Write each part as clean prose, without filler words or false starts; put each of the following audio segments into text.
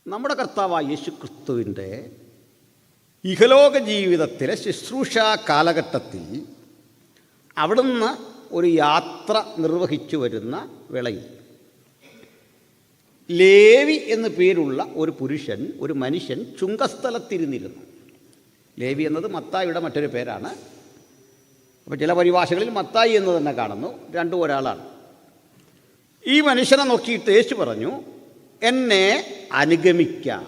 നമ്മുടെ കർത്താവായ യേശുക്രിസ്തുവിൻ്റെ ഇഹലോക ജീവിതത്തിലെ ശുശ്രൂഷാ കാലഘട്ടത്തിൽ അവിടുന്ന് ഒരു യാത്ര നിർവഹിച്ചു വരുന്ന വേളയിൽ ലേവി എന്നു പേരുള്ള ഒരു മനുഷ്യൻ ചുങ്കസ്ഥലത്തിരുന്നിരുന്നു. ലേവി എന്നത് മത്തായിയുടെ മറ്റൊരു പേരാണ്. അപ്പോൾ ചില പരിഭാഷകളിൽ മത്തായി എന്ന് തന്നെ കാണുന്നു, രണ്ടും ഒരാളാണ്. ഈ മനുഷ്യനെ നോക്കിയിട്ട് യേശു പറഞ്ഞു, എന്നെ അനുഗമിക്കാം.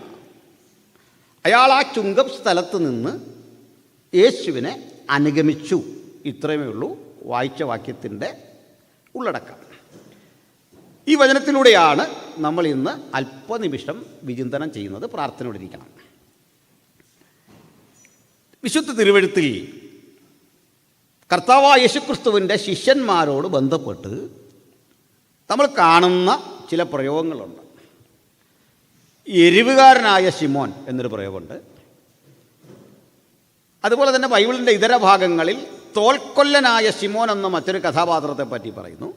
അയാൾ ആ ചുങ്കം സ്ഥലത്ത് നിന്ന് യേശുവിനെ അനുഗമിച്ചു. ഇത്രയുമേ ഉള്ളൂ വായിച്ച വാക്യത്തിൻ്റെ ഉള്ളടക്കം. ഈ വചനത്തിലൂടെയാണ് നമ്മൾ ഇന്ന് അല്പനിമിഷം വിചിന്തനം ചെയ്യുന്നത്. പ്രാർത്ഥനയോടിരിക്കണം. വിശുദ്ധ തിരുവെഴുത്തിൽ കർത്താവായ യേശുക്രിസ്തുവിൻ്റെ ശിഷ്യന്മാരോട് ബന്ധപ്പെട്ട് നമ്മൾ കാണുന്ന ചില പ്രയോഗങ്ങളുണ്ട്. എരിവുകാരനായ ശിമോൻ എന്നൊരു പ്രയോഗമുണ്ട്. അതുപോലെ തന്നെ ബൈബിളിൻ്റെ ഇതര ഭാഗങ്ങളിൽ തോൽക്കൊല്ലനായ ശിമോൻ എന്ന മറ്റൊരു കഥാപാത്രത്തെ പറ്റി പറയുന്നു.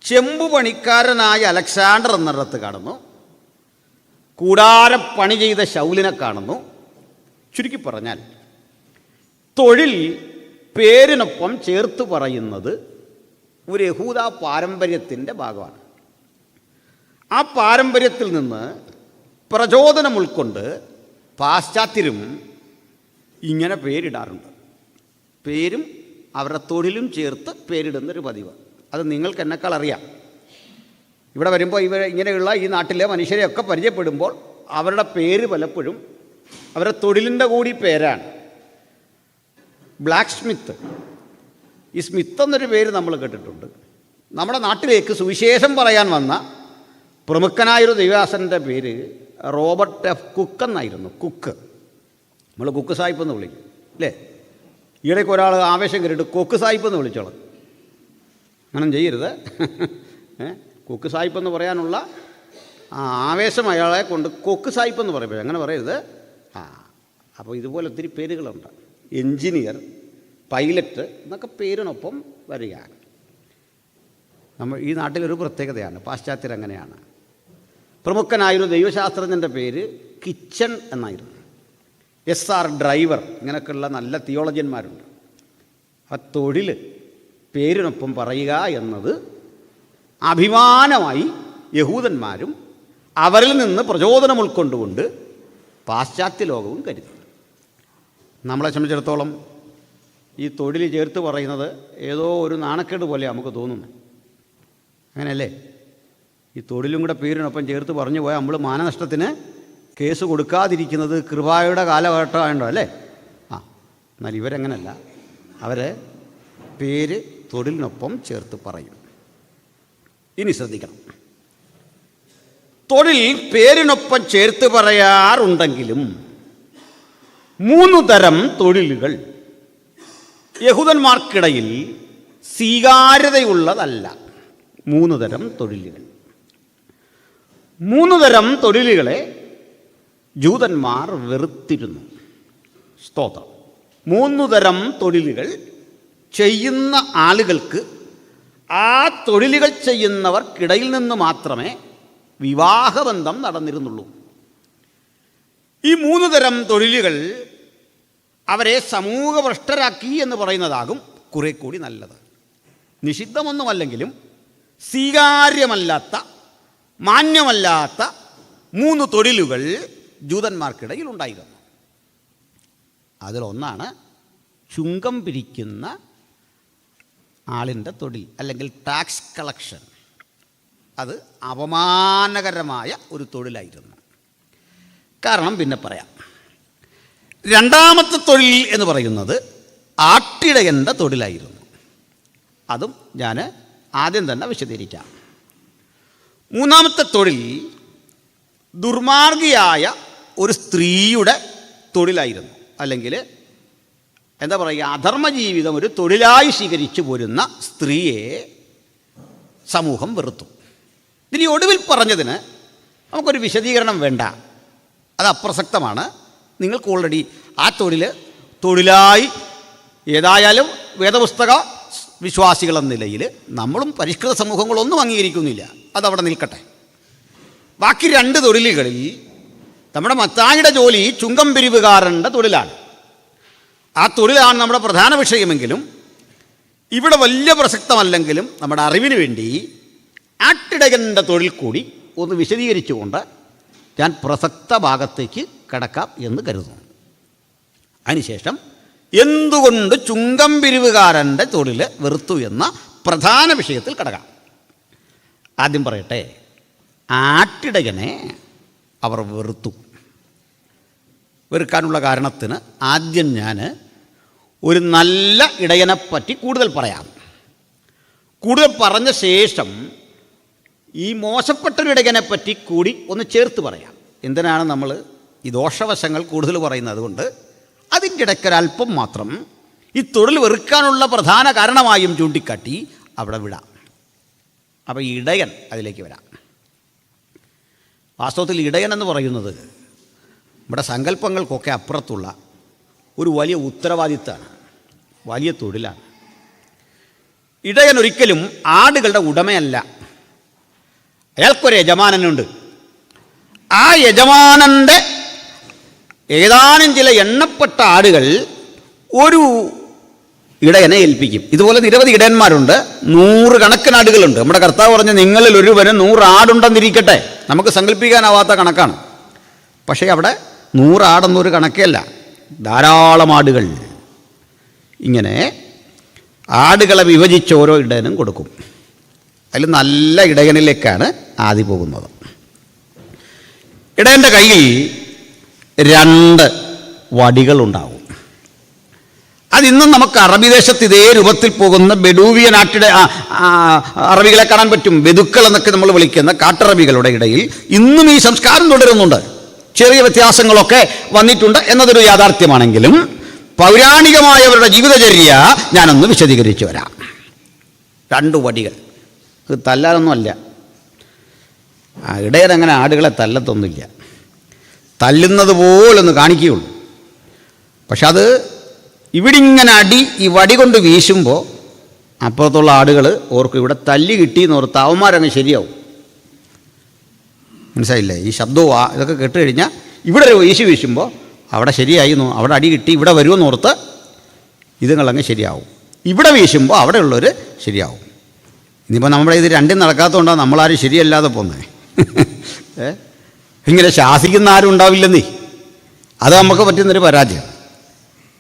ചെമ്പുപണിക്കാരനായ അലക്സാണ്ടർ എന്നിടത്ത് കാണുന്നു. കൂടാരം പണി ചെയ്ത ശൗലിനെ കാണുന്നു. ചുരുക്കി പറഞ്ഞാൽ തൊഴിൽ പേരിനൊപ്പം ചേർത്ത് പറയുന്നത് ഒരു യഹൂദ പാരമ്പര്യത്തിൻ്റെ ഭാഗമാണ്. ആ പാരമ്പര്യത്തിൽ നിന്ന് പ്രചോദനം ഉൾക്കൊണ്ട് പാശ്ചാത്യരും ഇങ്ങനെ പേരിടാറുണ്ട്. പേരും അവരുടെ തൊഴിലും ചേർത്ത് പേരിടുന്നൊരു പതിവ്. അത് നിങ്ങൾക്ക് എന്നെക്കാൾ അറിയാം. ഇവിടെ വരുമ്പോൾ ഇങ്ങനെയുള്ള ഈ നാട്ടിലെ മനുഷ്യരെയൊക്കെ പരിചയപ്പെടുമ്പോൾ അവരുടെ പേര് പലപ്പോഴും അവരുടെ തൊഴിലിൻ്റെ കൂടി പേരാണ്. ബ്ലാക്ക് സ്മിത്ത്, ഈ സ്മിത്ത് എന്നൊരു പേര് നമ്മൾ കേട്ടിട്ടുണ്ട്. നമ്മുടെ നാട്ടിലേക്ക് സുവിശേഷം പറയാൻ വന്ന പ്രമുഖനായൊരു ദൈവദാസൻ്റെ പേര് റോബർട്ട് എഫ് കുക്ക് എന്നായിരുന്നു. കുക്ക്, നമ്മൾ കുക്ക് സാഹിബ് എന്ന് വിളിക്കും അല്ലേ? ഈയിടയ്ക്ക് ഒരാൾ ആവേശം കയറിയിട്ട് കൊക്ക് സാഹിബ് എന്ന് വിളിച്ചോളാം. അങ്ങനെ ചെയ്യരുത്. കുക്ക് സാഹിബ് എന്ന് പറയാനുള്ള ആവേശം അയാളെ കൊണ്ട് കൊക്ക് സാഹിബ് എന്ന് പറയുമ്പോൾ അങ്ങനെ പറയരുത്. അപ്പോൾ ഇതുപോലെ ഒത്തിരി പേരുകളുണ്ട്. എൻജിനീയർ, പൈലറ്റ് എന്നൊക്കെ പേരിനൊപ്പം വരിക നമ്മൾ ഈ നാട്ടിലൊരു പ്രത്യേകതയാണ്. പാശ്ചാത്യരങ്ങനെയാണ്. പ്രമുഖനായൊരു ദൈവശാസ്ത്രജ്ഞൻ്റെ പേര് കിച്ചൺ എന്നായിരുന്നു. SR ഡ്രൈവർ, ഇങ്ങനെയൊക്കെയുള്ള നല്ല തിയോളജിയന്മാരുണ്ട്. ആ തൊഴിൽ പേരിനൊപ്പം പറയുക എന്നത് അഭിമാനമായി യഹൂദന്മാരും അവരിൽ നിന്ന് പ്രചോദനം ഉൾക്കൊണ്ടുകൊണ്ട് പാശ്ചാത്യ ലോകവും കരുതി. നമ്മളെ സംബന്ധിച്ചിടത്തോളം ഈ തൊഴിൽ ചേർത്ത് പറയുന്നത് ഏതോ ഒരു നാണക്കേട് പോലെ നമുക്ക് തോന്നുന്നു. അങ്ങനെയല്ലേ? ഈ തൊഴിലും കൂടെ പേരിനൊപ്പം ചേർത്ത് പറഞ്ഞു പോയാൽ നമ്മൾ മാനനഷ്ടത്തിന് കേസ് കൊടുക്കാതിരിക്കുന്നത് കൃപയുടെ കാലഘട്ടമായതുകൊണ്ടോ അല്ലേ? എന്നാൽ ഇവരങ്ങനല്ല. അവർ പേര് തൊഴിലിനൊപ്പം ചേർത്ത് പറയും. ഇനി ശ്രദ്ധിക്കണം, തൊഴിൽ പേരിനൊപ്പം ചേർത്ത് പറയാറുണ്ടെങ്കിലും 3 തരം തൊഴിലുകൾ യഹൂദന്മാർക്കിടയിൽ സ്വീകാര്യതയുള്ളതല്ല. 3 തരം തൊഴിലുകൾ. 3 തരം തൊഴിലുകളെ ജൂതന്മാർ വെറുത്തിരുന്നു. സ്തോത്രം. 3 തരം തൊഴിലുകൾ ചെയ്യുന്ന ആളുകൾക്ക് ആ തൊഴിലുകൾ ചെയ്യുന്നവർക്കിടയിൽ നിന്ന് മാത്രമേ വിവാഹബന്ധം നടന്നിരുന്നുള്ളൂ. ഈ 3 തരം തൊഴിലുകൾ അവരെ സമൂഹഭ്രഷ്ടരാക്കി എന്ന് പറയുന്നതാകും കുറെ കൂടി നല്ലത്. നിഷിദ്ധമൊന്നുമല്ലെങ്കിലും സ്വീകാര്യമല്ലാത്ത, മാന്യമല്ലാത്ത 3 തൊഴിലുകൾ ജൂതന്മാർക്കിടയിൽ ഉണ്ടായിരുന്നു. അതിലൊന്നാണ് ചുങ്കം പിരിക്കുന്ന ആളിൻ്റെ തൊഴിൽ, അല്ലെങ്കിൽ ടാക്സ് കളക്ഷൻ. അത് അപമാനകരമായ ഒരു തൊഴിലായിരുന്നു. കാരണം പിന്നെ പറയാം. രണ്ടാമത്തെ തൊഴിൽ എന്ന് പറയുന്നത് ആട്ടിടയൻ്റെ തൊഴിലായിരുന്നു. അതും ഞാൻ ആദ്യം തന്നെ വിശദീകരിക്കാം. 3-ാമത്തെ തൊഴിൽ ദുർമാർഗിയായ ഒരു സ്ത്രീയുടെ തൊഴിലായിരുന്നു. അല്ലെങ്കിൽ എന്താ പറയുക, അധർമ്മജീവിതം ഒരു തൊഴിലായി സ്വീകരിച്ചു പോരുന്ന സ്ത്രീയെ സമൂഹം വെറുത്തു. ഇനി ഒടുവിൽ പറഞ്ഞതിന് നമുക്കൊരു വിശദീകരണം വേണ്ട, അത് അപ്രസക്തമാണ്. നിങ്ങൾക്ക് ഓൾറെഡി ആ തൊഴിലായി ഏതായാലും വേദപുസ്തക വിശ്വാസികളെന്ന നിലയിൽ നമ്മളും പരിഷ്കൃത സമൂഹങ്ങളൊന്നും അംഗീകരിക്കുന്നില്ല. അതവിടെ നിൽക്കട്ടെ. ബാക്കി 2 തൊഴിലുകളിൽ നമ്മുടെ മത്തായിയുടെ ജോലി ചുങ്കം പിരിവുകാരൻ്റെ തൊഴിലാണ്. ആ തൊഴിലാണ് നമ്മുടെ പ്രധാന വിഷയമെങ്കിലും ഇവിടെ വലിയ പ്രസക്തമല്ലെങ്കിലും നമ്മുടെ അറിവിന് വേണ്ടി ആട്ടിടയൻ്റെ തൊഴിൽ കൂടി ഒന്ന് വിശദീകരിച്ചുകൊണ്ട് ഞാൻ പ്രസക്ത ഭാഗത്തേക്ക് കടക്കാം എന്ന് കരുതുന്നു. അതിനുശേഷം എന്തുകൊണ്ട് ചുങ്കം പിരിവുകാരൻ്റെ തൊഴിൽ വെറുത്തു എന്ന പ്രധാന വിഷയത്തിൽ കടക്കാം. ആദ്യം പറയട്ടെ, ആട്ടിടയനെ അവർ വെറുത്തു. വെറുക്കാനുള്ള കാരണത്തിന് ആദ്യം ഞാൻ ഒരു നല്ല ഇടയനെപ്പറ്റി കൂടുതൽ പറയാം. കൂടുതൽ പറഞ്ഞ ശേഷം ഈ മോശപ്പെട്ടൊരു ഇടയനെപ്പറ്റി കൂടി ഒന്ന് ചേർത്ത് പറയാം. എന്തിനാണ് നമ്മൾ ഈ ദോഷവശങ്ങൾ കൂടുതൽ പറയുന്നത്? അതുകൊണ്ട് അതിൻ്റെ ഇടയ്ക്കൊരല്പം മാത്രം ഈ തൊഴിൽ വെറുക്കാനുള്ള പ്രധാന കാരണമായും ചൂണ്ടിക്കാട്ടി അവിടെ വിടാം. അപ്പോൾ ഇടയൻ അതിലേക്ക് വരാം. വാസ്തവത്തിൽ ഇടയൻ എന്ന് പറയുന്നത് നമ്മുടെ സങ്കല്പങ്ങൾക്കൊക്കെ അപ്പുറത്തുള്ള ഒരു വലിയ ഉത്തരവാദിത്തമാണ്, വലിയ തൊഴിലാണ്. ഇടയൻ ഒരിക്കലും ആടുകളുടെ ഉടമയല്ല. അയാൾക്കൊരു യജമാനനുണ്ട്. ആ യജമാനൻ്റെ ഏതാനും ചില എണ്ണപ്പെട്ട ആടുകൾ ഒരു ഇടയനെ ഏൽപ്പിക്കും. ഇതുപോലെ നിരവധി ഇടയന്മാരുണ്ട്. 100 കണക്കിന് ആടുകളുണ്ട്. നമ്മുടെ കർത്താവ് പറഞ്ഞ് നിങ്ങളിൽ ഒരുവന് 100 ആടുണ്ടെന്നിരിക്കട്ടെ. നമുക്ക് സങ്കല്പിക്കാനാവാത്ത കണക്കാണ്. പക്ഷേ അവിടെ 100 ആടെന്നൊരു കണക്കല്ല, ധാരാളം ആടുകൾ. ഇങ്ങനെ ആടുകളെ വിഭജിച്ച് ഓരോ ഇടയനും കൊടുക്കും. അതിൽ നല്ല ഇടയനിലേക്കാണ് ആദ്യം പോകുന്നത്. ഇടയൻ്റെ കയ്യിൽ 2 വടികളുണ്ടാവും. അതിന്നും നമുക്ക് അറബി ദേശത്ത് ഇതേ രൂപത്തിൽ പോകുന്ന ബെഡൂവിയൻ അറബികളെ കാണാൻ പറ്റും. ബെദുക്കൾ എന്നൊക്കെ നമ്മൾ വിളിക്കുന്ന കാട്ടറബികളുടെ ഇടയിൽ ഇന്നും ഈ സംസ്കാരം തുടരുന്നുണ്ട്. ചെറിയ വ്യത്യാസങ്ങളൊക്കെ വന്നിട്ടുണ്ട് എന്നതൊരു യാഥാർത്ഥ്യമാണെങ്കിലും പൗരാണികമായവരുടെ ജീവിതചര്യ ഞാനൊന്ന് വിശദീകരിച്ചു വരാം. 2 വടികൾ. അത് തല്ലാനൊന്നുമല്ല. ഇടയനങ്ങനെ ആടുകളെ തല്ലത്തൊന്നുമില്ല. തല്ലുന്നത് പോലൊന്ന് കാണിക്കുകയുള്ളൂ. പക്ഷെ അത് ഇവിടെ ഇങ്ങനെ അടി ഈ വടി കൊണ്ട് വീശുമ്പോൾ അപ്പുറത്തുള്ള ആടുകൾ ഓർക്കും ഇവിടെ തല്ലി കിട്ടിയെന്ന് ഓർത്ത് അവന്മാരങ്ങ് ശരിയാവും. മനസ്സിലായില്ലേ? ഈ ശബ്ദവും ഇതൊക്കെ കേട്ട് കഴിഞ്ഞാൽ ഇവിടെ ഒരു വീശുമ്പോൾ അവിടെ ശരിയായി, അവിടെ അടി കിട്ടി, ഇവിടെ വരുമെന്ന് ഓർത്ത് ഇതുങ്ങളങ്ങ് ശരിയാവും. ഇവിടെ വീശുമ്പോൾ അവിടെയുള്ളവർ ശരിയാവും. ഇനിയിപ്പോൾ നമ്മുടെ ഇത് രണ്ടും നടക്കാത്തതുകൊണ്ടാണ് നമ്മളാരും ശരിയല്ലാതെ പോകുന്നത്. ഇങ്ങനെ ശാസിക്കുന്ന ആരും ഉണ്ടാവില്ലെന്നേ. അത് നമുക്ക് പറ്റുന്നൊരു പരാജയം.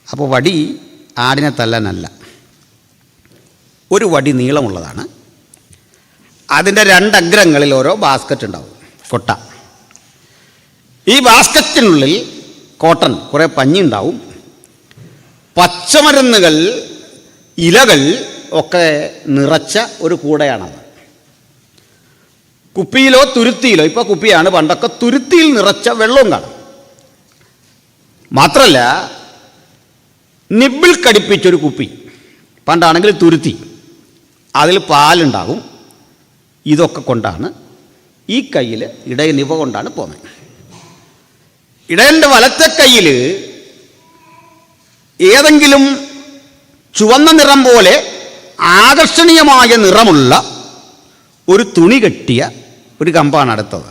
അപ്പോൾ വടി ആടിനെ തല്ലാനല്ല. ഒരു വടി നീളമുള്ളതാണ്. അതിൻ്റെ 2 അഗ്രങ്ങളിൽ ഓരോ ബാസ്ക്കറ്റ് ഉണ്ടാവും, കൊട്ട. ഈ ബാസ്ക്കറ്റിനുള്ളിൽ കോട്ടൺ, കുറേ പഞ്ഞി ഉണ്ടാവും. പച്ചമരുന്നുകൾ, ഇലകൾ ഒക്കെ നിറച്ച ഒരു കൂടയാണത്. കുപ്പിയിലോ തുരുത്തിയിലോ, ഇപ്പോൾ കുപ്പിയാണ്, പണ്ടൊക്കെ തുരുത്തിയിൽ നിറച്ച വെള്ളവും കാണും. മാത്രമല്ല നിബിൾ കടിപ്പിച്ചൊരു കുപ്പി, പണ്ടാണെങ്കിൽ തുരുത്തി, അതിൽ പാലുണ്ടാകും. ഇതൊക്കെ കൊണ്ടാണ് ഈ കയ്യിൽ ഇടയൻ ഇവ കൊണ്ടാണ് പോകുന്നത്. ഇടയൻ്റെ വലത്തെ കയ്യിൽ ഏതെങ്കിലും ചുവന്ന നിറം പോലെ ആകർഷണീയമായ നിറമുള്ള ഒരു തുണി കെട്ടിയ ഒരു കമ്പാണ് അടുത്തത്.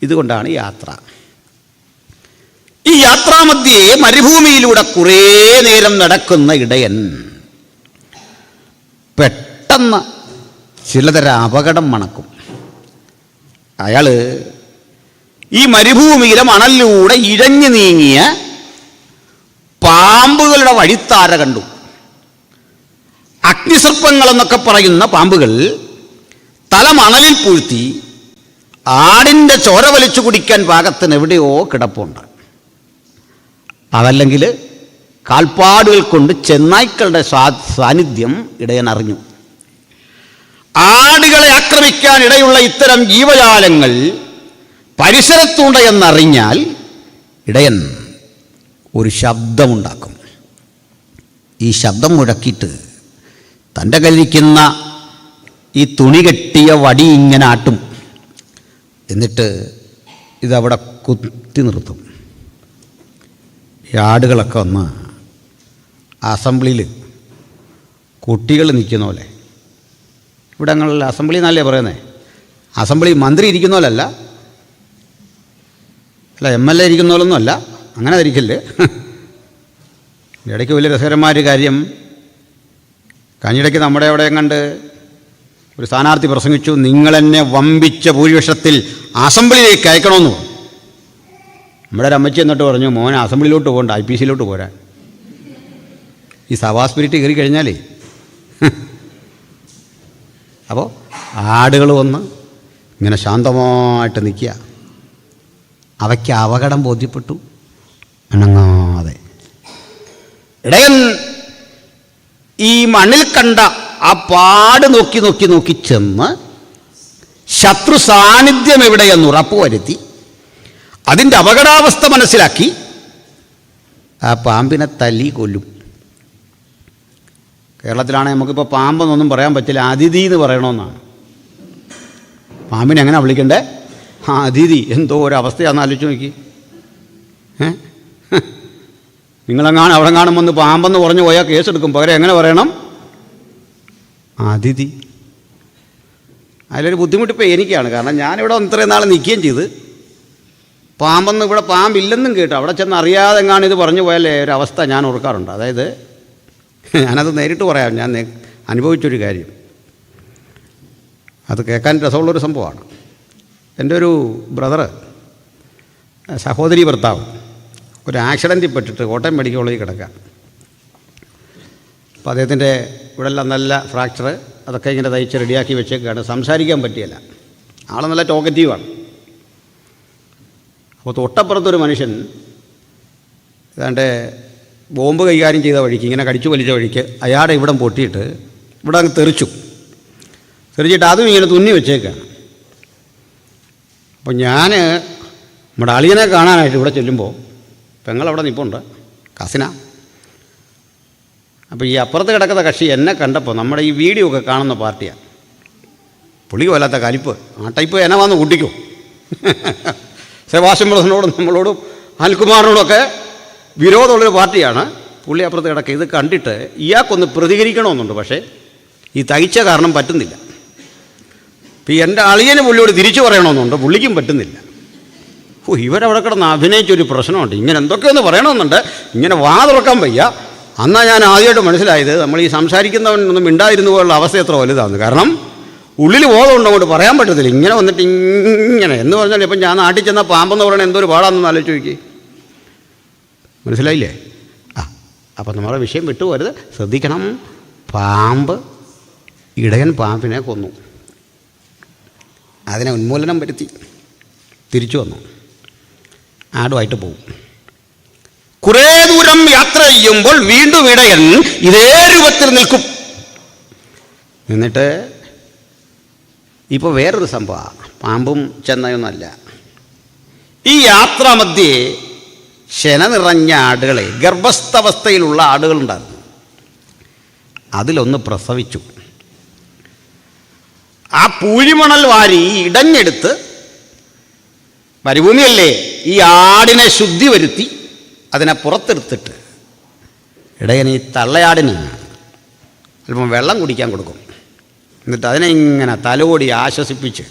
ഇതുകൊണ്ടാണ് യാത്ര. ഈ യാത്രാമധ്യേ മരുഭൂമിയിലൂടെ കുറേ നേരം നടക്കുന്ന ഇടയൻ പെട്ടെന്ന് ചിലതരം അപകടം മണക്കും. അയാൾ ഈ മരുഭൂമിയിലെ മണലിലൂടെ ഇഴഞ്ഞു നീങ്ങിയ പാമ്പുകളുടെ വഴിത്താര കണ്ടു. അഗ്നിസർപ്പങ്ങളെന്നൊക്കെ പറയുന്ന പാമ്പുകൾ തല മണലിൽ പൂഴ്ത്തി ആടിൻ്റെ ചോര വലിച്ചു കുടിക്കാൻ പാകത്തിന് എവിടെയോ കിടപ്പുണ്ട്. അതല്ലെങ്കിൽ കാൽപ്പാടുകൾ കൊണ്ട് ചെന്നായ്ക്കളുടെ സാന്നിധ്യം ഇടയൻ അറിഞ്ഞു. ആടുകളെ ആക്രമിക്കാൻ ഇടയുള്ള ഇത്തരം ജീവജാലങ്ങൾ പരിസരത്തുണ്ട് എന്നറിഞ്ഞാൽ ഇടയൻ ഒരു ശബ്ദമുണ്ടാക്കും. ഈ ശബ്ദം മുഴക്കിയിട്ട് തൻ്റെ കയ്യിലിരിക്കുന്ന ഈ തുണി കെട്ടിയ വടി ഇങ്ങനെ ആട്ടും. എന്നിട്ട് ഇതവിടെ കുത്തി നിർത്തും. ഈ ആടുകളൊക്കെ വന്ന് അസംബ്ലിയിൽ കുട്ടികൾ നിൽക്കുന്ന പോലെ, ഇവിടങ്ങളിൽ അസംബ്ലി എന്നല്ലേ പറയുന്നത്, അസംബ്ലി മന്ത്രി ഇരിക്കുന്ന പോലല്ല, അല്ല MLA ഇരിക്കുന്ന പോലൊന്നും അല്ല, അങ്ങനെ ധരിക്കല്ലേ. ഇടയ്ക്ക് വലിയ രസകരമായൊരു കാര്യം, കഴിഞ്ഞിടയ്ക്ക് നമ്മുടെ അവിടെ കണ്ട് ഒരു സ്ഥാനാർത്ഥി പ്രസംഗിച്ചു, നിങ്ങളെന്നെ വമ്പിച്ച ഭൂരിപക്ഷത്തിൽ അസംബ്ലിയിലേക്ക് അയക്കണമെന്ന് പറഞ്ഞു. നമ്മുടെ ഒരു അമ്മച്ചി എന്നിട്ട് പറഞ്ഞു, മോനെ അസംബ്ലിയിലോട്ട് പോകണ്ട, IPC പോരാൻ. ഈ സഭാ സ്പിരിറ്റ് കയറി കഴിഞ്ഞാലേ. അപ്പോൾ ആടുകൾ വന്ന് ഇങ്ങനെ ശാന്തമായിട്ട് നിൽക്കുക, അവയ്ക്ക് അപകടം ബോധ്യപ്പെട്ടു, അനങ്ങാതെ. ഇടയൻ ഈ മണ്ണിൽ കണ്ട ആ പാട് നോക്കി നോക്കി നോക്കി ചെന്ന് ശത്രു സാന്നിധ്യം എവിടെയെന്ന് ഉറപ്പുവരുത്തി അതിൻ്റെ അപകടാവസ്ഥ മനസ്സിലാക്കി ആ പാമ്പിനെ തല്ലി കൊല്ലും. കേരളത്തിലാണെങ്കിൽ നമുക്കിപ്പോൾ പാമ്പെന്നൊന്നും പറയാൻ പറ്റില്ല, അതിഥി എന്ന് പറയണമെന്നാണ്. പാമ്പിനെ എങ്ങനെ വിളിക്കണ്ടേ? അതിഥി. എന്തോ ഒരവസ്ഥയാണെന്ന് ആലോചിച്ച് നോക്കി. നിങ്ങളെങ്ങാനും അവിടെ കാണുമെന്ന് പാമ്പെന്ന് പറഞ്ഞു പോയാൽ കേസെടുക്കും. പകരം എങ്ങനെ പറയണം? അതിഥി. അതിലൊരു ബുദ്ധിമുട്ടിപ്പോൾ എനിക്കാണ്. കാരണം ഞാനിവിടെ ഇത്രയും നാൾ നിൽക്കുകയും ചെയ്ത് പാമ്പെന്ന് ഇവിടെ പാമ്പില്ലെന്നും കേട്ടു. അവിടെ ചെന്ന് അറിയാതെ എങ്ങാനും ഇത് പറഞ്ഞു പോയാലേ ഒരവസ്ഥ ഞാൻ ഓർക്കാറുണ്ട്. അതായത് ഞാനത് നേരിട്ട് പറയാം, ഞാൻ അനുഭവിച്ചൊരു കാര്യം. അത് കേൾക്കാൻ രസമുള്ളൊരു സംഭവമാണ്. എൻ്റെ ഒരു ബ്രദറ്, സഹോദരി ഭർത്താവ് ഒരു ആക്സിഡൻറ്റിൽ പെട്ടിട്ട് കോട്ടയം മെഡിക്കൽ കോളേജിൽ കിടക്കുക. അപ്പോൾ അദ്ദേഹത്തിൻ്റെ ഇവിടെ എല്ലാം നല്ല ഫ്രാക്ചർ, അതൊക്കെ ഇങ്ങനെ തയ്ച്ച് റെഡിയാക്കി വെച്ചേക്കാണ്. സംസാരിക്കാൻ പറ്റിയല്ല, ആൾ നല്ല ടോക്കറ്റീവാണ്. അപ്പോൾ തൊട്ടപ്പുറത്തൊരു മനുഷ്യൻ ഏതാണ്ട് ബോംബ് കൈകാര്യം ചെയ്ത വഴിക്ക്, ഇങ്ങനെ കടിച്ചു വലിച്ച വഴിക്ക് അയാളുടെ ഇവിടം പൊട്ടിയിട്ട് ഇവിടെ അങ്ങ് തെറിച്ചിട്ട് അതും ഇങ്ങനെ തുന്നി വെച്ചേക്കാണ്. അപ്പോൾ ഞാൻ നമ്മുടെ അളിയനെ കാണാനായിട്ട് ഇവിടെ ചെല്ലുമ്പോൾ പെങ്ങളവിടെ നിൽപ്പുണ്ട്, കസിന. അപ്പോൾ ഈ അപ്പുറത്ത് കിടക്കുന്ന കക്ഷി എന്നെ കണ്ടപ്പോൾ നമ്മുടെ ഈ വീഡിയോ ഒക്കെ കാണുന്ന പാർട്ടിയാണ്. പുള്ളിക്ക് വല്ലാത്ത കലിപ്പ്, ആ ടൈപ്പ് എന്നെ വന്ന് കൂട്ടിക്കും. സെബാസ്റ്റ്യൻ ബ്രദറിനോടും നമ്മളോടും അനിൽകുമാറിനോടൊക്കെ വിരോധമുള്ളൊരു പാർട്ടിയാണ്. പുള്ളി അപ്പുറത്ത് കിടക്കുക. ഇത് കണ്ടിട്ട് ഇയാൾക്കൊന്ന് പ്രതികരിക്കണമെന്നുണ്ട്, പക്ഷേ ഈ തയ്ച്ച കാരണം പറ്റുന്നില്ല. ഇപ്പോൾ എൻ്റെ അളിയന് പുള്ളിയോട് തിരിച്ചു പറയണമെന്നുണ്ട്, പുള്ളിക്കും പറ്റുന്നില്ല. ഇവരവിടെ കിടന്ന് അഭിനയിച്ചൊരു പ്രശ്നമുണ്ട്. ഇങ്ങനെ എന്തൊക്കെയൊന്ന് പറയണമെന്നുണ്ട്, ഇങ്ങനെ വാ തുറക്കാൻ വയ്യ. അന്നാ ഞാൻ ആദ്യമായിട്ട് മനസ്സിലായത് നമ്മൾ ഈ സംസാരിക്കുന്നവനൊന്നും മിണ്ടായിരുന്നു പോലുള്ള അവസ്ഥ എത്ര വലുതാണ്. കാരണം ഉള്ളിൽ ബോധമുണ്ട്, അങ്ങോട്ട് പറയാൻ പറ്റത്തില്ല. ഇങ്ങനെ വന്നിട്ട് ഇങ്ങനെ എന്ന് പറഞ്ഞാൽ ഇപ്പം ഞാൻ നാട്ടിൽ ചെന്നാൽ പാമ്പെന്ന് പറയണത് എന്തൊരു പാടാണെന്ന് ആലോചിച്ച് നോക്കി. മനസ്സിലായില്ലേ? അപ്പം നമ്മുടെ വിഷയം വിട്ടുപോരുത്, ശ്രദ്ധിക്കണം. പാമ്പ്, ഇടയൻ പാമ്പിനെ കൊന്നു, അതിനെ ഉന്മൂലനം വരുത്തി തിരിച്ചു വന്നു, ആടുമായിട്ട് പോകും. കുറേ ദൂരം യാത്ര ചെയ്യുമ്പോൾ വീണ്ടും ഇടയൻ ഇതേ രൂപത്തിൽ നിൽക്കും. എന്നിട്ട് ഇപ്പോൾ വേറൊരു സംഭവമാണ്, പാമ്പും ചെന്നയൊന്നല്ല. ഈ യാത്രാമധ്യേ ശന നിറഞ്ഞ ആടുകളെ, ഗർഭസ്ഥാവസ്ഥയിലുള്ള ആടുകളുണ്ടായിരുന്നു. അതിലൊന്ന് പ്രസവിച്ചു. ആ പൂഴിമണൽ വാരി ഇടഞ്ഞെടുത്ത്, മരുഭൂമിയല്ലേ, ഈ ആടിനെ ശുദ്ധി വരുത്തി അതിനെ പുറത്തെടുത്തിട്ട് ഇടയൻ ഈ തള്ളയാടിന് അല്പം വെള്ളം കുടിക്കാൻ കൊടുക്കും. എന്നിട്ട് അതിനെ ഇങ്ങനെ തലോടി ആശ്വസിപ്പിച്ച്,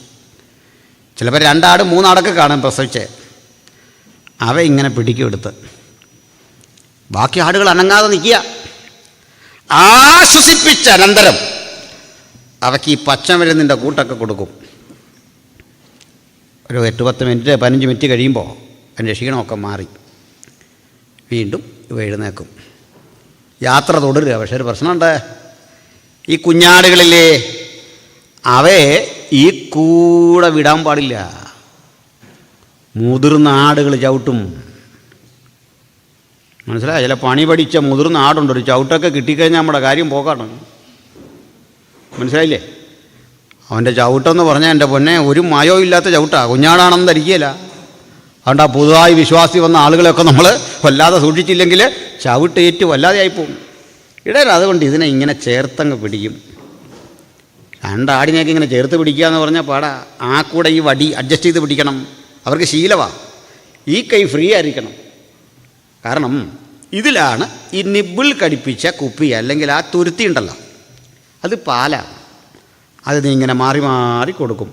ചിലപ്പോൾ 2 ആട് 3 ആടൊക്കെ കാണും പ്രസവിച്ച്, അവ ഇങ്ങനെ പിടിക്കുമെടുത്ത് ബാക്കി ആടുകൾ അനങ്ങാതെ നിൽക്കുക. ആശ്വസിപ്പിച്ച അനന്തരം അവയ്ക്ക് ഈ പച്ചമരുന്നിൻ്റെ കൂട്ടൊക്കെ കൊടുക്കും. ഒരു 8-10 മിനിറ്റ് 15 മിനിറ്റ് കഴിയുമ്പോൾ അതിൻ്റെ ക്ഷീണമൊക്കെ മാറി വീണ്ടും ഇവ എഴുന്നേക്കും, യാത്ര തുടരുക. പക്ഷേ ഒരു പ്രശ്നമുണ്ട്, ഈ കുഞ്ഞാടുകളിലെ അവയെ ഈ കൂടെ വിടാൻ പാടില്ല. മുതിർന്ന ആടുകൾ ചവിട്ടും. മനസ്സിലായി? ചില പണി പഠിച്ച മുതിർന്ന ആടുണ്ട്, ഒരു ചവിട്ടൊക്കെ കിട്ടിക്കഴിഞ്ഞാൽ നമ്മുടെ കാര്യം പോക്കാണ്. മനസ്സിലായില്ലേ? അവൻ്റെ ചവിട്ടെന്ന് പറഞ്ഞാൽ എൻ്റെ പൊന്നെ ഒരു മയോ ഇല്ലാത്ത ചവിട്ടാണ്, കുഞ്ഞാടാണെന്ന് ധരിക്കുകയില്ല. അതുകൊണ്ട് ആ പുതുതായി വിശ്വാസി വന്ന ആളുകളെയൊക്കെ നമ്മൾ വല്ലാതെ സൂക്ഷിച്ചില്ലെങ്കിൽ ചവിട്ടേറ്റ് വല്ലാതെ ആയിപ്പോവും. ഇടയിൽ അതുകൊണ്ട് ഇതിനെ ഇങ്ങനെ ചേർത്തങ്ങ് പിടിക്കും. 2 ആടിനെയൊക്കെ ഇങ്ങനെ ചേർത്ത് പിടിക്കുക എന്ന് പറഞ്ഞാൽ പാടാ. ആ കൂടെ ഈ വടി അഡ്ജസ്റ്റ് ചെയ്ത് പിടിക്കണം. അവർക്ക് ശീലമാണ്. ഈ കൈ ഫ്രീ ആയിരിക്കണം. കാരണം ഇതിലാണ് ഈ നിബിൾ കടിപ്പിച്ച കുപ്പി അല്ലെങ്കിൽ ആ തുരുത്തി ഉണ്ടല്ലോ, അത് പാലാണ്. അത് നീ ഇങ്ങനെ മാറി മാറി കൊടുക്കും.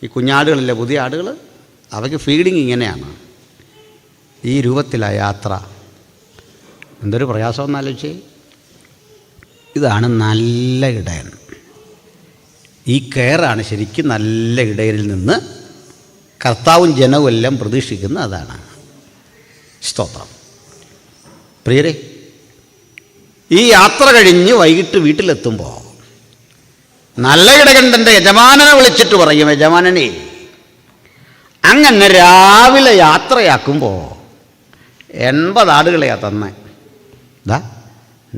ഈ കുഞ്ഞാടുകളിലെ പുതിയ ആടുകൾ, അവയ്ക്ക് ഫീഡിങ് ഇങ്ങനെയാണ്, ഈ രൂപത്തിലാണ് യാത്ര. എന്തൊരു പ്രയാസമെന്ന് ആലോചിച്ചേ. ഇതാണ് നല്ല ഇടയൻ. ഈ കെയറാണ് ശരിക്കും നല്ല ഇടയനിൽ നിന്ന് കർത്താവും ജനവും എല്ലാം പ്രതീക്ഷിക്കുന്ന അതാണ്. സ്തോത്രം. പ്രിയരെ, ഈ യാത്ര കഴിഞ്ഞ് വൈകിട്ട് വീട്ടിലെത്തുമ്പോൾ നല്ല ഇടയൻ തൻ്റെ യജമാനനെ വിളിച്ചിട്ട് പറയും, യജമാനനെ, അങ്ങനെ രാവിലെ യാത്രയാക്കുമ്പോൾ 80 ആടുകളെയാണ് തന്നെ. ഇതാ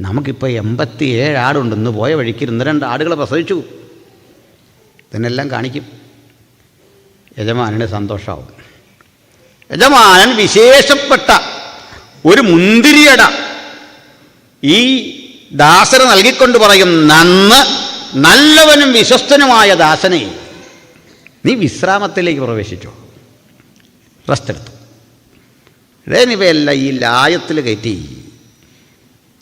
നമുക്കിപ്പോൾ 87 ആടുണ്ട്. ഇന്ന് പോയ വഴിക്ക് 2 ആടുകളെ പ്രസവിച്ചു. ഇതിനെല്ലാം കാണിക്കും. യജമാനന് സന്തോഷമാവും. യജമാനൻ വിശേഷപ്പെട്ട ഒരു മുന്തിരിയട ഈ ദാസന് നൽകിക്കൊണ്ട് പറയും, നല്ലവനും വിശ്വസ്തനുമായ ദാസനെ, നീ വിശ്രാമത്തിലേക്ക് പ്രവേശിച്ചോ, റെസ്റ്റ് എടുത്തു. ഇവയെല്ലാം ഈ ലായത്തിൽ കയറ്റി.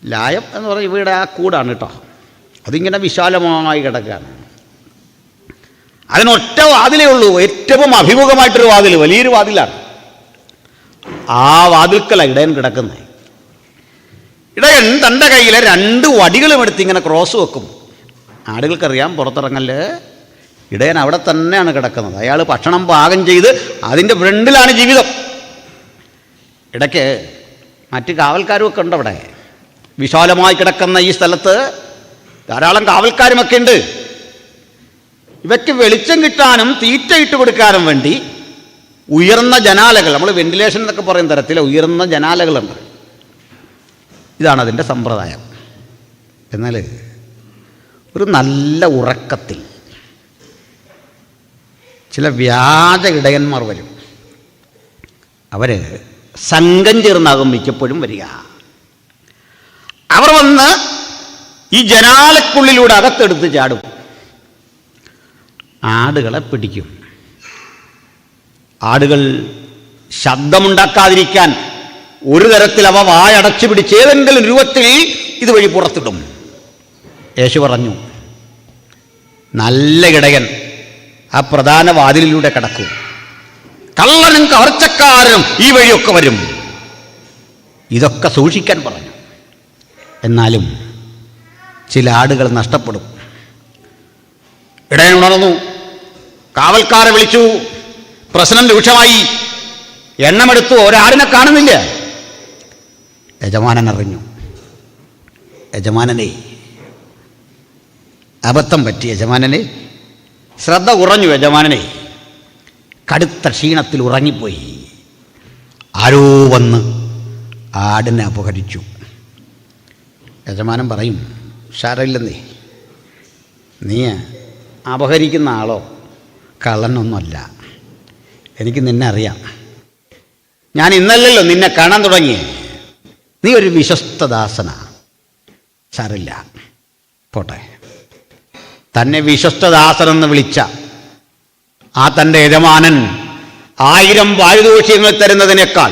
ലായം എന്ന് പറഞ്ഞാൽ ഇവിടെ ആ കൂടാണ് കേട്ടോ. അതിങ്ങനെ വിശാലമായി കിടക്കുകയാണ്. അതിനൊറ്റ വാതിലേ ഉള്ളൂ, ഏറ്റവും അഭിമുഖമായിട്ടൊരു വാതിൽ, വലിയൊരു വാതിലാണ്. ആ വാതിൽക്കലാണ് ഇടയൻ കിടക്കുന്നത്. ഇടയൻ തൻ്റെ കയ്യിലെ 2 വടികളും എടുത്ത് ഇങ്ങനെ ക്രോസ് വെക്കും. ആടുകൾക്കറിയാം പുറത്തിറങ്ങല്. ഇടയൻ അവിടെ തന്നെയാണ് കിടക്കുന്നത്. അയാൾ ഭക്ഷണം പാകം ചെയ്ത് അതിൻ്റെ ഫ്രണ്ടിലാണ് ജീവിതം. ഇടയ്ക്ക് മറ്റ് കാവൽക്കാരുമൊക്കെ ഉണ്ട്. അവിടെ വിശാലമായി കിടക്കുന്ന ഈ സ്ഥലത്ത് ധാരാളം കാവൽക്കാരുമൊക്കെ ഉണ്ട്. ഇവയ്ക്ക് വെളിച്ചം കിട്ടാനും തീറ്റ ഇട്ട് കൊടുക്കാനും വേണ്ടി ഉയർന്ന ജനാലകൾ, നമ്മൾ വെന്റിലേഷൻ എന്നൊക്കെ പറയുന്ന തരത്തിലെ ഉയർന്ന ജനാലകളുണ്ട്. ഇതാണ് അതിൻ്റെ സമ്പ്രദായം. എന്നാൽ ഒരു നല്ല ഉറക്കത്തിൽ ചില വ്യാജ ഇടയന്മാർ വരും. അവർ സംഘം ചേർന്നാകും മിക്കപ്പോഴും വരിക. അവർ വന്ന് ഈ ജനാലക്കുള്ളിലൂടെ അകത്തെടുത്ത് ചാടും. ആടുകളെ പിടിക്കും. ആടുകൾ ശബ്ദമുണ്ടാക്കാതിരിക്കാൻ ഒരു തരത്തിൽ അവ വായടച്ചു പിടിച്ച് ഏതെങ്കിലും രൂപത്തിൽ ഇതുവഴി പുറത്തിടും. യേശു പറഞ്ഞു, നല്ല ഇടയൻ ആ പ്രധാന വാതിലിലൂടെ കടക്കും. കള്ളനും കവർച്ചക്കാരനും ഈ വഴിയൊക്കെ വരും. ഇതൊക്കെ സൂക്ഷിക്കാൻ പറഞ്ഞു. എന്നാലും ചില ആടുകൾ നഷ്ടപ്പെടും. ഇടയൻ ഉണർന്നു, കാവൽക്കാരെ വിളിച്ചു. പ്രശ്നം രൂക്ഷമായി. എണ്ണമെടുത്തു, ഒരാടിനെ കാണുന്നില്ല. യജമാനൻ അറിഞ്ഞു. യജമാനനെ, അബദ്ധം പറ്റി യജമാനനെ, ശ്രദ്ധ കുറഞ്ഞു യജമാനനെ, കടുത്ത ക്ഷീണത്തിൽ ഉറങ്ങിപ്പോയി. ആരോ വന്ന് ആടിനെ അപഹരിച്ചു. യജമാനൻ പറയും, സാരമില്ലെന്നേ, നീ അപഹരിക്കുന്ന ആളോ കള്ളനൊന്നുമല്ല, എനിക്ക് നിന്നെ അറിയാം. ഞാൻ ഇന്നല്ലല്ലോ നിന്നെ കാണാൻ തുടങ്ങി. നീ ഒരു വിശ്വസ്തദാസനാ. സാരില്ല, പോട്ടെ. തന്നെ വിശ്വസ്തദാസനെന്ന് വിളിച്ച ആ തൻ്റെ യജമാനൻ 1000 പാരിതോഷികങ്ങൾ തരുന്നതിനേക്കാൾ,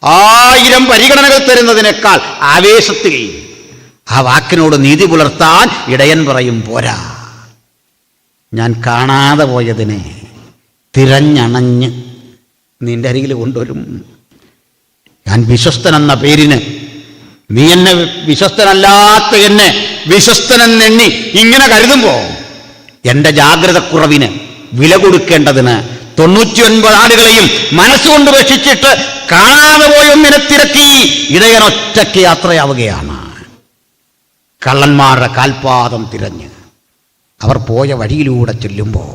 1000 പരിഗണനകൾ തരുന്നതിനേക്കാൾ ആവേശത്തിൽ ആ വാക്കിനോട് നീതി പുലർത്താൻ ഇടയൻ പറയും, പോരാ, ഞാൻ കാണാതെ പോയതിനെ തിരഞ്ഞണഞ്ഞ് നിന്റെ അരികിൽ കൊണ്ടുവരും. ഞാൻ വിശ്വസ്തനെന്ന പേരിന് നീ എന്നെ വിശ്വസ്തനല്ലാത്ത എന്നെ വിശ്വസ്തനെന്നെണ്ണി ഇങ്ങനെ കരുതുമ്പോൾ എൻ്റെ ജാഗ്രതക്കുറവിന് വില കൊടുക്കേണ്ടതിന് 99 ആടുകളെയും മനസ്സുകൊണ്ട് രക്ഷിച്ചിട്ട് കാണാതെ പോയൊന്നിനെ തിരക്കി ഇടയൻ ഒറ്റയ്ക്ക് യാത്രയാവുകയാണ്. കള്ളന്മാരുടെ കാൽപാദം തിരഞ്ഞ് അവർ പോയ വഴിയിലൂടെ ചെല്ലുമ്പോൾ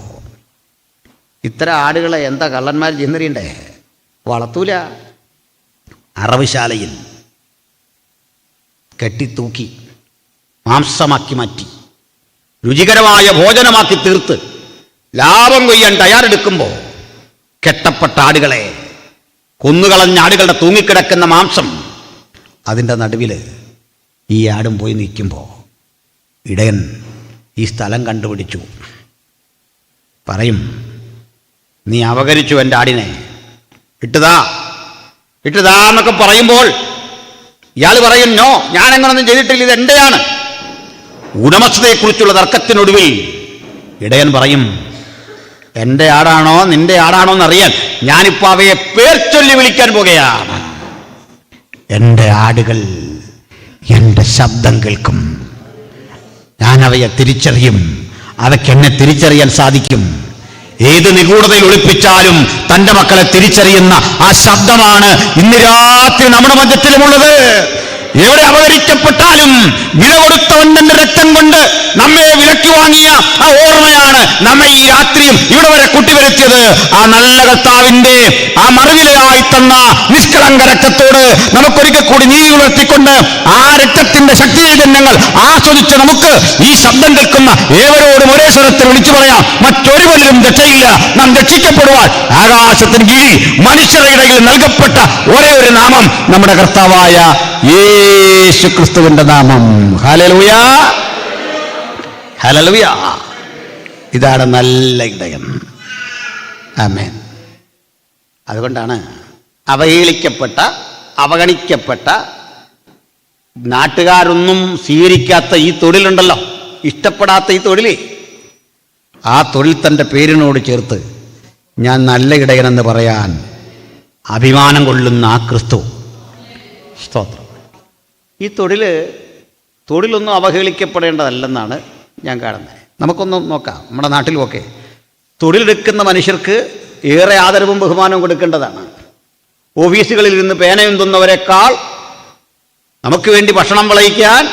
ഇത്തരം ആടുകളെ എന്താ കള്ളന്മാർ ചെന്നറിയണ്ടേ? വളർത്തൂല. അറവുശാലയിൽ കെട്ടിത്തൂക്കി മാംസമാക്കി മാറ്റി രുചികരമായ ഭോജനമാക്കി തീർത്ത് ലാഭം കൊയ്യാൻ തയ്യാറെടുക്കുമ്പോൾ കെട്ടപ്പെട്ട ആടുകളെ, കൊന്നുകളഞ്ഞ ആടുകളുടെ തൂങ്ങിക്കിടക്കുന്ന മാംസം, അതിൻ്റെ നടുവിൽ ഈ ആടും പോയി നിൽക്കുമ്പോൾ ഇടയൻ ഈ സ്ഥലം കണ്ടുപിടിച്ചു. പറയും, നീ അപഹരിച്ചു എൻ്റെ ആടിനെ, ഇട്ടുതാ എന്നൊക്കെ പറയുമ്പോൾ ഇയാൾ പറയും, നോ, ഞാനെങ്ങനൊന്നും ചെയ്തിട്ടില്ല, ഇത് എൻ്റെയാണ്. ഉടമസ്ഥതയെക്കുറിച്ചുള്ള തർക്കത്തിനൊടുവിൽ ഇടയൻ പറയും, എൻ്റെ ആടാണോ നിന്റെ ആടാണോ എന്നറിയാൻ ഞാനിപ്പോൾ അവയെ പേർ ചൊല്ലി വിളിക്കാൻ പോകുകയാണ്. എൻ്റെ ആടുകൾ എൻ്റെ ശബ്ദം കേൾക്കും. ഞാൻ അവയെ തിരിച്ചറിയും. അവയ്ക്ക് എന്നെ തിരിച്ചറിയാൻ സാധിക്കും. ഏത് നിഗൂഢതയിൽ ഒളിപ്പിച്ചാലും തൻ്റെ മക്കളെ തിരിച്ചറിയുന്ന ആ ശബ്ദമാണ് ഇന്ന് രാത്രി നമ്മുടെ മധ്യത്തിലുമുള്ളത്. എവിടെ അപഹരിക്കപ്പെട്ടാലും വില കൊടുത്തവൻ തന്റെ രക്തം കൊണ്ട് നമ്മെ വിലക്കി വാങ്ങിയ ആ ഓർമ്മയാണ് നമ്മെ ഈ രാത്രിയും ഇവിടെ വരെ കൂട്ടിവരുത്തിയത്. ആ നല്ല കർത്താവിന്റെ ആ മറുവിലയായി തന്ന നിഷ്കളങ്ക രക്തത്തോട് നമുക്കൊരിക്കൽ കൂടി നീതി ഉണർത്തിക്കൊണ്ട് ആ രക്തത്തിന്റെ ശക്തി ചൈതന്യങ്ങൾ ആസ്വദിച്ച് നമുക്ക് ഈ ശബ്ദം കേൾക്കുന്ന ഏവരോടും ഒരേ സ്വരത്തിൽ വിളിച്ചു പറയാം, മറ്റൊരുവരിലും രക്ഷയില്ല. നാം രക്ഷിക്കപ്പെടുവാൻ ആകാശത്തിന് കീഴിൽ മനുഷ്യരുടെ ഇടയിൽ നൽകപ്പെട്ട ഒരേ ഒരു നാമം നമ്മുടെ കർത്താവായ യേശു ക്രിസ്തുവിന്റെ നാമം. Hallelujah, hallelujah. ഇതാണ് നല്ല ഇടയൻ. ആമേൻ. അതുകൊണ്ടാണ് അവഹേളിക്കപ്പെട്ട, അവഗണിക്കപ്പെട്ട, നാട്ടുകാരൊന്നും സ്വീകരിക്കാത്ത ഈ തൊഴിലുണ്ടല്ലോ, ഇഷ്ടപ്പെടാത്ത ഈ തൊഴിൽ, ആ തൊഴിൽ തൻ്റെ പേരിനോട് ചേർത്ത് ഞാൻ നല്ല ഇടയനെന്ന് പറയാൻ അഭിമാനം കൊള്ളുന്ന ആ ക്രിസ്തു. സ്തോത്രം. ഈ തൊഴിലൊന്നും അവഹേളിക്കപ്പെടേണ്ടതല്ലെന്നാണ് ഞാൻ കാണുന്നത്. നമുക്കൊന്നും നോക്കാം. നമ്മുടെ നാട്ടിലുമൊക്കെ തൊഴിലെടുക്കുന്ന മനുഷ്യർക്ക് ഏറെ ആദരവും ബഹുമാനവും കൊടുക്കേണ്ടതാണ്. ഓഫീസുകളിൽ ഇരുന്ന് പേനയും തിന്നവരെക്കാൾ നമുക്ക് വേണ്ടി ഭക്ഷണം വിളയിക്കാൻ,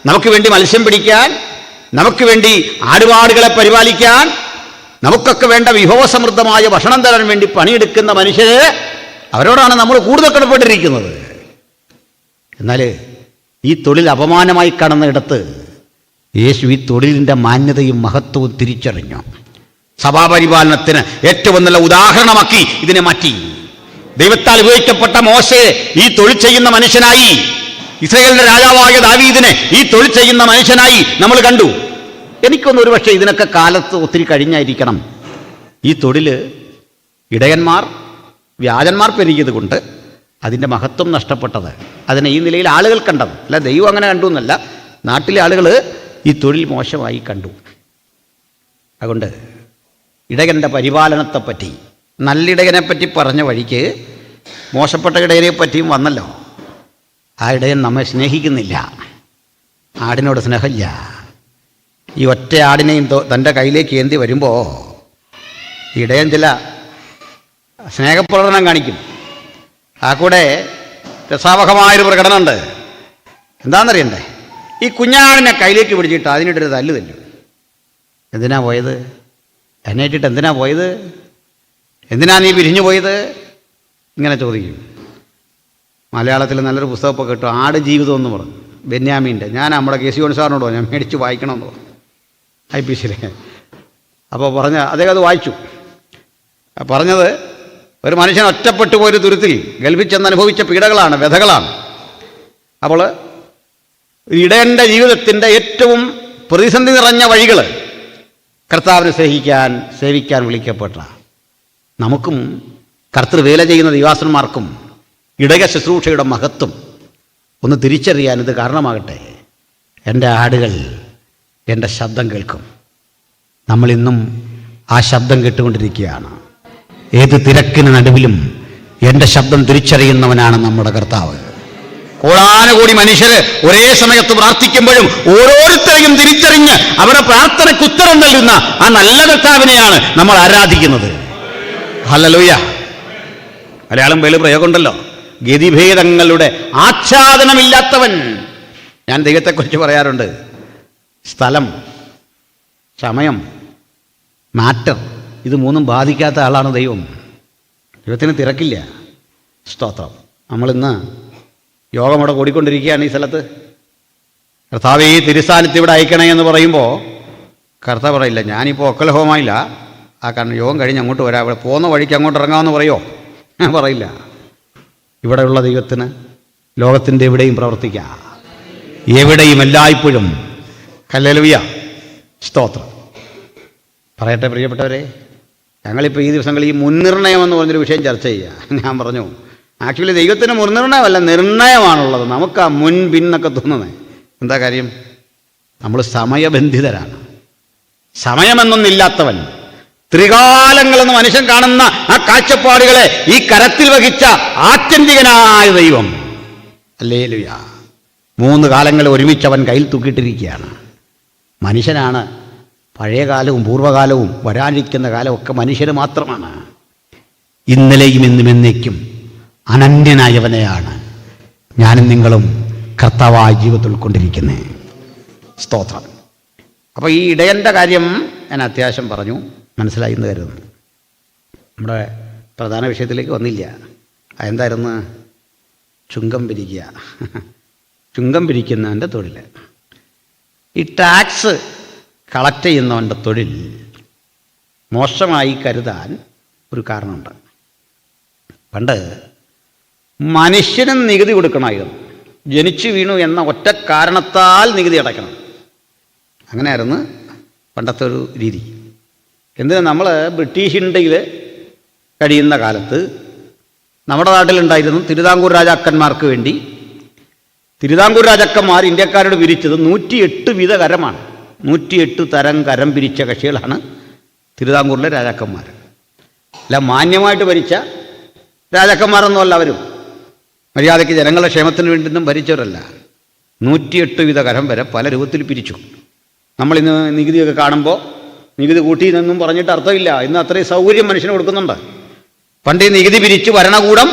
നമുക്ക് വേണ്ടി മത്സ്യം പിടിക്കാൻ, നമുക്ക് വേണ്ടി ആടുപാടുകളെ പരിപാലിക്കാൻ, നമുക്കൊക്കെ വേണ്ട വിഭവസമൃദ്ധമായ ഭക്ഷണം തരാൻ വേണ്ടി പണിയെടുക്കുന്ന മനുഷ്യരെ, അവരോടാണ് നമ്മൾ കൂടുതൽ കടപ്പെട്ടിരിക്കുന്നത്. എന്നാൽ ഈ തൊഴിൽ അപമാനമായി കാണുന്നിടത്ത് യേശു ഈ തൊഴിലിൻ്റെ മാന്യതയും മഹത്വവും തിരിച്ചറിഞ്ഞു. സഭാപരിപാലനത്തിന് ഏറ്റവും നല്ല ഉദാഹരണമാക്കി ഇതിനെ മാറ്റി. ദൈവത്താൽ ഉപയോഗിക്കപ്പെട്ട മോശയെ ഈ തൊഴിൽ ചെയ്യുന്ന മനുഷ്യനായി, ഇസ്രായേലിന്റെ രാജാവായ ദാവീദിനെ ഈ തൊഴിൽ ചെയ്യുന്ന മനുഷ്യനായി നമ്മൾ കണ്ടു. എനിക്കൊന്നും ഒരു പക്ഷേ ഇതിനൊക്കെ കാലത്ത് ഒത്തിരി കഴിഞ്ഞായിരിക്കണം ഈ തൊഴിൽ ഇടയന്മാർ, വ്യാജന്മാർ പെരുകിയത് കൊണ്ട് അതിൻ്റെ മഹത്വം നഷ്ടപ്പെട്ടത്. അതിനെ ഈ നിലയിൽ ആളുകൾ കണ്ടത് അല്ല, ദൈവം അങ്ങനെ കണ്ടു എന്നല്ല, നാട്ടിലെ ആളുകൾ ഈ തൊഴിൽ മോശമായി കണ്ടു. അതുകൊണ്ട് ഇടയൻ്റെ പരിപാലനത്തെപ്പറ്റി, നല്ലിടയനെപ്പറ്റി പറഞ്ഞ വഴിക്ക് മോശപ്പെട്ട ഇടയനെ പറ്റിയും വന്നല്ലോ. ആ ഇടയൻ നമ്മെ സ്നേഹിക്കുന്നില്ല, ആടിനോട് സ്നേഹമില്ല. ഈ ഒറ്റ ആടിനെയും തൻ്റെ കയ്യിലേക്ക് ഏന്തി വരുമ്പോൾ ഇടയൻ ചില സ്നേഹപ്രകടനം കാണിക്കും. ആ കൂടെ രസാവഹമായൊരു പ്രകടനമുണ്ട്. എന്താണെന്നറിയണ്ടേ? ഈ കുഞ്ഞാടിനെ കയ്യിലേക്ക് പിടിച്ചിട്ട് അതിനിട്ടൊരു തല്ല് തല്ലും. എന്തിനാ പോയത്? എന്നെ ഇട്ടിട്ട് എന്തിനാ പോയത്? എന്തിനാ നീ പിരിഞ്ഞു പോയത്? ഇങ്ങനെ ചോദിക്കും. മലയാളത്തിൽ നല്ലൊരു പുസ്തകമൊക്കെ കിട്ടും, ആട് ജീവിതം എന്ന് പറഞ്ഞു, ബെന്യാമീൻ്റെ. ഞാൻ നമ്മുടെ കെ സി ഓൺ സാറിനോടോ ഞാൻ മേടിച്ച് വായിക്കണമെന്ന് പറഞ്ഞു, IPC. അപ്പോൾ അദ്ദേഹം അത് വായിച്ചു. പറഞ്ഞത് ഒരു മനുഷ്യൻ ഒറ്റപ്പെട്ടു പോയൊരു ദുരിതത്തിൽ ഗൾഫിൽ ചെന്ന് അനുഭവിച്ച പീഡകളാണ്, വ്യഥകളാണ്. അപ്പോൾ ഇടയൻ്റെ ജീവിതത്തിൻ്റെ ഏറ്റവും പ്രതിസന്ധി നിറഞ്ഞ വഴികൾ കർത്താവിനെ സേവിക്കാൻ വിളിക്കപ്പെട്ട നമുക്കും കർത്തൃവേല ചെയ്യുന്ന ദിവാസന്മാർക്കും ഇടയ ശുശ്രൂഷയുടെ മഹത്വം ഒന്ന് തിരിച്ചറിയാൻ ഇത് കാരണമാകട്ടെ. എൻ്റെ ആടുകൾ എൻ്റെ ശബ്ദം കേൾക്കും. നമ്മളിന്നും ആ ശബ്ദം കേട്ടുകൊണ്ടിരിക്കുകയാണ്. ഏത് തിരക്കിന് നടുവിലും എൻ്റെ ശബ്ദം തിരിച്ചറിയുന്നവനാണ് നമ്മുടെ കർത്താവ്. കോടാനുകൂടി മനുഷ്യര് ഒരേ സമയത്ത് പ്രാർത്ഥിക്കുമ്പോഴും ഓരോരുത്തരെയും തിരിച്ചറിഞ്ഞ് അവരുടെ പ്രാർത്ഥനയ്ക്ക് ഉത്തരം നൽകുന്ന ആ നല്ല കർത്താവിനെയാണ് നമ്മൾ ആരാധിക്കുന്നത്. ഹല്ലേലൂയ. മലയാളം വേല പ്രയോഗമുണ്ടല്ലോ, ഗതിഭേദങ്ങളുടെ ആച്ഛാദനമില്ലാത്തവൻ. ഞാൻ ദൈവത്തെക്കുറിച്ച് പറയാറുണ്ട്, സ്ഥലം, സമയം, മാറ്റർ, ഇത് മൂന്നും ബാധിക്കാത്ത ആളാണ് ദൈവം. ദൈവത്തിന് തിരക്കില്ല. സ്തോത്രം. നമ്മളിന്ന് യോഗം ഇവിടെ കൂടിക്കൊണ്ടിരിക്കുകയാണ് ഈ സ്ഥലത്ത്. കർത്താവ് ഈ തിരുസ്ഥാനത്ത് ഇവിടെ അയക്കണേ എന്ന് പറയുമ്പോൾ കർത്താവ് പറയില്ല, ഞാനിപ്പോൾ ഒക്കലഹോമായില്ല, ആ കാരണം യോഗം കഴിഞ്ഞ് അങ്ങോട്ട് വരാം, ഇവിടെ പോകുന്ന വഴിക്ക് അങ്ങോട്ട് ഇറങ്ങാമെന്ന് പറയുമോ? ഞാൻ പറയില്ല. ഇവിടെയുള്ള ദൈവത്തിന് ലോകത്തിൻ്റെ എവിടെയും പ്രവർത്തിക്കാം, എവിടെയും എല്ലായ്പ്പോഴും. ഹല്ലേലൂയ. സ്തോത്രം. പറയട്ടെ പ്രിയപ്പെട്ടവരെ, ഞങ്ങളിപ്പോൾ ഈ ദിവസങ്ങളിൽ ഈ മുൻനിർണയം എന്ന് പറഞ്ഞൊരു വിഷയം ചർച്ച ചെയ്യുക. ഞാൻ പറഞ്ഞു, ആക്ച്വലി ദൈവത്തിന് മുൻനിർണയമല്ല, നിർണയമാണുള്ളത്. നമുക്ക് ആ മുൻ പിന്നൊക്കെ തോന്നുന്നത് എന്താ കാര്യം? നമ്മൾ സമയബന്ധിതരാണ്. സമയമെന്നൊന്നില്ലാത്തവൻ, ത്രികാലങ്ങളെന്ന് മനുഷ്യൻ കാണുന്ന ആ കാഴ്ചപ്പാടുകളെ ഈ കരത്തിൽ വഹിച്ച ആത്യന്തികനായ ദൈവം. ഹല്ലേലൂയ. 3 കാലങ്ങൾ ഒരുമിച്ച് അവൻ കയ്യിൽ തൂക്കിയിട്ടിരിക്കുകയാണ്. മനുഷ്യനാണ് പഴയ കാലവും പൂർവ്വകാലവും വരാനിരിക്കുന്ന കാലമൊക്കെ മനുഷ്യന് മാത്രമാണ്. ഇന്നലെയും ഇന്നും എന്നേക്കും അനന്യനായവനെയാണ് ഞാനും നിങ്ങളും കർത്താവായ ജീവിതത്തിൽ ഉൾക്കൊണ്ടിരിക്കുന്നത്. സ്തോത്രം. അപ്പോൾ ഈ ഇടയൻ്റെ കാര്യം ഞാൻ അത്യാവശ്യം പറഞ്ഞു, മനസ്സിലായി എന്ന് കരുതുന്നു. നമ്മുടെ പ്രധാന വിഷയത്തിലേക്ക് വന്നില്ല. അതെന്തായിരുന്നു? ചുങ്കം പിരിക്കുക. ചുങ്കം പിരിക്കുന്നവൻ്റെ തൊഴിൽ. ഈ ടാക്സ് കളക്ട് ചെയ്യുന്നവൻ്റെ തൊഴിൽ മോശമായി കരുതാൻ ഒരു കാരണമുണ്ട്. പണ്ട് മനുഷ്യനും നികുതി കൊടുക്കണമായിരുന്നു. ജനിച്ചു വീണു എന്ന ഒറ്റ കാരണത്താൽ നികുതി അടയ്ക്കണം. അങ്ങനെയായിരുന്നു പണ്ടത്തെ ഒരു രീതി. എന്തിനാ? നമ്മൾ ബ്രിട്ടീഷ് ഇന്ത്യയിൽ കഴിയുന്ന കാലത്ത് നമ്മുടെ നാട്ടിലുണ്ടായിരുന്നു തിരുവിതാംകൂർ രാജാക്കന്മാർക്ക് വേണ്ടി. തിരുവിതാംകൂർ രാജാക്കന്മാർ ഇന്ത്യക്കാരോട് പിരിച്ചത് 108 വിധ കരമാണ്. 108 തരം കരം പിരിച്ച കക്ഷികളാണ് തിരുവിതാംകൂറിലെ രാജാക്കന്മാർ. അല്ല മാന്യമായിട്ട് ഭരിച്ച രാജാക്കന്മാരൊന്നുമല്ല അവരും. മര്യാദയ്ക്ക് ജനങ്ങളുടെ ക്ഷേമത്തിന് വേണ്ടിയൊന്നും ഭരിച്ചവരല്ല. 108 വിധ കരം വരെ പല രൂപത്തിൽ പിരിച്ചു. നമ്മളിന്ന് നികുതിയൊക്കെ കാണുമ്പോൾ നികുതി കൂട്ടിയെന്നൊന്നും പറഞ്ഞിട്ട് അർത്ഥമില്ല. ഇന്ന് അത്രയും സൗകര്യം മനുഷ്യന് കൊടുക്കുന്നുണ്ട്. പണ്ട് ഈ നികുതി പിരിച്ച് ഭരണകൂടം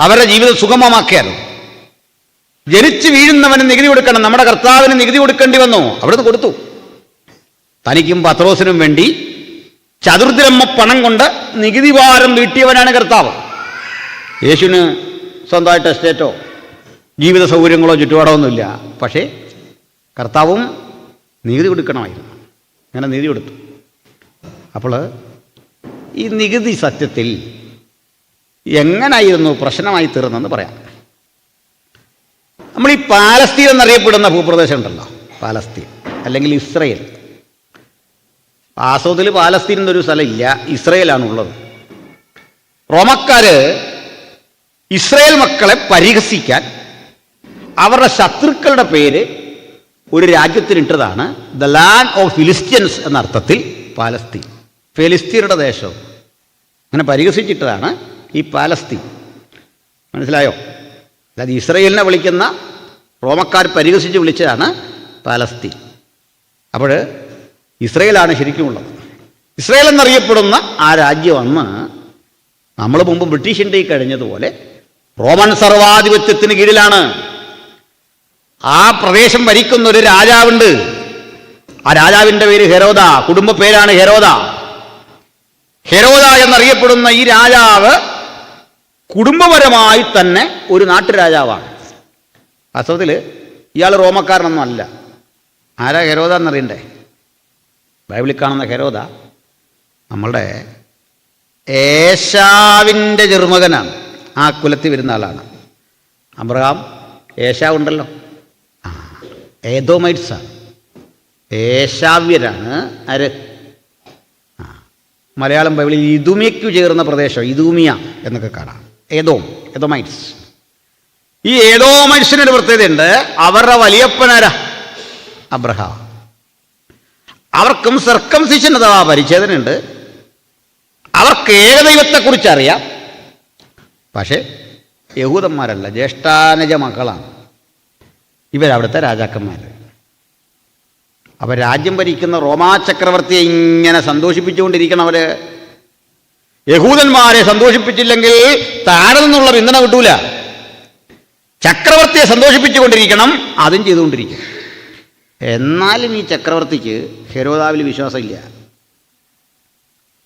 അവരുടെ ജീവിതം സുഗമമാക്കിയാലും ജനിച്ച് വീഴുന്നവന് നികുതി കൊടുക്കണം. നമ്മുടെ കർത്താവിന് നികുതി കൊടുക്കേണ്ടി വന്നു, അവിടുന്ന് കൊടുത്തു. തനിക്കും പത്രോസിനും വേണ്ടി ചതുർദ്രഹ്മ പണം കൊണ്ട് നികുതി ഭാരം വീട്ടിയവനാണ് കർത്താവ്. യേശുവിന് സ്വന്തമായിട്ട് എസ്റ്റേറ്റോ ജീവിത സൗകര്യങ്ങളോ ചുറ്റുപാടോ ഒന്നുമില്ല. പക്ഷേ കർത്താവും നികുതി കൊടുക്കണമായിരുന്നു. അങ്ങനെ നികുതി കൊടുത്തു. അപ്പോൾ ഈ നികുതി സത്യത്തിൽ എങ്ങനായിരുന്നു പ്രശ്നമായി തീർന്നെന്ന് പറയാം. നമ്മൾ ഈ പാലസ്തീൻ എന്നറിയപ്പെടുന്ന ഭൂപ്രദേശം ഉണ്ടല്ലോ, പാലസ്തീൻ അല്ലെങ്കിൽ ഇസ്രയേൽ. ആസോദിൽ പാലസ്തീൻ എന്നൊരു സ്ഥലമില്ല, ഇസ്രയേലാണുള്ളത്. റോമക്കാർ ഇസ്രയേൽ മക്കളെ പരിഹസിക്കാൻ അവരുടെ ശത്രുക്കളുടെ പേര് ഒരു രാജ്യത്തിനിട്ടതാണ് ദ ലാൻഡ് ഓഫ് ഫിലിസ്ത്യൻസ് എന്ന അർത്ഥത്തിൽ പാലസ്തീൻ. ഫെലിസ്തീനയുടെ ദേശം അങ്ങനെ പരിഹസിച്ചിട്ടതാണ് ഈ പാലസ്തീൻ. മനസ്സിലായോ? അതായത് ഇസ്രയേലിനെ വിളിക്കുന്ന റോമക്കാർ പരിഹസിച്ച് വിളിച്ചതാണ് പാലസ്തീൻ. അപ്പോൾ ഇസ്രയേലാണ് ശരിക്കുമുള്ളത്. ഇസ്രയേൽ എന്നറിയപ്പെടുന്ന ആ രാജ്യം അന്ന് നമ്മൾ മുമ്പ് ബ്രിട്ടീഷ് ഇന്ത്യയിൽ കഴിഞ്ഞതുപോലെ റോമൻ സർവാധിപത്യത്തിന് കീഴിലാണ്. ആ പ്രദേശം ഭരിക്കുന്ന ഒരു രാജാവുണ്ട്. ആ രാജാവിൻ്റെ പേര് ഹെരോദ, കുടുംബ പേരാണ് ഹെരോദ. ഹെരോദ എന്നറിയപ്പെടുന്ന ഈ രാജാവ് കുടുംബപരമായി തന്നെ ഒരു നാട്ടുരാജാവാണ്. വാസ്തവത്തിൽ ഇയാൾ റോമക്കാരനൊന്നും അല്ല. ആരാ ഹെരോദ എന്നറിയണ്ടേ? ബൈബിളിൽ കാണുന്ന ഹെരോദ നമ്മളുടെ ഏശാവിൻ്റെ ചെറുമകനാണ്. ആ കുലത്തിൽ വരുന്ന ആളാണ്. അബ്രഹാം ഏശാവ് ഉണ്ടല്ലോ, ഏദോമൈറ്റ്സാണ്, ഏശാവ്യരാണ്. ആര്? മലയാളം ബൈബിളിൽ ഇദുമിയയ്ക്കു ചേർന്ന പ്രദേശം ഇദൂമിയ എന്നൊക്കെ കാണാം. ഏദോമൈറ്റ്സ്. ഈ ഏദോമൈറ്റ്സിനൊരു പ്രത്യേകതയുണ്ട്. അവരുടെ വലിയപ്പനാരാ? അബ്രഹാം. അവർക്കും സർക്കംസിഷൻ അഥവാ പരിച്ഛേദനയുണ്ട്. അവർക്ക് ഏകദൈവത്തെക്കുറിച്ച് അറിയാം. പക്ഷേ യഹൂദന്മാരല്ല, ജ്യേഷ്ഠാനുജ മക്കളാണ് ഇവരവിടുത്തെ രാജാക്കന്മാർ. അവർ രാജ്യം ഭരിക്കുന്ന റോമാ ചക്രവർത്തിയെ ഇങ്ങനെ സന്തോഷിപ്പിച്ചുകൊണ്ടിരിക്കണം. അവർ യഹൂദന്മാരെ സന്തോഷിപ്പിച്ചില്ലെങ്കിൽ താഴെ നിന്നുള്ള പിന്തുണ കിട്ടൂല. ചക്രവർത്തിയെ സന്തോഷിപ്പിച്ചുകൊണ്ടിരിക്കണം, അതും ചെയ്തുകൊണ്ടിരിക്കും. എന്നാലും ഈ ചക്രവർത്തിക്ക് ഹെരോദാവിൽ വിശ്വാസമില്ല.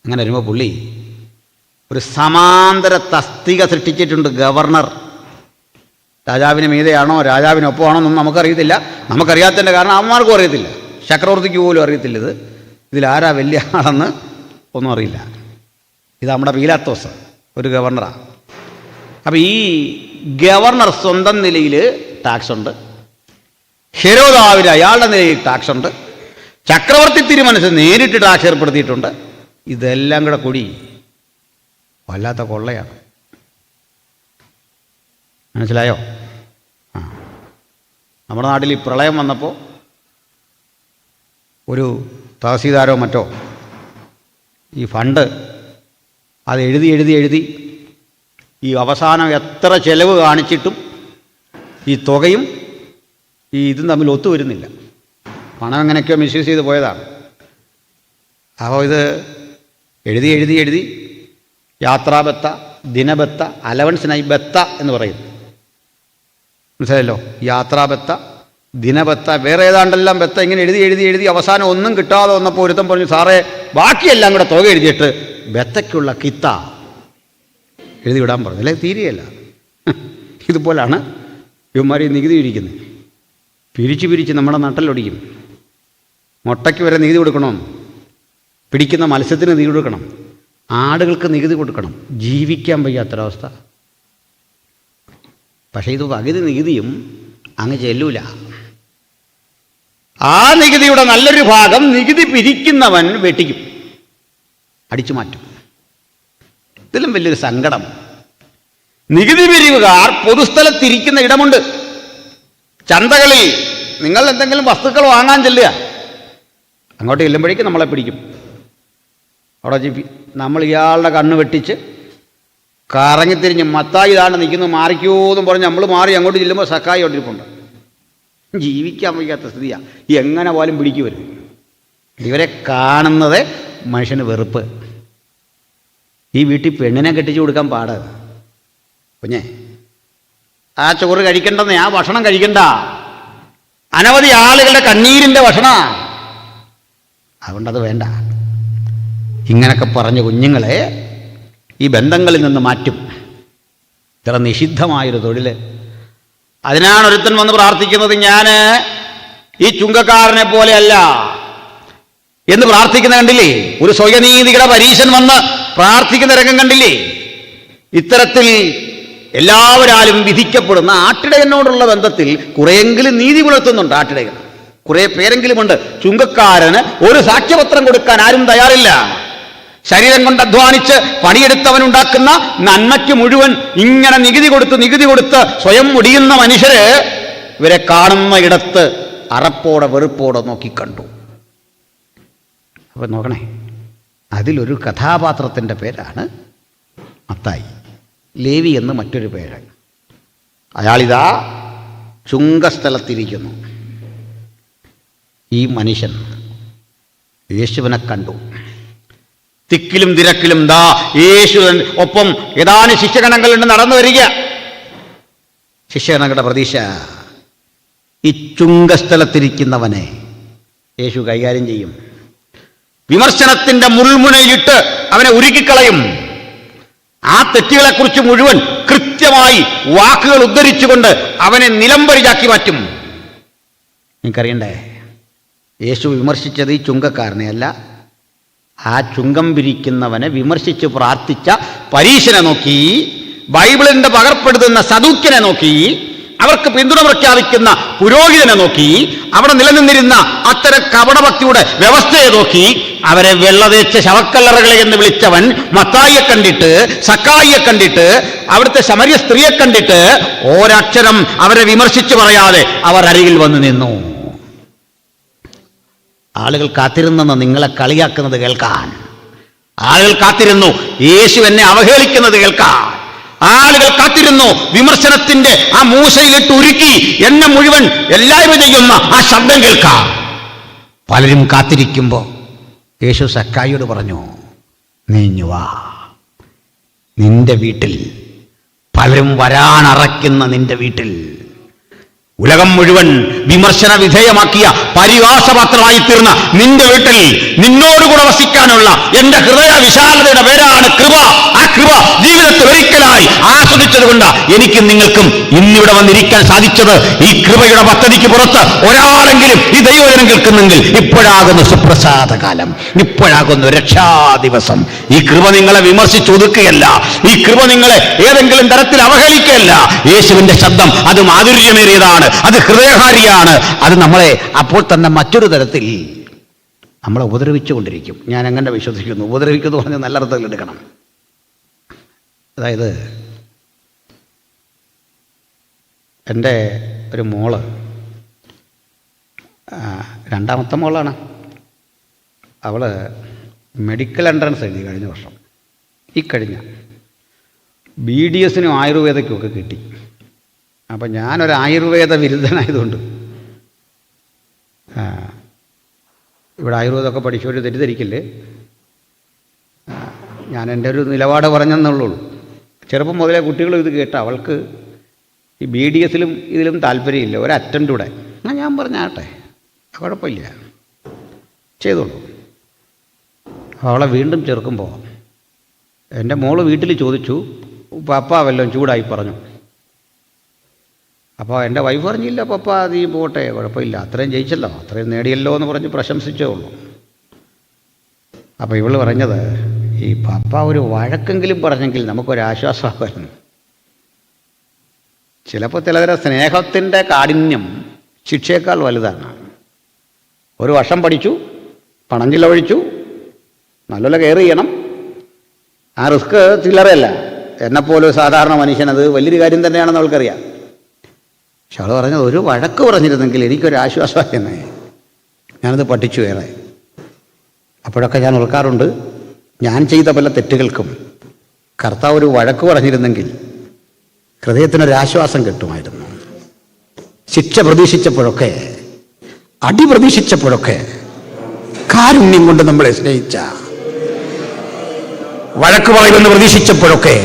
അങ്ങനെ വരുമ്പോൾ പുള്ളി ഒരു സമാന്തര തസ്തിക സൃഷ്ടിച്ചിട്ടുണ്ട്. ഗവർണർ. രാജാവിന് മീതെയാണോ രാജാവിനൊപ്പമാണോ എന്നൊന്നും നമുക്കറിയത്തില്ല. നമുക്കറിയാത്തതിൻ്റെ കാരണം അവന്മാർക്കും അറിയത്തില്ല, ചക്രവർത്തിക്ക് പോലും അറിയത്തില്ല. ഇതിലാരാ വലിയ ആളെന്ന് ഒന്നും അറിയില്ല. ഇത് നമ്മുടെ പീലാത്തോസ് ഒരു ഗവർണറാണ്. അപ്പോൾ ഈ ഗവർണർ സ്വന്തം നിലയിൽ ടാക്സ് ഉണ്ട്, ഹെരോദാവിന് അയാളുടെ നിലയിൽ ടാക്സ് ഉണ്ട്, ചക്രവർത്തി തിരുമനസ് നേരിട്ട് ടാക്സ് ഏർപ്പെടുത്തിയിട്ടുണ്ട്. ഇതെല്ലാം കൂടെ കൂടി വല്ലാത്ത കൊള്ളയാണ്. മനസ്സിലായോ? നമ്മുടെ നാട്ടിൽ ഈ പ്രളയം വന്നപ്പോൾ ഒരു തഹസീൽദാരോ മറ്റോ ഈ ഫണ്ട് അത് എഴുതി എഴുതി എഴുതി ഈ അവസാനം എത്ര ചെലവ് കാണിച്ചിട്ടും ഈ തുകയും ഈ ഇതും തമ്മിൽ ഒത്തുവരുന്നില്ല. പണം എങ്ങനെയൊക്കെയോ മിസ്യൂസ് ചെയ്ത് പോയതാണ്. അപ്പോൾ ഇത് എഴുതി എഴുതി എഴുതി യാത്രാബത്ത, ദിനബത്ത, അലവൻസിനായി ബത്ത എന്ന് പറയും. മനസ്സിലായല്ലോ? യാത്രാബത്ത, ദിനബത്ത, വേറെ ഏതാണ്ടെല്ലാം ബത്ത, ഇങ്ങനെ എഴുതി എഴുതി എഴുതി അവസാനം ഒന്നും കിട്ടാതെ വന്നപ്പോൾ ഒരുത്തം പറഞ്ഞു, സാറേ ബാക്കിയെല്ലാം കൂടെ തുക എഴുതിയിട്ട് ബത്തയ്ക്കുള്ള കിത്ത എഴുതി വിടാൻ പറഞ്ഞു. അല്ലേ, തീരെയല്ല. ഇതുപോലാണ് ഇവന്മാർ ഈ നികുതി പിരിക്കുന്നത്. പിരിച്ച് പിരിച്ച് നമ്മുടെ നട്ടലൊടിക്കും. മുട്ടയ്ക്ക് വരെ നികുതി കൊടുക്കണം, പിടിക്കുന്ന മത്സ്യത്തിന് നികുതി കൊടുക്കണം, ആടുകൾക്ക് നികുതി കൊടുക്കണം. ജീവിക്കാൻ വയ്യാത്തൊരവസ്ഥ. പക്ഷേ ഇത് പകുതി നികുതിയും അങ്ങ് ചെല്ലൂല. ആ നികുതിയുടെ നല്ലൊരു ഭാഗം നികുതി പിരിക്കുന്നവൻ വെട്ടിക്കും, അടിച്ചു മാറ്റും. ഇതിലും വലിയൊരു സങ്കടം, നികുതി പിരിവുകാർ പൊതുസ്ഥലത്തിരിക്കുന്ന ഇടമുണ്ട്. ചന്തകളിൽ നിങ്ങൾ എന്തെങ്കിലും വസ്തുക്കൾ വാങ്ങാൻ ചെല്ലുക, അങ്ങോട്ട് ചെല്ലുമ്പോഴേക്കും നമ്മളെ പിടിക്കും. അവിടെ നമ്മൾ ഇയാളുടെ കണ്ണ് വെട്ടിച്ച് കറങ്ങിത്തിരിഞ്ഞ് മത്തായി ഇതാണ് നിൽക്കുന്നത്, മാറിക്കോന്നും പറഞ്ഞ് നമ്മൾ മാറി അങ്ങോട്ട് ചെല്ലുമ്പോൾ സക്കായി കൊണ്ടിരിപ്പുണ്ട്. ജീവിക്കാൻ വയ്യാത്ത സ്ഥിതിയാണ്. എങ്ങനെ പോലും പിടിക്കുവരും. ഇവരെ കാണുന്നത് മനുഷ്യന് വെറുപ്പ്. ഈ വീട്ടിൽ പെണ്ണിനെ കെട്ടിച്ചു കൊടുക്കാൻ പാട്. കുഞ്ഞേ, ആ ചോറ് കഴിക്കണ്ടെന്നേ, ആ ഭക്ഷണം കഴിക്കണ്ട, അനവധി ആളുകളുടെ കണ്ണീരിൻ്റെ ഭക്ഷണമാണ്, അതുകൊണ്ടത് വേണ്ട. ഇങ്ങനൊക്കെ പറഞ്ഞ കുഞ്ഞുങ്ങളെ ഈ ബന്ധങ്ങളിൽ നിന്ന് മാറ്റും. ഇത്ര നിഷിദ്ധമായൊരു തൊഴിൽ. അതിനാണ് ഒരുത്തൻ വന്ന് പ്രാർത്ഥിക്കുന്നത്, ഞാൻ ഈ ചുങ്കക്കാരനെ പോലെയല്ല എന്ന് പ്രാർത്ഥിക്കുന്ന കണ്ടില്ലേ? ഒരു സ്വയനീതിയുടെ പരീശൻ വന്ന് പ്രാർത്ഥിക്കുന്ന രംഗം കണ്ടില്ലേ? ഇത്തരത്തിൽ എല്ലാവരാലും വിധിക്കപ്പെടുന്ന ആട്ടിടയനോടുള്ള ബന്ധത്തിൽ കുറേയെങ്കിലും നീതി പുലർത്തുന്നുണ്ട് ആട്ടിടയൻ. കുറേ പേരെങ്കിലുമുണ്ട്. ചുങ്കക്കാരന് ഒരു സാക്ഷ്യപത്രം കൊടുക്കാൻ ആരും തയ്യാറില്ല. ശരീരം കൊണ്ട് അധ്വാനിച്ച് പണിയെടുത്തവനുണ്ടാക്കുന്ന നന്മയ്ക്ക് മുഴുവൻ ഇങ്ങനെ നികുതി കൊടുത്ത് സ്വയം മുടിയുന്ന മനുഷ്യര് ഇവരെ കാണുന്ന ഇടത്ത് അറപ്പോടെ വെറുപ്പോടെ നോക്കിക്കണ്ടു. അപ്പം നോക്കണേ, അതിലൊരു കഥാപാത്രത്തിൻ്റെ പേരാണ് മത്തായി. ലേവി എന്ന് മറ്റൊരു പേര്. അയാളിതാ ചുങ്കസ്ഥലത്തിരിക്കുന്നു. ഈ മനുഷ്യൻ യേശുവിനെ കണ്ടു. തിക്കിലും തിരക്കിലും ദാ യേശുവൻ ഒപ്പം ഏതാനും ശിഷ്യഗണങ്ങളുണ്ട് നടന്നു വരിക. ശിഷ്യഗണങ്ങളുടെ പ്രതീക്ഷ ഈ ചുങ്കസ്ഥലത്തിരിക്കുന്നവനെ യേശു കൈകാര്യം ചെയ്യും. വിമർശനത്തിൻ്റെ മുൾമുനയിലിട്ട് അവനെ ഉരുക്കിക്കളയും. ആ തെറ്റുകളെക്കുറിച്ച് മുഴുവൻ കൃത്യമായി വാക്കുകൾ ഉദ്ധരിച്ചുകൊണ്ട് അവനെ നിലംപരിചാക്കി മാറ്റും. നിങ്ങൾക്കറിയണ്ടേ, യേശു വിമർശിച്ചത് ഈ ചുങ്കക്കാരനെ അല്ല, ആ ചുങ്കം പിരിക്കുന്നവനെ വിമർശിച്ച് പ്രാർത്ഥിച്ച പരീശനെ നോക്കി, ബൈബിളിൻ്റെ പകർപ്പെടുത്തുന്ന സദൂക്യനെ നോക്കി, അവർക്ക് പിന്തുണ പ്രഖ്യാപിക്കുന്ന പുരോഹിതനെ നോക്കി, അവിടെ നിലനിന്നിരുന്ന അത്തരം കപടഭക്തിയുടെ വ്യവസ്ഥയെ നോക്കി, അവരെ വെള്ളതേച്ച ശവക്കല്ലറകളെ എന്ന് വിളിച്ചവൻ മത്തായിയെ കണ്ടിട്ട്, സക്കായിയെ കണ്ടിട്ട്, അവിടുത്തെ ശമര്യ സ്ത്രീയെ കണ്ടിട്ട് ഒരക്ഷരം അവരെ വിമർശിച്ചു പറയാതെ അവർ അരികിൽ വന്നു നിന്നു. ആളുകൾ കാത്തിരുന്നെന്ന് നിങ്ങളെ കളിയാക്കുന്നത് കേൾക്കാൻ. ആളുകൾ കാത്തിരുന്നു യേശു എന്നെ അവഹേളിക്കുന്നത് കേൾക്കാൻ. ആളുകൾ കാത്തിരുന്നു വിമർശനത്തിന്റെ ആ മൂശയിലിട്ട് ഉരുക്കി എന്നെ മുഴുവൻ എല്ലാവരും ചെയ്യുന്ന ആ ശബ്ദം കേൾക്കാം. പലരും കാത്തിരിക്കുമ്പോൾ യേശു സക്കായിയോട് പറഞ്ഞു, നീഞ്ഞു വാ, നിന്റെ വീട്ടിൽ, പലരും വരാനറയ്ക്കുന്ന നിന്റെ വീട്ടിൽ, ഉലകം മുഴുവൻ വിമർശന വിധേയമാക്കിയ പരിഹാസപാത്രമായി തീർന്ന നിന്റെ വീട്ടിൽ നിന്നോടുകൂടെ വസിക്കാനുള്ള എന്റെ ഹൃദയ വിശാലതയുടെ പേരാണ് കൃപ. ആ കൃപ ജീവിതത്തിൽ ഒരിക്കലായി ആസ്വദിച്ചതുകൊണ്ട് എനിക്കും നിങ്ങൾക്കും ഇന്നിവിടെ വന്നിരിക്കാൻ സാധിച്ചത്. ഈ കൃപയുടെ പദ്ധതിക്ക് പുറത്ത് ഒരാളെങ്കിലും ഈ ദൈവവചനം കേൾക്കുന്നെങ്കിൽ ഇപ്പോഴാകുന്ന സുപ്രസാദ കാലം, ഇപ്പോഴാകുന്ന രക്ഷാ ദിവസം. ഈ കൃപ നിങ്ങളെ വിമർശിച്ചൊതുക്കുകയല്ല, ഈ കൃപ നിങ്ങളെ ഏതെങ്കിലും തരത്തിൽ അവഹേളിക്കുകയല്ല. യേശുവിന്റെ ശബ്ദം അത് മാധുര്യമേറിയതാണ്, അത് ഹൃദയഹാരിയാണ്. അത് നമ്മളെ അപ്പോൾ തന്നെ മറ്റൊരു തരത്തിൽ നമ്മളെ ഉപദ്രവിച്ചുകൊണ്ടിരിക്കും. ഞാൻ അങ്ങനെ വിശ്വസിക്കുന്നു. ഉപദ്രവിക്കുന്നു പറഞ്ഞ് നല്ല അർത്ഥത്തിൽ എടുക്കണം. അതായത് എൻ്റെ ഒരു മോള്, രണ്ടാമത്തെ മോളാണ്, അവൾ മെഡിക്കൽ എൻട്രൻസ് എഴുതി കഴിഞ്ഞ വർഷം. ഈ കഴിഞ്ഞ BDSനും ആയുർവേദയ്ക്കുമൊക്കെ കിട്ടി. അപ്പം ഞാനൊരു ആയുർവേദ വിരുദ്ധനായതുകൊണ്ട് ഇവിടെ ആയുർവേദമൊക്കെ പഠിച്ചവർ തെറ്റിദ്ധരിക്കില്ലേ, ഞാൻ എൻ്റെ ഒരു നിലപാട് പറഞ്ഞെന്നുള്ളൂ. ചെറുപ്പം മുതലേ കുട്ടികളും ഇത് കേട്ട അവൾക്ക് ഈ BDSലും ഇതിലും താല്പര്യമില്ല, ഒരു അറ്റംപ്റ്റ് കൂടെ. എന്നാൽ ഞാൻ പറഞ്ഞാട്ടെ, കുഴപ്പമില്ല, ചെയ്തോളൂ. അവളെ വീണ്ടും ചെറുക്കുമ്പോൾ എൻ്റെ മോള് വീട്ടിൽ ചോദിച്ചു, പപ്പ വല്ലതും ചൂടായി പറഞ്ഞു. അപ്പോൾ എൻ്റെ വൈഫ് പറഞ്ഞില്ല, പപ്പ നീ പോട്ടെ, കുഴപ്പമില്ല, അത്രയും ജയിച്ചല്ലോ, അത്രയും നേടിയല്ലോ എന്ന് പറഞ്ഞ് പ്രശംസിച്ചേ ഉള്ളൂ. അപ്പോൾ ഇവൾ പറഞ്ഞത്, ഈ പപ്പ ഒരു വഴക്കെങ്കിലും പറഞ്ഞെങ്കിൽ നമുക്കൊരാശ്വാസമാകുമായിരുന്നു. ചിലപ്പോൾ ചിലതരം സ്നേഹത്തിൻ്റെ കാഠിന്യം ശിക്ഷയേക്കാൾ വലുതാണ്. ഒരു വർഷം പഠിച്ചു, പണം ചിലവഴിച്ചു, നല്ലപോലെ കെയർ ചെയ്യണം. ആ റിസ്ക് ചില്ലറയല്ല. എന്നെപ്പോലെ സാധാരണ മനുഷ്യനത് വലിയൊരു കാര്യം തന്നെയാണെന്ന് അവൾക്കറിയാം. പക്ഷെ അവൾ പറഞ്ഞത്, ഒരു വഴക്ക് പറഞ്ഞിരുന്നെങ്കിൽ എനിക്കൊരാശ്വാസമായിരുന്നേ. ഞാനത് പഠിച്ചു ഏറെ. അപ്പോഴൊക്കെ ഞാൻ ഓർക്കാറുണ്ട്, ഞാൻ ചെയ്ത പല തെറ്റുകൾക്കും കർത്താവ് ഒരു വഴക്ക് പറഞ്ഞിരുന്നെങ്കിൽ ഹൃദയത്തിനൊരാശ്വാസം കിട്ടുമായിരുന്നു. ശിക്ഷ പ്രതീക്ഷിച്ചപ്പോഴൊക്കെ, അടി പ്രതീക്ഷിച്ചപ്പോഴൊക്കെ കാരുണ്യം കൊണ്ട് നമ്മളെ സ്നേഹിച്ച, വഴക്ക് പറയുമെന്ന് പ്രതീക്ഷിച്ചപ്പോഴൊക്കെ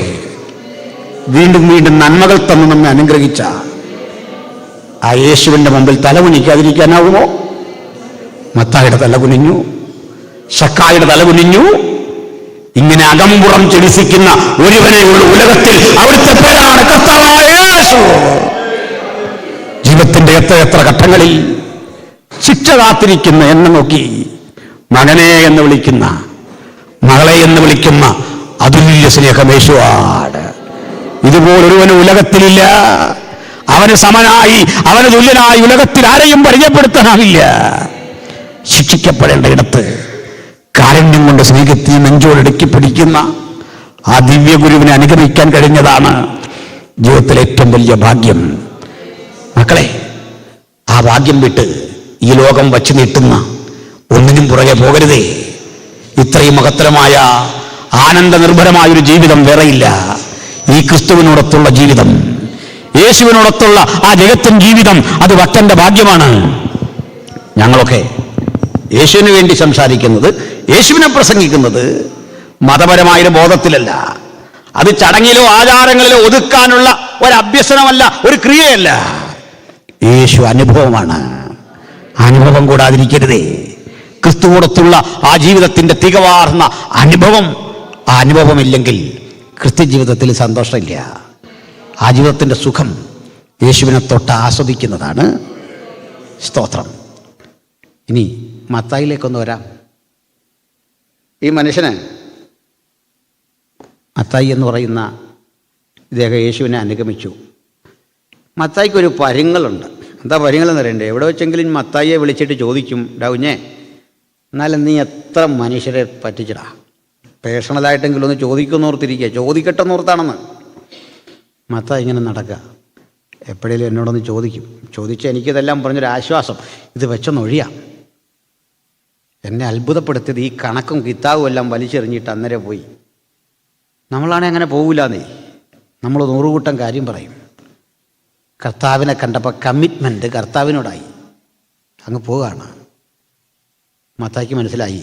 വീണ്ടും വീണ്ടും നന്മകൾ തന്ന് നമ്മെ അനുഗ്രഹിച്ച ആ യേശുവിൻ്റെ മുമ്പിൽ തലകുനിക്കാതിരിക്കാനാവുമോ? മത്തായിയുടെ തല കുനിഞ്ഞു, ശക്കായുടെ തല കുനിഞ്ഞു. ഇങ്ങനെ അകമ്പുറം ചികിത്സിക്കുന്ന ഒരുവനെ ഉള്ള ഉലകത്തിൽ, അവിടുത്തെ പേരാണ് കർത്താവായ യേശു. ജീവിതത്തിന്റെ എത്ര ഘട്ടങ്ങളിൽ ശിക്ഷ കാത്തിരിക്കുന്ന എന്നെ നോക്കി മകനെ എന്ന് വിളിക്കുന്ന, മകളെ എന്ന് വിളിക്കുന്ന അതുല്യ സ്നേഹമേശുവാണ്. ഇതുപോലൊരുവന് ഉലകത്തിലില്ല. അവന് സമനായി, അവന് തുല്യനായി ഉലകത്തിൽ ആരെയും പരിചയപ്പെടുത്താനാവില്ല. ശിക്ഷിക്കപ്പെടേണ്ട ഇടത്ത് കാരുണ്യം കൊണ്ട് സ്നേഹത്തിൽ നെഞ്ചോടടുക്കി പിടിക്കുന്ന ആ ദിവ്യഗുരുവിനെ അനുഗമിക്കാൻ കഴിഞ്ഞതാണ് ജീവിതത്തിലെ ഏറ്റവും വലിയ ഭാഗ്യം. മക്കളെ, ആ ഭാഗ്യം വിട്ട് ഈ ലോകം വച്ചു നീട്ടുന്ന ഒന്നിനും പുറകെ പോകരുതേ. ഇത്രയും മഹത്തരമായ ആനന്ദ നിർഭരമായൊരു ജീവിതം വേറെയില്ല. ഈ ക്രിസ്തുവിനോടൊത്തുള്ള ജീവിതം, യേശുവിനോടൊത്തുള്ള ആ ജഗത്തിൻ ജീവിതം, അത് ഭക്തന്റെ ഭാഗ്യമാണ്. ഞങ്ങളൊക്കെ യേശുവിന് വേണ്ടി സംസാരിക്കുന്നത്, യേശുവിനെ പ്രസംഗിക്കുന്നത് മതപരമായൊരു ബോധത്തിലല്ല. അത് ചടങ്ങിലോ ആചാരങ്ങളിലോ ഒതുക്കാനുള്ള ഒരു അഭ്യസനമല്ല, ഒരു ക്രിയയല്ല. യേശു അനുഭവമാണ്. അനുഭവം കൂടാതിരിക്കരുതേ. ക്രിസ്തുവോടൊത്തുള്ള ആ ജീവിതത്തിൻ്റെ തികവാർന്ന അനുഭവം, ആ അനുഭവമില്ലെങ്കിൽ ക്രിസ്ത്യ ജീവിതത്തിൽ സന്തോഷമില്ല. ആ ജീവിതത്തിൻ്റെ സുഖം യേശുവിനെ തൊട്ട് ആസ്വദിക്കുന്നതാണ്. സ്തോത്രം. ഇനി മത്തായിലേക്കൊന്ന് വരാം. ഈ മനുഷ്യന്, മത്തായി എന്ന് പറയുന്ന ഇദ്ദേഹം യേശുവിനെ അനുഗമിച്ചു. മത്തായിക്കൊരു പരുങ്ങളുണ്ട്. എന്താ പരുങ്ങളെന്ന് അറിയണ്ടേ? എവിടെ വെച്ചെങ്കിലും മത്തായിയെ വിളിച്ചിട്ട് ചോദിക്കും, ഡൗഞ്ഞേ, എന്നാലും നീ എത്ര മനുഷ്യരെ പറ്റിച്ചിടാ? പേഴ്സണലായിട്ടെങ്കിലും ഒന്ന് ചോദിക്കുന്നോർത്തിരിക്കുക, ചോദിക്കട്ടെന്നോർത്താണെന്ന്. മത്തായി ഇങ്ങനെ നടക്കുക. എപ്പോഴേലും എന്നോടൊന്ന് ചോദിക്കും. ചോദിച്ച് എനിക്കിതെല്ലാം പറഞ്ഞൊരാശ്വാസം, ഇത് വെച്ചൊന്നൊഴിയാം. എന്നെ അത്ഭുതപ്പെടുത്തിയത് ഈ കണക്കും കിതാബും എല്ലാം വലിച്ചെറിഞ്ഞിട്ട് അന്നേരം പോയി. നമ്മളാണെങ്കിൽ അങ്ങനെ പോകില്ലാന്നേ. നമ്മൾ 100 കൂട്ടം കാര്യം പറയും. കർത്താവിനെ കണ്ടപ്പോൾ കമ്മിറ്റ്മെൻറ്റ് കർത്താവിനോടായി അങ്ങ് പോവുകയാണ്. മത്തായിക്ക് മനസ്സിലായി,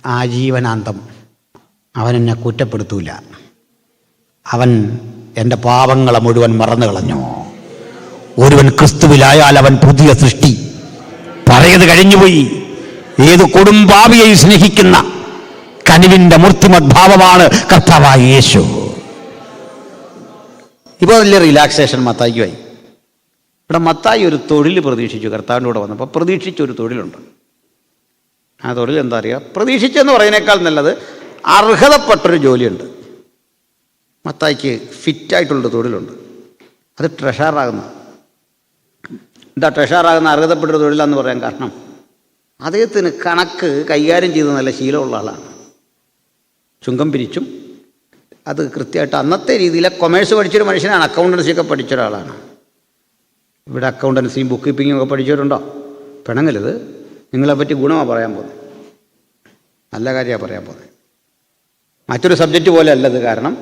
ആജീവനാന്തം അവൻ എന്നെ കുറ്റപ്പെടുത്തൂല. അവൻ എൻ്റെ പാപങ്ങളെ മുഴുവൻ മറന്നു കളഞ്ഞു. ഒരുവൻ ക്രിസ്തുവിലായാൽ അവൻ പുതിയ സൃഷ്ടി. പറയത് കഴിഞ്ഞുപോയി. ഏത് കൊടും പാപിയെ സ്നേഹിക്കുന്ന കനിവിൻ്റെ മൂർത്തിമത് ഭാവമാണ് കർത്താവായ യേശു. ഇപ്പോൾ വലിയ റിലാക്സേഷൻ മത്തായിക്കുമായി. ഇവിടെ മത്തായി ഒരു തൊഴിൽ പ്രതീക്ഷിച്ചു. കർത്താവിൻ്റെ കൂടെ വന്നപ്പോൾ പ്രതീക്ഷിച്ചൊരു തൊഴിലുണ്ട്. ആ തൊഴിൽ എന്താ അറിയുക? പ്രതീക്ഷിച്ചെന്ന് പറയുന്നേക്കാൾ നല്ലത് അർഹതപ്പെട്ടൊരു ജോലിയുണ്ട്. മത്തായിക്ക് ഫിറ്റായിട്ടുള്ളൊരു തൊഴിലുണ്ട്. അത് ട്രഷറാകുന്ന. എന്താ ട്രഷറാകുന്ന അർഹതപ്പെട്ടൊരു തൊഴിലാന്ന് പറയാൻ കാരണം, അദ്ദേഹത്തിന് കണക്ക് കൈകാര്യം ചെയ്ത് നല്ല ശീലമുള്ള ആളാണ്. ചുങ്കം പിരിച്ചും അത് കൃത്യമായിട്ട് അന്നത്തെ രീതിയിലെ കൊമേഴ്സ് പഠിച്ചൊരു മനുഷ്യനാണ്. അക്കൗണ്ടൻസിയൊക്കെ പഠിച്ച ഒരാളാണ്. ഇവിടെ അക്കൗണ്ടൻസിയും ബുക്ക് കീപ്പിങ്ങും ഒക്കെ പഠിച്ചവരുണ്ടോ? പിണങ്ങരുത്, നിങ്ങളെപ്പറ്റി ഗുണമാണ് പറയാൻ പോകുന്നത്. നല്ല കാര്യമാണ് പറയാൻ പോകുന്നത്. മറ്റൊരു സബ്ജക്റ്റ് പോലെ അല്ലത്. കാരണം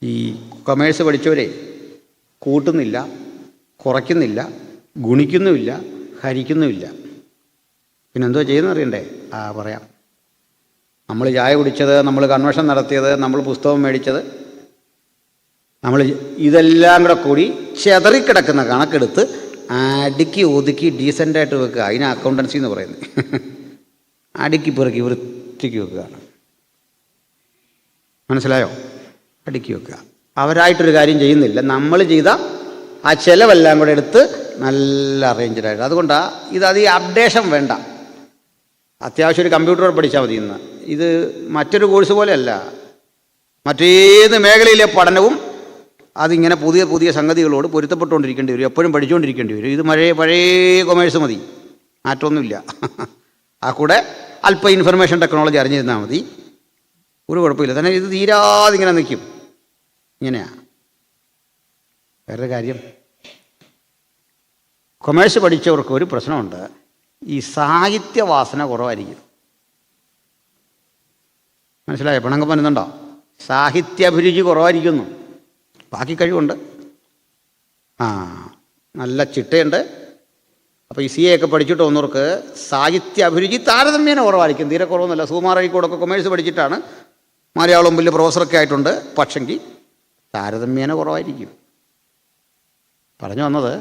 ഈ കൊമേഴ്സ് പഠിച്ചവരെ കൂട്ടുന്നില്ല, കുറയ്ക്കുന്നില്ല, ഗുണിക്കുന്നുമില്ല, ഹരിക്കുന്നുമില്ല. പിന്നെന്തോ ചെയ്യുന്നറിയണ്ടേ? പറയാം. നമ്മൾ ചായ കുടിച്ചത്, നമ്മൾ കൺവെൻഷൻ നടത്തിയത്, നമ്മൾ പുസ്തകം മേടിച്ചത്, നമ്മൾ ഇതെല്ലാം കൂടെ കൂടി ചെതറിക്കിടക്കുന്ന കണക്കെടുത്ത് അടുക്കി ഒതുക്കി ഡീസൻ്റായിട്ട് വെക്കുക. അതിന് അക്കൗണ്ടൻസി എന്ന് പറയുന്നത്. അടുക്കി പെറുക്കി വൃത്തിക്ക് വെക്കുകയാണ്. മനസ്സിലായോ? അടുക്കി വെക്കുക. അവരായിട്ടൊരു കാര്യം ചെയ്യുന്നില്ല, നമ്മൾ ചെയ്ത ആ ചിലവെല്ലാം കൂടെ എടുത്ത് നല്ല അറേഞ്ച്ഡായിട്ട്. അതുകൊണ്ടാണ് ഇത് ഈ അപ്ഡേഷൻ വേണ്ട. അത്യാവശ്യം ഒരു കമ്പ്യൂട്ടർ പഠിച്ചാൽ മതി. ഇന്ന് ഇത് മറ്റൊരു കോഴ്സ് പോലെയല്ല. മറ്റേത് മേഖലയിലെ പഠനവും അതിങ്ങനെ പുതിയ പുതിയ സംഗതികളോട് പൊരുത്തപ്പെട്ടുകൊണ്ടിരിക്കേണ്ടി വരും, എപ്പോഴും പഠിച്ചുകൊണ്ടിരിക്കേണ്ടി വരും. ഇത് പഴയ കൊമേഴ്സ് മതി, മാറ്റമൊന്നുമില്ല. ആ കൂടെ അല്പം ഇൻഫർമേഷൻ ടെക്നോളജി അറിഞ്ഞിരുന്നാൽ മതി, ഒരു കുഴപ്പമില്ല. തന്നെ ഇത് തീരാതെ ഇങ്ങനെ നിൽക്കും. ഇങ്ങനെയാണ്. വേറൊരു കാര്യം, കൊമേഴ്സ് പഠിച്ചവർക്ക് ഒരു പ്രശ്നമുണ്ട്. ഈ സാഹിത്യവാസന കുറവായിരിക്കും. മനസ്സിലായോ? പിണക്കം വരുന്നുണ്ടോ? സാഹിത്യാഭിരുചി കുറവായിരിക്കുന്നു. ബാക്കി കഴിവുണ്ട്, നല്ല ചിട്ടയുണ്ട്. അപ്പോൾ ഈ CA ഒക്കെ പഠിച്ചിട്ട് വന്നവർക്ക് സാഹിത്യാഭിരുചി താരതമ്യേന കുറവായിരിക്കും. തീരെ കുറവൊന്നുമില്ല. സുകുമാർ അഴീക്കോടൊക്കെ കൊമേഴ്സ് പഠിച്ചിട്ടാണ് മലയാളം വലിയ പ്രൊഫസറൊക്കെ ആയിട്ടുണ്ട്. പക്ഷെങ്കിൽ താരതമ്യേന കുറവായിരിക്കും. പറഞ്ഞു വന്നത്,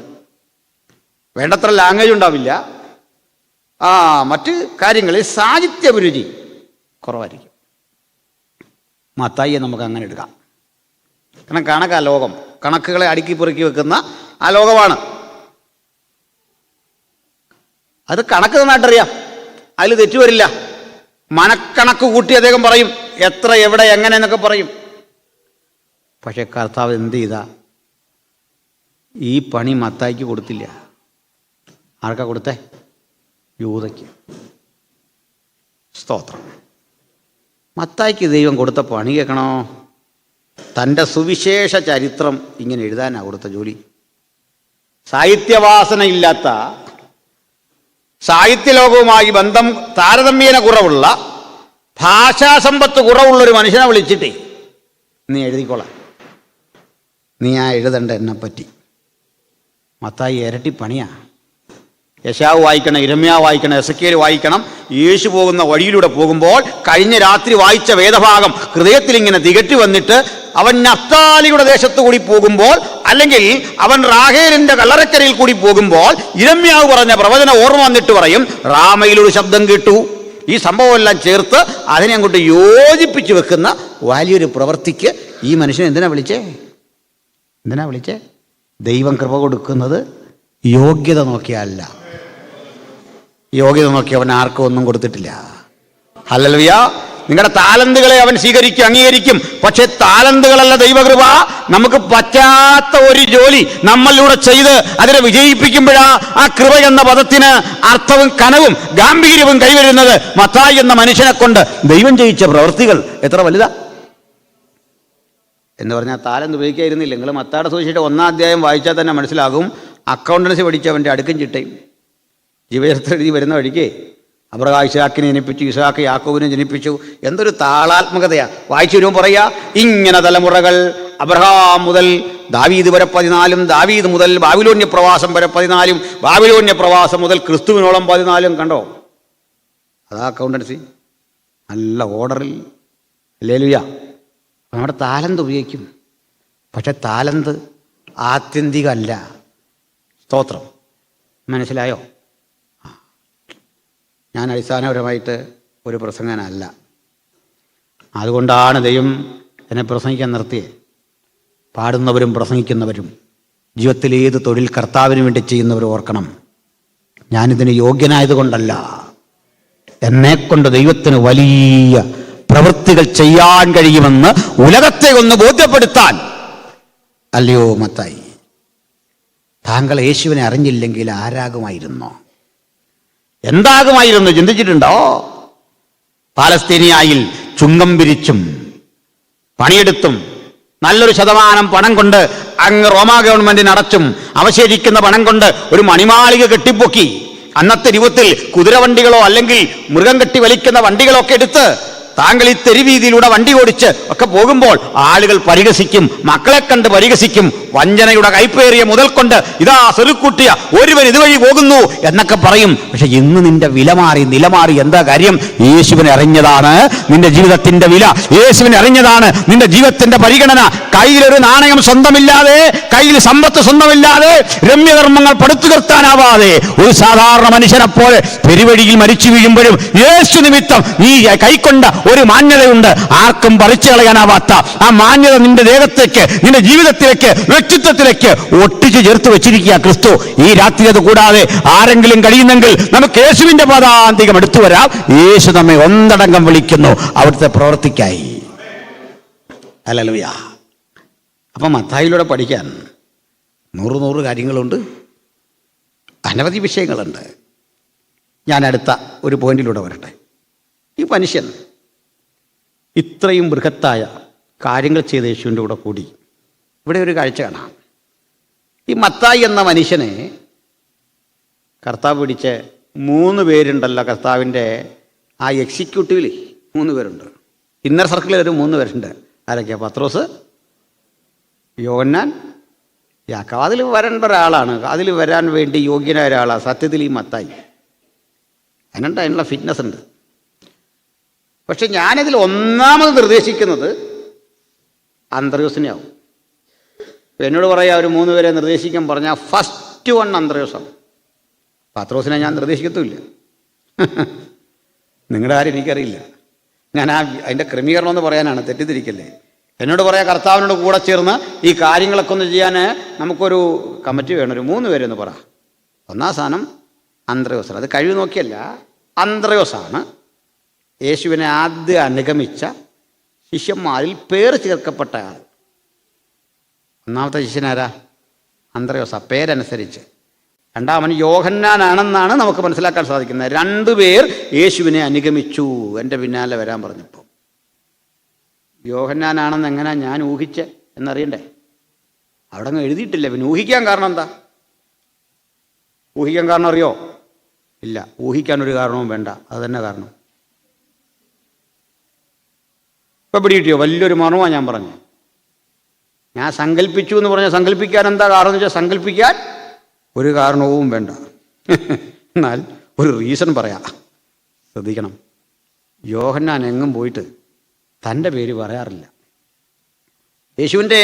വേണ്ടത്ര ലാംഗ്വേജ് ഉണ്ടാവില്ല, മറ്റ് കാര്യങ്ങളിൽ സാഹിത്യാഭിരുചി കുറവായിരിക്കും. മത്തായിയെ നമുക്ക് അങ്ങനെ എടുക്കാം. കാരണം കണക്കാ ലോകം. കണക്കുകളെ അടുക്കി പെറുക്കി വെക്കുന്ന ആ ലോകമാണ്. അത് കണക്ക് നന്നായിട്ടറിയാം, അതിൽ തെറ്റുവരില്ല. മനക്കണക്ക് കൂട്ടി അദ്ദേഹം പറയും, എത്ര, എവിടെ, എങ്ങനെ എന്നൊക്കെ പറയും. പക്ഷേ കർത്താവ് എന്ത് ചെയ്താ? ഈ പണി മത്തായിക്ക് കൊടുത്തില്ല. ആർക്കാ കൊടുത്തേ? യൂദയ്ക്ക്. സ്തോത്രം. മത്തായിക്ക് ദൈവം കൊടുത്ത പണി കേൾക്കണോ? തൻ്റെ സുവിശേഷ ചരിത്രം ഇങ്ങനെ എഴുതാനാണ് കൊടുത്ത ജോലി. സാഹിത്യവാസനയില്ലാത്ത, സാഹിത്യലോകവുമായി ബന്ധം താരതമ്യേന കുറവുള്ള, ഭാഷാസമ്പത്ത് കുറവുള്ളൊരു മനുഷ്യനെ വിളിച്ചിട്ടേ, നീ എഴുതിക്കോളാം, നീ എഴുതണ്ട എന്നെപ്പറ്റി. മത്തായി ഇരട്ടി പണിയാ. യെശയ്യാവ് വായിക്കണം, യിരെമ്യാവ് വായിക്കണം, എസെക്കിയേൽ വായിക്കണം. യേശു പോകുന്ന വഴിയിലൂടെ പോകുമ്പോൾ കഴിഞ്ഞ രാത്രി വായിച്ച വേദഭാഗം ഹൃദയത്തിൽ ഇങ്ങനെ തികറ്റി വന്നിട്ട് അവൻ നഫ്താലിയുടെ ദേശത്തു കൂടി പോകുമ്പോൾ, അല്ലെങ്കിൽ അവൻ റാഹേലിന്റെ കല്ലറക്കരയിൽ കൂടി പോകുമ്പോൾ യിരെമ്യാവ് പറഞ്ഞ പ്രവചന ഓർമ്മ വന്നിട്ട് പറയും, റാമയിലൊരു ശബ്ദം കേട്ടു. ഈ സംഭവമെല്ലാം ചേർത്ത് അതിനെ അങ്ങോട്ട് യോജിപ്പിച്ച് വെക്കുന്ന വലിയൊരു പ്രവൃത്തിക്ക് ഈ മനുഷ്യൻ എന്തിനാ വിളിച്ചേ? ദൈവം കൃപ കൊടുക്കുന്നത് യോഗ്യത നോക്കിയല്ല. യോഗ്യത നോക്കി അവൻ ആർക്കും ഒന്നും കൊടുത്തിട്ടില്ല. ഹല്ലേലൂയ. നിങ്ങളുടെ താലന്തുകളെ അവൻ സ്വീകരിക്കും, അംഗീകരിക്കും. പക്ഷെ താലന്തുകളല്ല ദൈവകൃപ. നമുക്ക് പറ്റാത്ത ഒരു ജോലി നമ്മളിലൂടെ ചെയ്ത് അതിനെ വിജയിപ്പിക്കുമ്പോഴാ ആ കൃപ എന്ന പദത്തിന് അർത്ഥവും കനവും ഗാംഭീര്യവും കൈവരുന്നത്. മത്തായി എന്ന മനുഷ്യനെ കൊണ്ട് ദൈവം ചെയ്യിച്ച പ്രവൃത്തികൾ എത്ര വലുതാ എന്ന് പറഞ്ഞാൽ താലന്ത് ഉപയോഗിക്കായിരുന്നില്ല. നിങ്ങൾ മത്തായിയുടെ സുവിശേഷം 1-ാം അധ്യായം വായിച്ചാൽ തന്നെ മനസ്സിലാകും. അക്കൗണ്ടൻസി പഠിച്ചവൻ്റെ അടുക്കും ചിട്ടയും ജീവചരിത്രം എഴുതി വരുന്ന വഴിക്ക് അബ്രഹാം ഇസ്ഹാക്കിനെ ജനിപ്പിച്ചു, ഇസ്ഹാക്ക് യാക്കോബിനെ ജനിപ്പിച്ചു. എന്തൊരു താളാത്മകതയാണ്. വായിച്ചു വരുമ്പോൾ പറയാ, ഇങ്ങനെ തലമുറകൾ അബ്രഹാം മുതൽ ദാവീദ് വരെ 14, ദാവീദ് മുതൽ ബാബിലോന്യ പ്രവാസം വരെ 14, ബാബിലോന്യ പ്രവാസം മുതൽ ക്രിസ്തുവിനോളം 14. കണ്ടോ? അതാ അക്കൗണ്ടൻസി. നല്ല ഓർഡറിൽ. ഹല്ലേലൂയ. നമ്മുടെ താലന്ത് ഉപയോഗിക്കും, പക്ഷെ താലന്ത് ആത്യന്തികമല്ല. സ്തോത്രം. മനസ്സിലായോ? ഞാൻ അടിസ്ഥാനപരമായിട്ട് ഒരു പ്രസംഗനല്ല. അതുകൊണ്ടാണ് ദൈവം എന്നെ പ്രസംഗിക്കാൻ നിർത്തിയത്. പാടുന്നവരും പ്രസംഗിക്കുന്നവരും ജീവിതത്തിൽ ഏത് തൊഴിൽ കർത്താവിന് വേണ്ടി ചെയ്യുന്നവരും ഓർക്കണം, ഞാനിതിന് യോഗ്യനായതുകൊണ്ടല്ല, എന്നെക്കൊണ്ട് ദൈവത്തിന് വലിയ പ്രവൃത്തികൾ ചെയ്യാൻ കഴിയുമെന്ന് ഉലകത്തെ ഒന്ന് ബോധ്യപ്പെടുത്താൻ. അല്ലയോ മത്തായി, താങ്കൾ യേശുവിനെ അറിഞ്ഞില്ലെങ്കിൽ ആരാകുമായിരുന്നോ? എന്താകുമായിരുന്നു? ചിന്തിച്ചിട്ടുണ്ടോ? പാലസ്തീനിയായിൽ ചുങ്കം പിരിച്ചും പണിയെടുത്തും നല്ലൊരു ശതമാനം പണം കൊണ്ട് അങ്ങ് റോമാ ഗവൺമെന്റിന് അടച്ചും അവശേഷിക്കുന്ന പണം കൊണ്ട് ഒരു മണിമാളിക കെട്ടിപ്പൊക്കി അന്നത്തെ രൂപത്തിൽ കുതിരവണ്ടികളോ അല്ലെങ്കിൽ മൃഗം കെട്ടി വലിക്കുന്ന വണ്ടികളോ ഒക്കെ എടുത്ത് താങ്കൾ ഈ തെരുവീതിയിലൂടെ വണ്ടി ഓടിച്ച് ഒക്കെ പോകുമ്പോൾ ആളുകൾ പരിഹസിക്കും, മക്കളെ കണ്ട് പരിഹസിക്കും. വഞ്ചനയുടെ കൈപ്പേറിയ മുതൽ കൊണ്ട് ഇതാ സ്വരുക്കൂട്ടിയ ഒരുവൻ ഇതുവഴി പോകുന്നു എന്നൊക്കെ പറയും. പക്ഷെ ഇന്ന് നിന്റെ വില മാറി, നിലമാറി. എന്താ കാര്യം? യേശുവിനെ അറിഞ്ഞതാണ് നിന്റെ ജീവിതത്തിന്റെ വില, യേശുവിനെ അറിഞ്ഞതാണ് നിന്റെ ജീവിതത്തിന്റെ പരിഗണന. കയ്യിലൊരു നാണയം സ്വന്തമില്ലാതെ, കയ്യിൽ സമ്പത്ത് സ്വന്തമില്ലാതെ, രമ്യകർമ്മങ്ങൾ പടുത്തുയർത്താനാവാതെ ഒരു സാധാരണ മനുഷ്യനെ പോലെ പെരുവഴിയിൽ മരിച്ചു വീഴുമ്പോഴും യേശു നിമിത്തം നീ കൈക്കൊണ്ട ഒരു മാന്യതയുണ്ട്, ആർക്കും പറിച്ചു കളയാനാവാത്ത ആ മാന്യത നിന്റെ ദേഹത്തേക്ക്, നിന്റെ ജീവിതത്തിലേക്ക്, വ്യക്തിത്വത്തിലേക്ക് ഒട്ടിച്ചു ചേർത്ത് വെച്ചിരിക്കുക ക്രിസ്തു. ഈ രാത്രി അത് കൂടാതെ ആരെങ്കിലും കഴിയുന്നെങ്കിൽ നമുക്ക് യേശുവിന്റെ പദാന്തികം എടുത്തു വരാം. യേശു നമ്മെ ഒന്നടങ്കം വിളിക്കുന്നു അവിടുത്തെ പ്രവൃത്തിക്കായി. ഹല്ലേലൂയ. അപ്പം മത്തായിലൂടെ പഠിക്കാൻ 100 കാര്യങ്ങളുണ്ട്, അനവധി വിഷയങ്ങളുണ്ട്. ഞാൻ അടുത്ത ഒരു പോയിന്റിലൂടെ വരട്ടെ. ഈ മനുഷ്യൻ ഇത്രയും ബൃഹത്തായ കാര്യങ്ങൾ ചെയ്ത യേശുവിൻ്റെ കൂടെ കൂടി ഇവിടെ ഒരു കാഴ്ച കാണാം. ഈ മത്തായി എന്ന മനുഷ്യനെ കർത്താവ് പിടിച്ച് 3 പേരുണ്ടല്ലോ. കർത്താവിൻ്റെ ആ എക്സിക്യൂട്ടീവിൽ 3 പേരുണ്ട്. ഇന്നർ സർക്കിളിൽ ഒരു 3 പേരുണ്ട്. ആരൊക്കെയാണ്? പത്രോസ്, യോഹന്നാൻ, യാക്കോബ്. അതിൽ വരേണ്ട ഒരാളാണ്, അതിൽ വരാൻ വേണ്ടി യോഗ്യനായ ഒരാളാണ് സത്യത്തിൽ ഈ മത്തായി. അതിനുള്ള ഫിറ്റ്നസ് ഉണ്ട്. പക്ഷെ ഞാനിതിൽ ഒന്നാമത് നിർദ്ദേശിക്കുന്നത് അന്ത്രയോസിനെ ആവും. എന്നോട് പറയാം ഒരു 3 പേരെ നിർദ്ദേശിക്കാൻ പറഞ്ഞാൽ ഫസ്റ്റ് വൺ അന്ത്രയോസാണ്. പത്രോസിനെ ഞാൻ നിർദ്ദേശിക്കത്തുമില്ല. നിങ്ങളുടെ കാര്യം എനിക്കറിയില്ല. ഞാൻ അതിൻ്റെ ക്രമീകരണം എന്ന് പറയാനാണ്, തെറ്റിദ്ധരിക്കല്ലേ. എന്നോട് പറയാം കർത്താവിനോട് കൂടെ ചേർന്ന് ഈ കാര്യങ്ങളൊക്കെ ഒന്ന് ചെയ്യാൻ നമുക്കൊരു കമ്മിറ്റി വേണം, ഒരു 3 പേരെന്ന് പറ. ഒന്നാം സ്ഥാനം അന്ത്രയോസാണ്. അത് കഴിവ് നോക്കിയല്ല, അന്ത്രയോസാണ് യേശുവിനെ ആദ്യം അനുഗമിച്ച ശിഷ്യന്മാരിൽ പേര് ചേർക്കപ്പെട്ട ആൾ. ഒന്നാമത്തെ ശിഷ്യനാരാ? അന്ത്രയോസ, പേരനുസരിച്ച്. രണ്ടാമൻ യോഹന്നാനാണെന്നാണ് നമുക്ക് മനസ്സിലാക്കാൻ സാധിക്കുന്നത്. 2 പേർ യേശുവിനെ അനുഗമിച്ചു, എൻ്റെ പിന്നാലെ വരാൻ പറഞ്ഞപ്പോൾ. യോഹന്നാനാണെന്ന് എങ്ങനെയാണ് ഞാൻ ഊഹിച്ച് എന്നറിയണ്ടേ? അവിടെ അങ്ങ് എഴുതിയിട്ടില്ല. പിന്നെ ഊഹിക്കാൻ കാരണം എന്താ? ഊഹിക്കാൻ കാരണം അറിയോ? ഇല്ല. ഊഹിക്കാനൊരു കാരണവും വേണ്ട. അത് തന്നെ കാരണം. ഇപ്പം പിടി കിട്ടിയോ? വലിയൊരു മർമ്മമാണ് ഞാൻ പറഞ്ഞു. ഞാൻ സങ്കല്പിച്ചു എന്ന് പറഞ്ഞാൽ സങ്കല്പിക്കാൻ എന്താ കാരണം എന്ന് വെച്ചാൽ സങ്കല്പിക്കാൻ ഒരു കാരണവും വേണ്ട. എന്നാൽ ഒരു റീസൺ പറയാം, ശ്രദ്ധിക്കണം. യോഹന്നാൻ എങ്ങും പോയിട്ട് തൻ്റെ പേര് പറയാറില്ല. യേശുവിൻ്റെ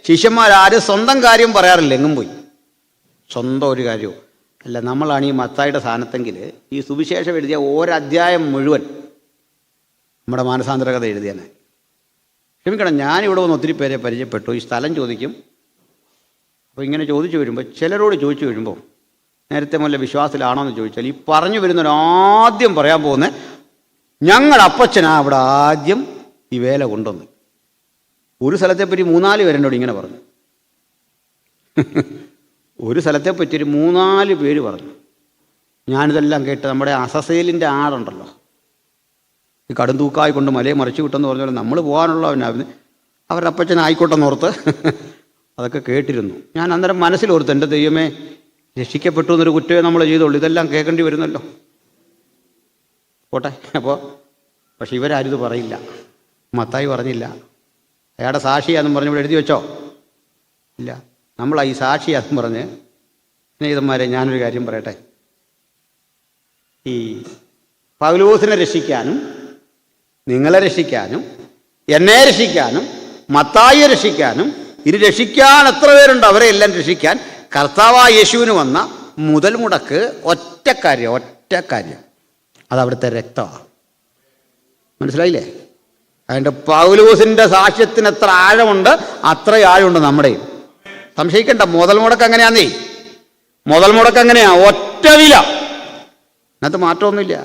ശിഷ്യന്മാരാരും സ്വന്തം കാര്യം പറയാറില്ല. എങ്ങും പോയി സ്വന്തം ഒരു കാര്യവും അല്ല. നമ്മളാണ് ഈ മത്തായിയുടെ സ്ഥാനത്തെങ്കിൽ ഈ സുവിശേഷം എഴുതിയ ഒരധ്യായം മുഴുവൻ നമ്മുടെ മാനസാന്തര കഥ എഴുതിയാനെ. ക്ഷമിക്കണം, ഞാനിവിടെ വന്ന് ഒത്തിരി പേരെ പരിചയപ്പെട്ടു. ഈ സ്ഥലം ചോദിക്കും. അപ്പോൾ ഇങ്ങനെ ചോദിച്ചു വരുമ്പോൾ, ചിലരോട് ചോദിച്ചു വരുമ്പോൾ നേരത്തെ മുതലേ വിശ്വാസത്തിലാണോ എന്ന് ചോദിച്ചാൽ ഈ പറഞ്ഞു വരുന്നവർ ആദ്യം പറയാൻ പോകുന്നത് ഞങ്ങളുടെ അപ്പച്ചനാ അവിടെ ആദ്യം ഈ വേല കൊണ്ടുവന്ന്. ഒരു സ്ഥലത്തെപ്പറ്റി 3-4 പേരെന്നോട് ഇങ്ങനെ പറഞ്ഞു. ഒരു സ്ഥലത്തെപ്പറ്റി ഒരു 3-4 പേര് പറഞ്ഞു. ഞാനിതെല്ലാം കേട്ട് നമ്മുടെ അസസേലിൻ്റെ ആടുണ്ടല്ലോ, ഈ കടും തൂക്കായി കൊണ്ട് മലയെ മറിച്ചു വിട്ടെന്ന് പറഞ്ഞ പോലെ നമ്മൾ പോകാനുള്ളവനായിരുന്നു. അവരുടെ അപ്പച്ചനായിക്കോട്ടെന്നോർത്ത് അതൊക്കെ കേട്ടിരുന്നു. ഞാൻ അന്നേരം മനസ്സിലോർത്ത്, എൻ്റെ ദൈവമേ, രക്ഷിക്കപ്പെട്ടു എന്നൊരു കുറ്റമേ നമ്മൾ ചെയ്തോളൂ, ഇതെല്ലാം കേൾക്കേണ്ടി വരുന്നല്ലോ. പോട്ടെ. പക്ഷെ ഇവരാരും ഇത് പറയില്ല. മത്തായി പറഞ്ഞില്ല. അയാളുടെ സാക്ഷിയാണെന്ന് പറഞ്ഞ് ഇവിടെ എഴുതി വെച്ചോ? ഇല്ല. നമ്മളാ ഈ സാക്ഷിയാണെന്ന് പറഞ്ഞ്. സ്നേഹിതന്മാരെ, ഞാനൊരു കാര്യം പറയട്ടെ. ഈ പൗലോസിനെ രക്ഷിക്കാനും നിങ്ങളെ രക്ഷിക്കാനും എന്നെ രക്ഷിക്കാനും മത്തായിയെ രക്ഷിക്കാനും ഇനി രക്ഷിക്കാൻ എത്ര പേരുണ്ട് അവരെ എല്ലാം രക്ഷിക്കാൻ കർത്താവായ യേശുവിന് വന്ന മുതൽ മുടക്ക് ഒറ്റ കാര്യം അതവിടുത്തെ രക്തമാണ്. മനസ്സിലായില്ലേ? അതിൻ്റെ പൗലോസിൻ്റെ സാക്ഷ്യത്തിന് എത്ര ആഴമുണ്ട് അത്ര ആഴമുണ്ട് നമ്മുടെയും. സംശയിക്കണ്ട. മുതൽ മുടക്ക് എങ്ങനെയാന്നേ? മുതൽ മുടക്ക് എങ്ങനെയാ? ഒറ്റ വില. അതിനകത്ത് മാറ്റമൊന്നുമില്ല.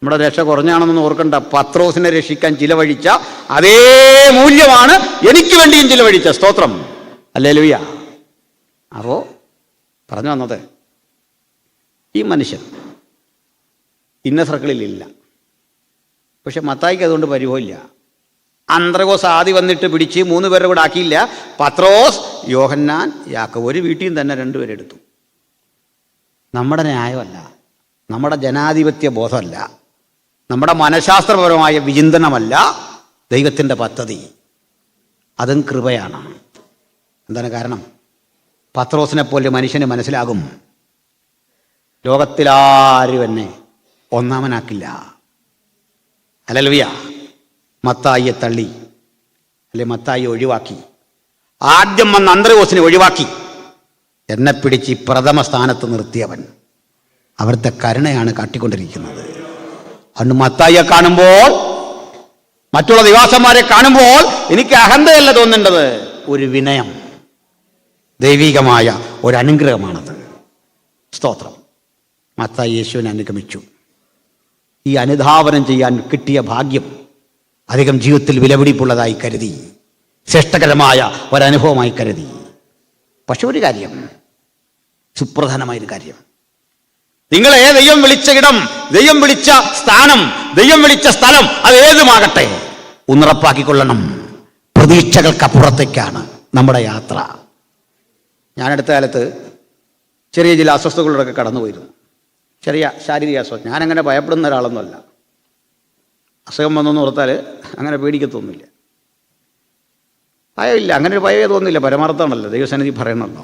നമ്മുടെ രക്ഷ കുറഞ്ഞാണെന്നൊന്നും ഓർക്കണ്ട. പത്രോസിനെ രക്ഷിക്കാൻ ചിലവഴിച്ച അതേ മൂല്യമാണ് എനിക്ക് വേണ്ടിയും ചിലവഴിച്ച. സ്തോത്രം, ഹല്ലേലൂയ. അപ്പോൾ പറഞ്ഞു വന്നത്, ഈ മനുഷ്യൻ ഇന്ന സർക്കിളിലില്ല. പക്ഷെ മത്തായിക്ക് അതുകൊണ്ട് പരിഭവമില്ല. അന്ത്രയോസ് ആദ്യം വന്നിട്ട് പിടിച്ച് 3 പേരെ കൂടെ ആക്കിയില്ല. പത്രോസ്, യോഹന്നാൻ, യാക്കോബ്. ഒരു വീട്ടിൽ നിന്ന് തന്നെ 2 പേരെടുത്തു. നമ്മുടെ ന്യായമല്ല, നമ്മുടെ ജനാധിപത്യ ബോധമല്ല, നമ്മുടെ മനഃശാസ്ത്രപരമായ വിചിന്തനമല്ല ദൈവത്തിൻ്റെ പദ്ധതി. അതും കൃപയാണ്. എന്താണ് കാരണം? പത്രോസിനെ പോലെ മനുഷ്യന് മനസ്സിലാകും, ലോകത്തിലാരും എന്നെ ഒന്നാമനാക്കില്ല. ഹല്ലേലൂയ. മത്തായിയെ തള്ളി, അല്ലെ മത്തായിയെ ഒഴിവാക്കി, ആദ്യം വന്ന അന്ത്രയോസിനെ ഒഴിവാക്കി, എന്നെ പിടിച്ച് പ്രഥമ സ്ഥാനത്ത് നിർത്തിയവൻ അവിടുത്തെ കരുണയാണ് കാട്ടിക്കൊണ്ടിരിക്കുന്നത്. അതുകൊണ്ട് മത്തായിയെ കാണുമ്പോൾ, മറ്റുള്ള ദിവാസന്മാരെ കാണുമ്പോൾ എനിക്ക് അഹന്തയല്ല തോന്നേണ്ടത്, ഒരു വിനയം, ദൈവികമായ ഒരു അനുഗ്രഹമാണത്. സ്തോത്രം. മത്തായി യേശുവിനെ അനുഗമിച്ചു. ഈ അനുധാവനം ചെയ്യാൻ കിട്ടിയ ഭാഗ്യം അധികം ജീവിതത്തിൽ വിലപിടിപ്പുള്ളതായി കരുതി, ശ്രേഷ്ഠകരമായ ഒരനുഭവമായി കരുതി. പക്ഷെ ഒരു കാര്യം, സുപ്രധാനമായൊരു കാര്യം, നിങ്ങളെ ദൈവം വിളിച്ച ഇടം, ദൈവം വിളിച്ച സ്ഥാനം, ദൈവം വിളിച്ച സ്ഥലം അത് ഏതുമാകട്ടെ, ഒന്നുറപ്പാക്കിക്കൊള്ളണം, പ്രതീക്ഷകൾക്കപ്പുറത്തേക്കാണ് നമ്മുടെ യാത്ര. ഞാനടുത്ത കാലത്ത് ചെറിയ ചില അസ്വസ്ഥതകളിലൂടെ കടന്നുപോയിരുന്നു. ചെറിയ ശാരീരിക അസ്വസ്ഥ. ഞാനങ്ങനെ ഭയപ്പെടുന്ന ഒരാളൊന്നുമല്ല. അസുഖം വന്നെന്ന് ഓർത്താൽ അങ്ങനെ പേടിക്കത്തൊന്നുമില്ല, ഭയമില്ല. അങ്ങനെ ഒരു ഭയമേ തോന്നുന്നില്ല. പരമാർത്ഥമാണല്ലോ, ദൈവസന്നിധി പറയണമല്ലോ.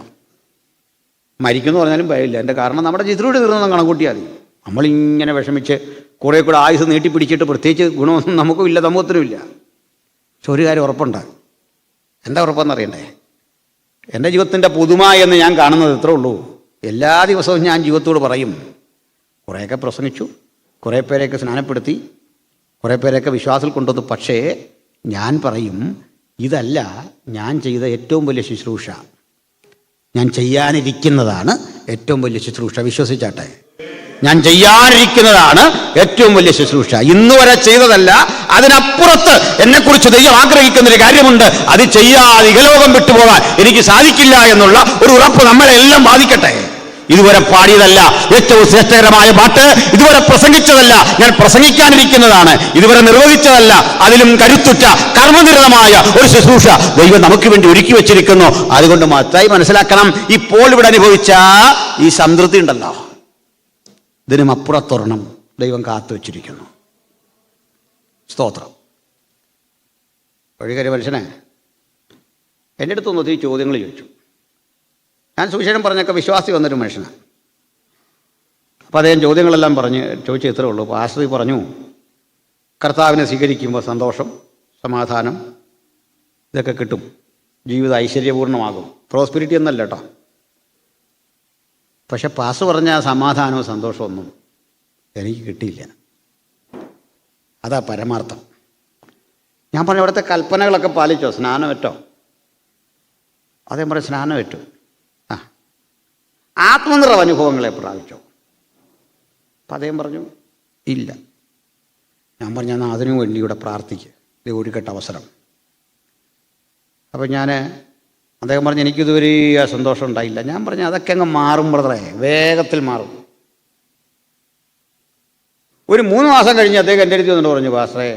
മരിക്കുമെന്ന് പറഞ്ഞാലും ഭയമില്ല. എൻ്റെ കാരണം നമ്മുടെ ചിത്രയോട് തീർന്നൊന്നും കണക്കൂട്ടിയാൽ മതി. നമ്മളിങ്ങനെ വിഷമിച്ച് കുറേ കൂടെ ആയുസ് നീട്ടിപ്പിടിച്ചിട്ട് പ്രത്യേകിച്ച് ഗുണമൊന്നും നമുക്കും ഇല്ല, സമൂഹത്തിനും ഇല്ല. പക്ഷെ ഒരു കാര്യം ഉറപ്പുണ്ട്. എന്താ ഉറപ്പെന്നറിയണ്ടേ? എൻ്റെ ജീവിതത്തിൻ്റെ പുതുമ എന്ന് ഞാൻ കാണുന്നത് ഇത്രേ ഉള്ളൂ. എല്ലാ ദിവസവും ഞാൻ ജീവിതത്തോട് പറയും, കുറേയൊക്കെ പ്രസംഗിച്ചു, കുറേ പേരെയൊക്കെ സ്നാനപ്പെടുത്തി, കുറേ പേരെയൊക്കെ വിശ്വാസത്തിൽ കൊണ്ടുവന്നു. പക്ഷേ ഞാൻ പറയും, ഇതല്ല ഞാൻ ചെയ്ത ഏറ്റവും വലിയ ശുശ്രൂഷ, ഞാൻ ചെയ്യാനിരിക്കുന്നതാണ് ഏറ്റവും വലിയ ശുശ്രൂഷ. വിശ്വസിച്ചാട്ടെ, ഞാൻ ചെയ്യാനിരിക്കുന്നതാണ് ഏറ്റവും വലിയ ശുശ്രൂഷ. ഇന്ന് വരെ ചെയ്തതല്ല, അതിനപ്പുറത്ത് എന്നെക്കുറിച്ച് ദൈവം ആഗ്രഹിക്കുന്നൊരു കാര്യമുണ്ട്. അത് ചെയ്യാതെ ഇഹലോകം വിട്ടുപോകാൻ എനിക്ക് സാധിക്കില്ല എന്നുള്ള ഒരു ഉറപ്പ് നമ്മളെല്ലാം ബാധിക്കട്ടെ. ഇതുവരെ പാടിയതല്ല ഏറ്റവും ശ്രേഷ്ഠകരമായ പാട്ട്, ഇതുവരെ പ്രസംഗിച്ചതല്ല ഞാൻ പ്രസംഗിക്കാനിരിക്കുന്നതാണ്, ഇതുവരെ നിർവഹിച്ചതല്ല അതിലും കരുത്തുറ്റ കർമ്മനിരതമായ ഒരു ശുശ്രൂഷ ദൈവം നമുക്ക് വേണ്ടി ഒരുക്കി വെച്ചിരിക്കുന്നു. അതുകൊണ്ട് മത്തായി മനസ്സിലാക്കണം, ഇപ്പോൾ ഇവിടെ അനുഭവിച്ച ഈ സംതൃപ്തി ഉണ്ടല്ലോ, ഇതിനും അപ്പുറത്തൊരെണ്ണം ദൈവം കാത്തു വച്ചിരിക്കുന്നു. സ്തോത്രം. വഴികരി മനുഷ്യനെ എൻ്റെ അടുത്തൊന്നും ഒത്തിരി ചോദ്യങ്ങൾ ചോദിച്ചു. ഞാൻ സുവിശേഷം പറഞ്ഞൊക്കെ വിശ്വാസി വന്നൊരു മനുഷ്യനാണ്. അപ്പോൾ അദ്ദേഹം ചോദ്യങ്ങളെല്ലാം ചോദിച്ചു ഇത്രേ ഉള്ളൂ. പാസ്റ്റർ പറഞ്ഞു, കർത്താവിനെ സ്വീകരിക്കുമ്പോൾ സന്തോഷം, സമാധാനം ഇതൊക്കെ കിട്ടും, ജീവിതം ഐശ്വര്യപൂർണ്ണമാകും. പ്രോസ്പിരിറ്റി എന്നല്ല കേട്ടോ. പക്ഷെ പാസ്റ്റർ പറഞ്ഞ സമാധാനവും സന്തോഷമൊന്നും എനിക്ക് കിട്ടിയില്ല. അതാ പരമാർത്ഥം. ഞാൻ പറഞ്ഞു, അവിടുത്തെ കൽപ്പനകളൊക്കെ പാലിച്ചോ? സ്നാനമേറ്റോ? അദ്ദേഹം പറഞ്ഞു, സ്നാനമേറ്റു. ആത്മനിറവ് അനുഭവങ്ങളെ പ്രാപിച്ചോ? അപ്പം അദ്ദേഹം പറഞ്ഞു, ഇല്ല. ഞാൻ പറഞ്ഞു, എന്നാൽ അതിനു വേണ്ടി ഇവിടെ പ്രാർത്ഥിക്കുക, ഇത് ഒരുക്കെട്ട അവസരം. അപ്പം അദ്ദേഹം പറഞ്ഞു, എനിക്കിതുവരെ സന്തോഷം ഉണ്ടായില്ല. ഞാൻ പറഞ്ഞു, അതൊക്കെ അങ്ങ് മാറും ബ്രദറെ, വേഗത്തിൽ മാറും. ഒരു 3 മാസം കഴിഞ്ഞ് അദ്ദേഹം എൻ്റെ അടുത്ത് വന്നിട്ട് പറഞ്ഞു, പാസ്റ്ററെ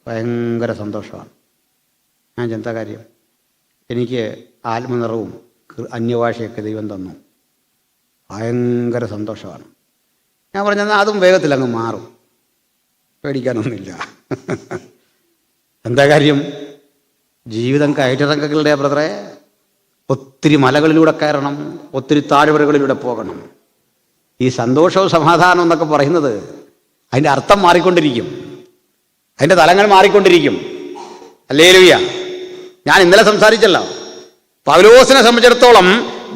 ഭയങ്കര സന്തോഷമാണ്. ഞാൻ എന്താ കാര്യം? എനിക്ക് ആത്മനിറവും അന്യഭാഷയൊക്കെ ദൈവം തന്നു, ഭയങ്കര സന്തോഷമാണ്. ഞാൻ പറഞ്ഞാൽ അതും വേഗത്തിൽ അങ്ങ് മാറും, പേടിക്കാനൊന്നുമില്ല. എന്താ കാര്യം? ജീവിതം കയറ്റിറക്കങ്ങളുടെ ബ്രദറെ, ഒത്തിരി മലകളിലൂടെ കയറണം, ഒത്തിരി താഴ്വരകളിലൂടെ പോകണം. ഈ സന്തോഷവും സമാധാനം എന്നൊക്കെ പറയുന്നത് അതിൻ്റെ അർത്ഥം മാറിക്കൊണ്ടിരിക്കും, അതിൻ്റെ തലങ്ങൾ മാറിക്കൊണ്ടിരിക്കും. ഹല്ലേലൂയ. ഞാൻ ഇന്നലെ സംസാരിച്ചല്ലോ, പൗലോസിനെ സംബന്ധിച്ചിടത്തോളം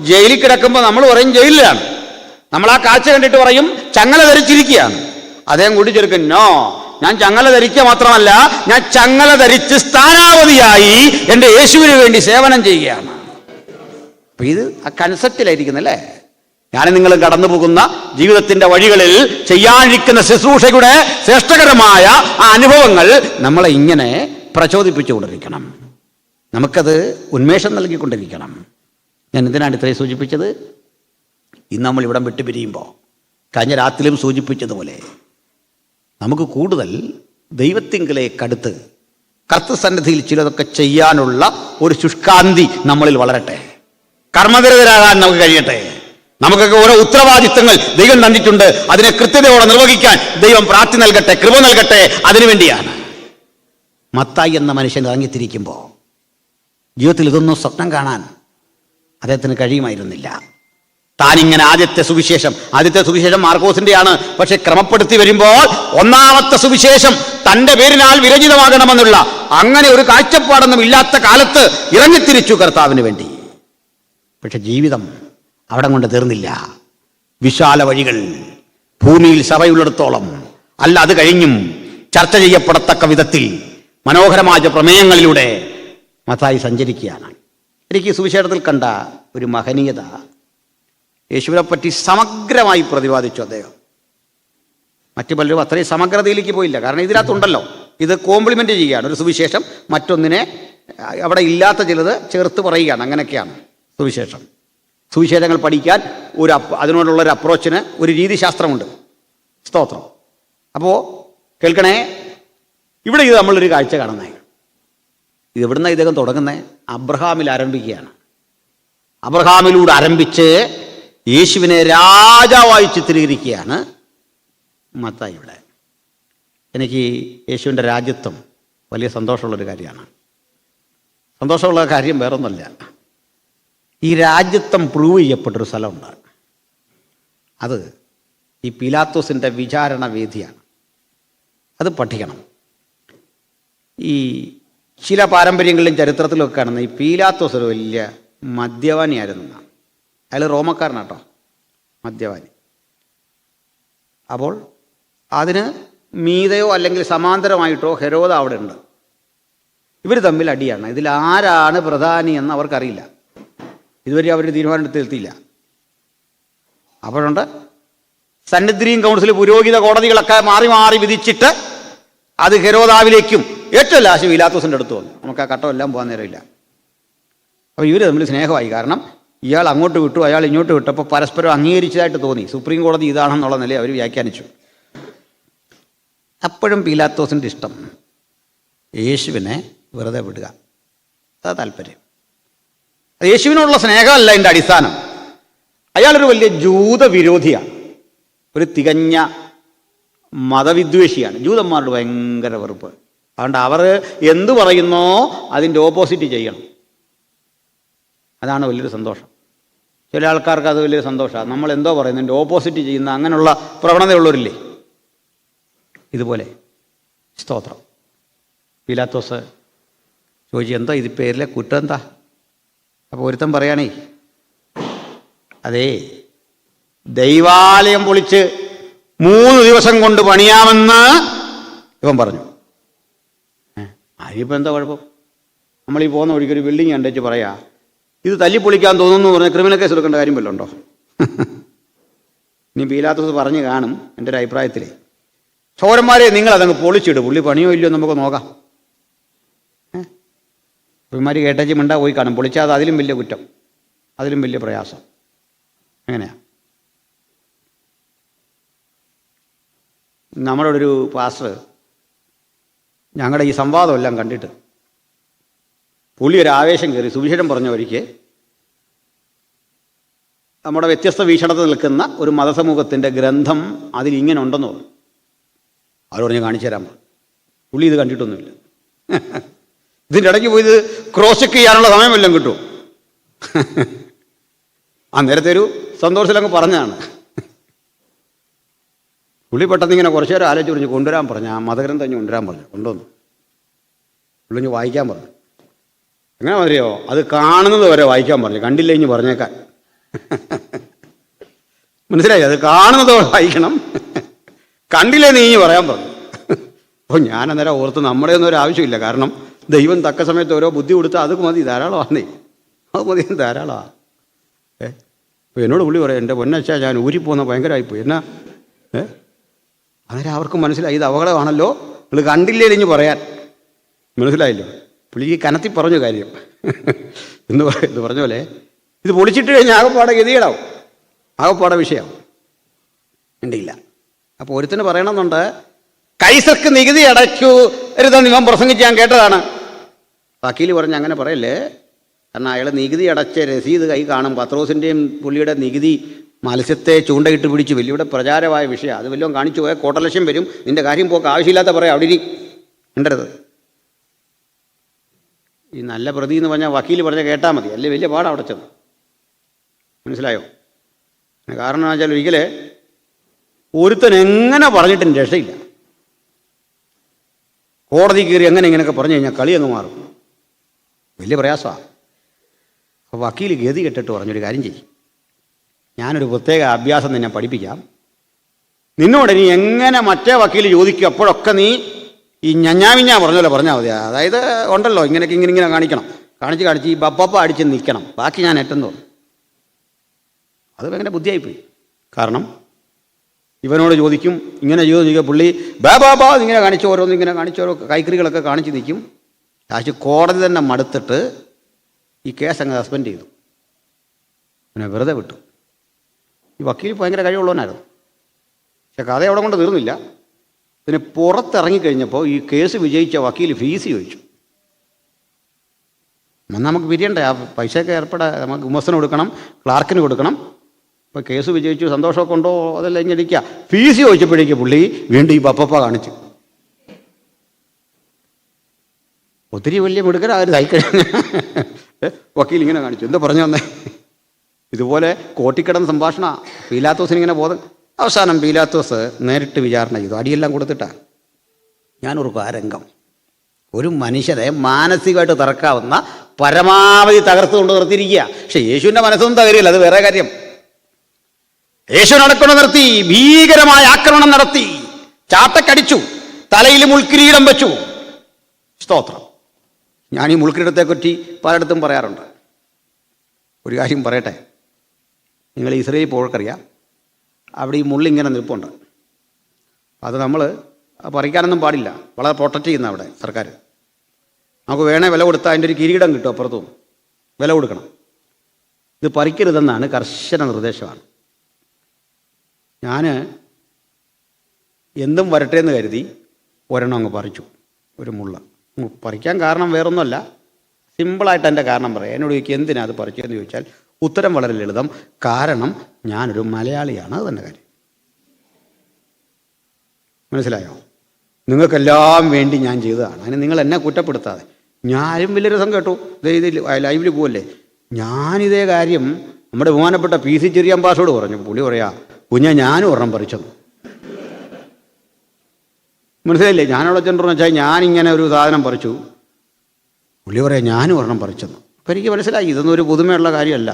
ജയിലിൽ കിടക്കുമ്പോൾ നമ്മൾ പറയും ജയിലിലാണ്, നമ്മൾ ആ കാഴ്ച കണ്ടിട്ട് പറയും ചങ്ങല ധരിച്ചിരിക്കുകയാണ്. അദ്ദേഹം കൂട്ടിച്ചേർക്കും, നോ, ഞാൻ ചങ്ങല ധരിക്കുക മാത്രമല്ല, ഞാൻ ചങ്ങല ധരിച്ച് സ്ഥാനാവധിയായി എൻ്റെ യേശുവിന് വേണ്ടി സേവനം ചെയ്യുകയാണ്. അപ്പം ഇത് ആ കൺസെപ്റ്റിലായിരിക്കുന്നല്ലേ. ഞാൻ നിങ്ങൾ കടന്നു പോകുന്ന ജീവിതത്തിൻ്റെ വഴികളിൽ ചെയ്യാനിരിക്കുന്ന ശുശ്രൂഷയുടെ ശ്രേഷ്ഠകരമായ ആ അനുഭവങ്ങൾ നമ്മളെ ഇങ്ങനെ പ്രചോദിപ്പിച്ചുകൊണ്ടിരിക്കണം, നമുക്കത് ഉന്മേഷം നൽകിക്കൊണ്ടിരിക്കണം. ഞാൻ എന്തിനാണ് ഇത്രയും സൂചിപ്പിച്ചത്? ഇന്ന് നമ്മൾ ഇവിടം വിട്ടു പിരിയുമ്പോൾ കഴിഞ്ഞ രാത്രിയിലും സൂചിപ്പിച്ചതുപോലെ നമുക്ക് കൂടുതൽ ദൈവത്തിങ്കലേക്കടുത്ത് കർത്തൃസന്നിധിയിൽ ചിലതൊക്കെ ചെയ്യാനുള്ള ഒരു ശുഷ്കാന്തി നമ്മളിൽ വളരട്ടെ, കർമ്മനിരതരാകാൻ നമുക്ക് കഴിയട്ടെ. നമുക്കൊക്കെ ഓരോ ഉത്തരവാദിത്തങ്ങൾ ദൈവം തന്നിട്ടുണ്ട്. അതിനെ കൃത്യതയോടെ നിർവഹിക്കാൻ ദൈവം പ്രാപ്തി നൽകട്ടെ, കൃപ നൽകട്ടെ. അതിനുവേണ്ടിയാണ് മത്തായി എന്ന മനുഷ്യൻ ഇറങ്ങിത്തിരിക്കുമ്പോൾ ജീവിതത്തിൽ ഇതൊന്നും സ്വപ്നം കാണാൻ അദ്ദേഹത്തിന് കഴിയുമായിരുന്നില്ല. താനിങ്ങനെ ആദ്യത്തെ സുവിശേഷം മാർക്കോസിൻ്റെയാണ്. പക്ഷെ ക്രമപ്പെടുത്തി വരുമ്പോൾ ഒന്നാമത്തെ സുവിശേഷം തൻ്റെ പേരിനാൽ വിരചിതമാകണമെന്നുള്ള അങ്ങനെ ഒരു കാഴ്ചപ്പാടൊന്നും ഇല്ലാത്ത കാലത്ത് ഇറങ്ങിത്തിരിച്ചു കർത്താവിന് വേണ്ടി. പക്ഷെ ജീവിതം അവിടെ കൊണ്ട് തീർന്നില്ല. വിശാല വഴികൾ, ഭൂമിയിൽ സഭയുള്ളിടത്തോളം അല്ല, അത് കഴിഞ്ഞും ചർച്ച ചെയ്യപ്പെടത്തക്ക വിധത്തിൽ മനോഹരമായ പ്രമേയങ്ങളിലൂടെ മത്തായി സഞ്ചരിക്കുകയാണ്. എനിക്ക് സുവിശേഷത്തിൽ കണ്ട ഒരു മഹനീയത, യേശുവിനെ പറ്റി സമഗ്രമായി പ്രതിപാദിച്ചു അദ്ദേഹം. മറ്റു പലരും അത്രയും സമഗ്രതയിലേക്ക് പോയില്ല. കാരണം ഇതിനകത്തുണ്ടല്ലോ, ഇത് കോംപ്ലിമെൻ്റ് ചെയ്യുകയാണ്. ഒരു സുവിശേഷം മറ്റൊന്നിനെ അവിടെ ഇല്ലാത്ത ചിലത് ചേർത്ത് പറയുകയാണ്. അങ്ങനെയൊക്കെയാണ് സുവിശേഷങ്ങൾ പഠിക്കാൻ അതിനോടുള്ളൊരു അപ്രോച്ചിന് ഒരു രീതിശാസ്ത്രമുണ്ട്. സ്തോത്രം. അപ്പോൾ കേൾക്കണേ, ഇവിടെ ഇത് നമ്മളൊരു കാഴ്ച കാണുന്നേ. ഇത് എവിടുന്ന ഇദ്ദേഹം തുടങ്ങുന്നത്? അബ്രഹാമിൽ ആരംഭിക്കുകയാണ്. അബ്രഹാമിലൂടെ ആരംഭിച്ച് യേശുവിനെ രാജാവായി ചിത്രീകരിക്കുകയാണ് മത്തായി ഇവിടെ. എനിക്ക് യേശുവിൻ്റെ രാജ്യത്വം വലിയ സന്തോഷമുള്ളൊരു കാര്യമാണ്. സന്തോഷമുള്ള കാര്യം വേറൊന്നുമല്ല, ഈ രാജ്യത്വം പ്രൂവ് ചെയ്യപ്പെട്ടൊരു സ്ഥലമുണ്ട്. അത് ഈ പീലാത്തോസിൻ്റെ വിചാരണ വേദിയാണ്. അത് പഠിക്കണം. ഈ ചില പാരമ്പര്യങ്ങളിലും ചരിത്രത്തിലൊക്കെ കാണുന്ന ഈ പീലാത്തോസ് ഒരു വലിയ മദ്യപാനിയായിരുന്നു. അയാൾ റോമക്കാരനാട്ടോ, മദ്യപാനി. അപ്പോൾ അതിന് മീതയോ അല്ലെങ്കിൽ സമാന്തരമായിട്ടോ ഹെരോദ അവിടെ ഉണ്ട്. ഇവർ തമ്മിൽ അടിയാണ്. ഇതിലാരാണ് പ്രധാനി എന്ന് അവർക്കറിയില്ല. ഇതുവരെ അവർ തീരുമാനമെടുത്തെത്തിയില്ല. അപ്പോഴുണ്ട് സന്നിദ്രീൻ കൗൺസിൽ, പുരോഹിത കോടതികളൊക്കെ മാറി മാറി വിധിച്ചിട്ട് അത് ഹെരോദാവിലേക്കും ഏറ്റവും ലാശം പീലാത്തോസിൻ്റെ അടുത്ത് വന്നു. നമുക്ക് ആ ഘട്ടമെല്ലാം പോകാൻ നേരമില്ല. അപ്പോൾ ഇവർ തമ്മിൽ സ്നേഹമായി. കാരണം ഇയാൾ അങ്ങോട്ട് വിട്ടു, അയാൾ ഇങ്ങോട്ട് വിട്ടപ്പോൾ പരസ്പരം അംഗീകരിച്ചതായിട്ട് തോന്നി. സുപ്രീം കോടതി ഇതാണെന്നുള്ള നിലയിൽ അവർ വ്യാഖ്യാനിച്ചു. അപ്പോഴും പീലാത്തോസിൻ്റെ ഇഷ്ടം യേശുവിനെ വെറുതെ വിടുക. അതാ താല്പര്യം. യേശുവിനോടുള്ള സ്നേഹമല്ല എൻ്റെ അടിസ്ഥാനം. അയാളൊരു വലിയ ജൂതവിരോധിയാണ്, ഒരു തികഞ്ഞ മതവിദ്വേഷിയാണ്. ജൂതന്മാരോട് ഭയങ്കര വെറുപ്പ്. അതുകൊണ്ട് അവർ എന്തു പറയുന്നോ അതിൻ്റെ ഓപ്പോസിറ്റ് ചെയ്യണം. അതാണ് വലിയൊരു സന്തോഷം. ചില ആൾക്കാർക്ക് അത് വലിയൊരു സന്തോഷമാണ്. നമ്മൾ എന്തോ പറയുന്നതിൻ്റെ ഓപ്പോസിറ്റ് ചെയ്യുന്ന അങ്ങനെയുള്ള പ്രവണതയുള്ളവരില്ലേ. ഇതുപോലെ സ്തോത്രം. പീലാത്തോസ് ചോദിച്ചു, എന്താ ഇത് പേരിലെ കുറ്റം എന്താ? അപ്പോൾ ഒരുത്തൻ പറയുകയാണേ, അതേ ദൈവാലയം പൊളിച്ച് 3 ദിവസം കൊണ്ട് പണിയാമെന്ന് ഇവൻ പറഞ്ഞു. അതിപ്പോൾ എന്താ കുഴപ്പം? നമ്മളീ പോകുന്ന വഴിക്കൊരു ബിൽഡിങ് കണ്ടേച്ച് പറയാ ഇത് തല്ലിപ്പൊളിക്കാൻ തോന്നുന്നു പറഞ്ഞാൽ ക്രിമിനൽ കേസ് എടുക്കേണ്ട കാര്യം വല്ലതും ഉണ്ടോ? ഇനി പീലാത്തോസ് പറഞ്ഞു കാണും. എൻ്റെ ഒരു അഭിപ്രായത്തിലേ, ചോരന്മാരെ നിങ്ങളതങ്ങ് പൊളിച്ചിടും, പുള്ളി പണിയോ ഇല്ലയോ നമുക്ക് നോക്കാം. പുള്ളിമാർ കേട്ടേച്ച് മിണ്ടാ പോയി കാണും. പൊളിച്ചാൽ അതിലും വലിയ കുറ്റം, അതിലും വലിയ പ്രയാസം. എങ്ങനെയാ? നമ്മുടെ ഒരു പാസ്റ്റർ ഞങ്ങളുടെ ഈ സംവാദമെല്ലാം കണ്ടിട്ട് പുള്ളി ഒരു ആവേശം കയറി സുവിശേഷം പറഞ്ഞ വഴിക്ക് നമ്മുടെ വ്യത്യസ്ത വീക്ഷണത്തിൽ നിൽക്കുന്ന ഒരു മതസമൂഹത്തിൻ്റെ ഗ്രന്ഥം അതിലിങ്ങനെ ഉണ്ടെന്ന് പറഞ്ഞു. അവർ പറഞ്ഞ് കാണിച്ചു തരാൻ പറഞ്ഞു. പുള്ളി ഇത് കണ്ടിട്ടൊന്നുമില്ല. ഇതിൻ്റെ ഇടയ്ക്ക് പോയി ഇത് ക്രോസ് ചെക്ക് ചെയ്യാനുള്ള സമയമെല്ലാം കിട്ടും. നേരത്തെ ഒരു സന്തോഷത്തിലങ്ങ് പറഞ്ഞതാണ്. പുള്ളി പെട്ടെന്ന് ഇങ്ങനെ കുറച്ചു നേരം ആലോചിച്ച് പറഞ്ഞ് കൊണ്ടുവരാൻ പറഞ്ഞു. ആ മതഗ്രന്ഥം തന്നെ കൊണ്ടുവരാൻ പറഞ്ഞു. കൊണ്ടുവന്നു. പുള്ളി വായിക്കാൻ പറഞ്ഞു. എങ്ങനെ അറിയോ? അത് കാണുന്നത് വരെ വായിക്കാൻ പറഞ്ഞു. കണ്ടില്ല ഇനി പറഞ്ഞേക്കാൻ. മനസ്സിലായി? അത് കാണുന്നത് വായിക്കണം, കണ്ടില്ലേ നീ പറയാൻ പറഞ്ഞു. അപ്പോൾ ഞാൻ അന്നേരം ഓർത്ത് നമ്മുടെ ഒന്നും ഒരു ആവശ്യമില്ല. കാരണം ദൈവം തക്ക സമയത്ത് ഓരോ ബുദ്ധി കൊടുത്താൽ അത് മതി, ധാരാളമാണേ. അത് മതി, ധാരാളമാണ്. അപ്പോൾ എന്നോട് പുള്ളി പറയാം, എൻ്റെ പൊന്നച്ചാ ഞാൻ ഊരിപ്പോകുന്ന ഭയങ്കരമായിപ്പോയി. എന്നാ അന്നേരം അവർക്കും മനസ്സിലായി ഇത് അപകടമാണല്ലോ, നിങ്ങൾ കണ്ടില്ലേ ഇനി പറയാൻ. മനസ്സിലായല്ലോ? പുള്ളിക്ക് കനത്തി പറഞ്ഞു കാര്യം. എന്ന് പറഞ്ഞ പോലെ ഇത് പൊളിച്ചിട്ട് കഴിഞ്ഞാൽ ആകപ്പാടെ ഗതികേടാവും, ആകപ്പാടെ വിഷയമാവും. ഉണ്ടില്ല. അപ്പോൾ ഒരുത്തിന് പറയണമെന്നുണ്ട്, കൈസർക്ക് നികുതി അടയ്ക്കരുതെന്ന് ഇവൻ പ്രസംഗിച്ച് ഞാൻ കേട്ടതാണ്. വക്കീൽ പറഞ്ഞ് അങ്ങനെ പറയല്ലേ, കാരണം അയാൾ നികുതി അടച്ച രസീത് കൈ കാണും. പത്രോസിൻ്റെയും പുള്ളിയുടെ നികുതി മത്സ്യത്തെ ചൂണ്ടയിട്ട് പിടിച്ച് വലിയ പ്രചാരമായ വിഷയം. അത് വല്ലതും കാണിച്ചു പോയാൽ കോട്ടലക്ഷ്യം വരും. നിൻ്റെ കാര്യം പോക്ക് ആവശ്യമില്ലാത്ത പറയാം. അവിടെ ഇരി ഉണ്ടരുത്. ഈ നല്ല പ്രതി എന്ന് പറഞ്ഞാൽ വക്കീൽ പറഞ്ഞാൽ കേട്ടാൽ മതി, അല്ലേ വലിയ പാടാണ് അവിടെ ചെന്ന്. മനസ്സിലായോ? കാരണം എന്ന് വെച്ചാൽ ഒരിക്കൽ ഒരുത്തൻ എങ്ങനെ പറഞ്ഞിട്ടും രക്ഷയില്ല. കോടതി കയറി ഇങ്ങനെയൊക്കെ പറഞ്ഞു കഴിഞ്ഞാൽ കളി അങ്ങ് മാറും. വലിയ പ്രയാസമാണ്. അപ്പോൾ വക്കീൽ ഗതി കെട്ടിട്ട് പറഞ്ഞൊരു കാര്യം ചെയ്യും, ഞാനൊരു പ്രത്യേക അഭ്യാസം നിന്നെ പഠിപ്പിക്കാം. നിന്നോട് നീ എങ്ങനെ മറ്റേ വക്കീൽ ചോദിക്കും അപ്പോഴൊക്കെ നീ ഈ ഞഞ്ഞാമിഞ്ഞാ പറഞ്ഞല്ലോ പറഞ്ഞാൽ മതി. അതായത് ഉണ്ടല്ലോ ഇങ്ങനെ കാണിക്കണം, കാണിച്ച് ഈ ബപ്പ അടിച്ച് നിൽക്കണം, ബാക്കി ഞാൻ ഏറ്റെന്ന് തോന്നും. അത് ഭയങ്കര ബുദ്ധിയായിപ്പോയി. കാരണം ഇവനോട് ചോദിക്കും, ഇങ്ങനെ ചോദിക്കുക, പുള്ളി ബാബാ ഇങ്ങനെ കാണിച്ച് ഓരോന്നിങ്ങനെ കാണിച്ച് ഓരോ കൈക്കറികളൊക്കെ കാണിച്ച് നിൽക്കും. ലാസ്റ്റ് കോടതി തന്നെ മടുത്തിട്ട് ഈ കേസ് അങ്ങ് സസ്പെൻഡ് ചെയ്തു, പിന്നെ വെറുതെ വിട്ടു. ഈ വക്കീൽ ഭയങ്കര കഴിവുള്ളവനായിരുന്നു. പക്ഷെ കഥ അവിടെ കൊണ്ട് തീർന്നില്ല. പിന്നെ പുറത്തിറങ്ങിക്കഴിഞ്ഞപ്പോൾ ഈ കേസ് വിജയിച്ച വക്കീൽ ഫീസ് ചോദിച്ചു. എന്നാൽ നമുക്ക് പിരിയണ്ടേ, ആ പൈസയൊക്കെ ഏർപ്പെടാൻ നമുക്ക് ഉമസന് കൊടുക്കണം, ക്ലാർക്കിന് കൊടുക്കണം. ഇപ്പോൾ കേസ് വിജയിച്ചു, സന്തോഷമൊക്കെ ഉണ്ടോ അതെല്ലാം ഇങ്ങടിക്കുക. ഫീസ് ചോദിച്ചപ്പോഴേക്ക് പുള്ളി വീണ്ടും ഈ ബപ്പ കാണിച്ചു. ഒത്തിരി വലിയ മിടുക്കൻ അവർ തയ്ക്കഴിഞ്ഞ വക്കീൽ ഇങ്ങനെ കാണിച്ചു. എന്താ പറഞ്ഞു വന്നേ? ഇതുപോലെ കോട്ടിക്കിടന്ന സംഭാഷണ. പീലാത്തോസിന് ഇങ്ങനെ ബോധം. അവസാനം പീലാത്തോസ് നേരിട്ട് വിചാരണ ചെയ്തു, അടിയെല്ലാം കൊടുത്തിട്ടാണ്. ഞാനോർക്കും ആ രംഗം. ഒരു മനുഷ്യരെ മാനസികമായിട്ട് തറക്കാവുന്ന പരമാവധി തകർത്തുകൊണ്ട് നിർത്തിയിരിക്കുക. പക്ഷെ യേശുവിൻ്റെ മനസ്സൊന്നും തകരില്ല, അത് വേറെ കാര്യം. യേശു നടക്കൊണ്ട് നിർത്തി, ഭീകരമായ ആക്രമണം നടത്തി, ചാട്ടക്കടിച്ചു, തലയിൽ മുൾക്കിരീടം വെച്ചു. സ്തോത്രം. ഞാൻ ഈ മുൾക്കിരീടത്തെപ്പറ്റി പലയിടത്തും പറയാറുണ്ട്. ഒരു കാര്യം പറയട്ടെ, നിങ്ങൾ ഇസ്രയേൽ പോകൾക്കറിയാം, അവിടെ ഈ മുള്ളിങ്ങനെ നിൽപ്പുണ്ട്. അത് നമ്മൾ പറിക്കാനൊന്നും പാടില്ല, വളരെ പ്രൊട്ടക്റ്റ് ചെയ്യുന്ന അവിടെ സർക്കാർ. നമുക്ക് വേണേ വില കൊടുത്താൽ അതിൻ്റെ ഒരു കിരീടം കിട്ടും, അപ്പുറത്തും വില കൊടുക്കണം. ഇത് പറിക്കരുതെന്നാണ് കർശന നിർദ്ദേശമാണ്. ഞാൻ എന്തും വരട്ടെ എന്ന് കരുതി ഒരെണ്ണം അങ്ങ് പറിച്ചു, ഒരു മുള്ള. പറിക്കാൻ കാരണം വേറൊന്നുമല്ല, സിമ്പിളായിട്ട് എൻ്റെ കാരണം പറയാം. എന്നോട് ചോദിക്കുക എന്തിനാ അത് പറിച്ചതെന്ന് ചോദിച്ചാൽ ഉത്തരം വളരെ ലളിതം. കാരണം ഞാനൊരു മലയാളിയാണ്, അത് തന്നെ കാര്യം. മനസ്സിലായോ? നിങ്ങൾക്കെല്ലാം വേണ്ടി ഞാൻ ചെയ്തതാണ്, അതിന് നിങ്ങൾ എന്നെ കുറ്റപ്പെടുത്താതെ. ഞാനും വലിയ രസം കേട്ടു. ഇതിൽ ലൈവിൽ പോവല്ലേ, ഞാനിതേ കാര്യം നമ്മുടെ ബഹുമാനപ്പെട്ട PC ചെറിയാൻ പാസോട് പറഞ്ഞു. പുള്ളി പറയാ, ഞാനും ഒരെണ്ണം പറിച്ചെന്നു. മനസ്സിലായില്ലേ? ഞാനവിടെ ചെന്നു വെച്ചാൽ ഞാനിങ്ങനെ ഒരു സാധനം പറിച്ചു. പുള്ളി പറയാം ഞാനും ഒരെണ്ണം പറിച്ചെന്നു. അപ്പം എനിക്ക് മനസ്സിലായി ഇതൊന്നും ഒരു പുതുമയുള്ള കാര്യമല്ല.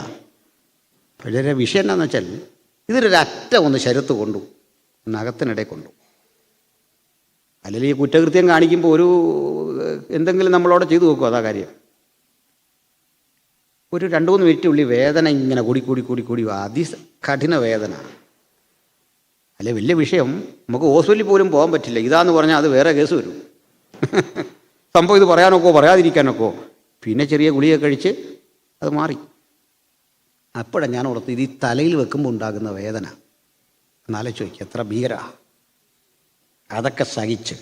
പക്ഷേ വിഷയം എന്താണെന്ന് വെച്ചാൽ ഇതിലൊരറ്റ ഒന്ന് ശരത്ത് കൊണ്ടു, നഖത്തിനിടയിൽ കൊണ്ടു. അല്ലെങ്കിൽ ഈ കുറ്റകൃത്യം കാണിക്കുമ്പോൾ ഒരു എന്തെങ്കിലും നമ്മളോട് ചെയ്തു നോക്കും, അതാ കാര്യം. ഒരു 2-3 മിനിറ്റ് ഉള്ളിൽ വേദന ഇങ്ങനെ കൂടി അതികഠിന വേദന. അല്ലെ വലിയ വിഷയം, നമുക്ക് ഹോസ്പിറ്റലിൽ പോലും പോകാൻ പറ്റില്ല. ഇതാന്ന് പറഞ്ഞാൽ അത് വേറെ കേസ് വരും. സംഭവം ഇത് പറയാനൊക്കോ പറയാതിരിക്കാനൊക്കോ. പിന്നെ ചെറിയ ഗുളിക കഴിച്ച് അത് മാറി. അപ്പോഴാണ് ഞാൻ ഓർത്ത് ഇത് ഈ തലയിൽ വെക്കുമ്പോൾ ഉണ്ടാകുന്ന വേദന എന്നാലോചിച്ച് നോക്കി, എത്ര ഭീകര. അതൊക്കെ സഹിച്ച്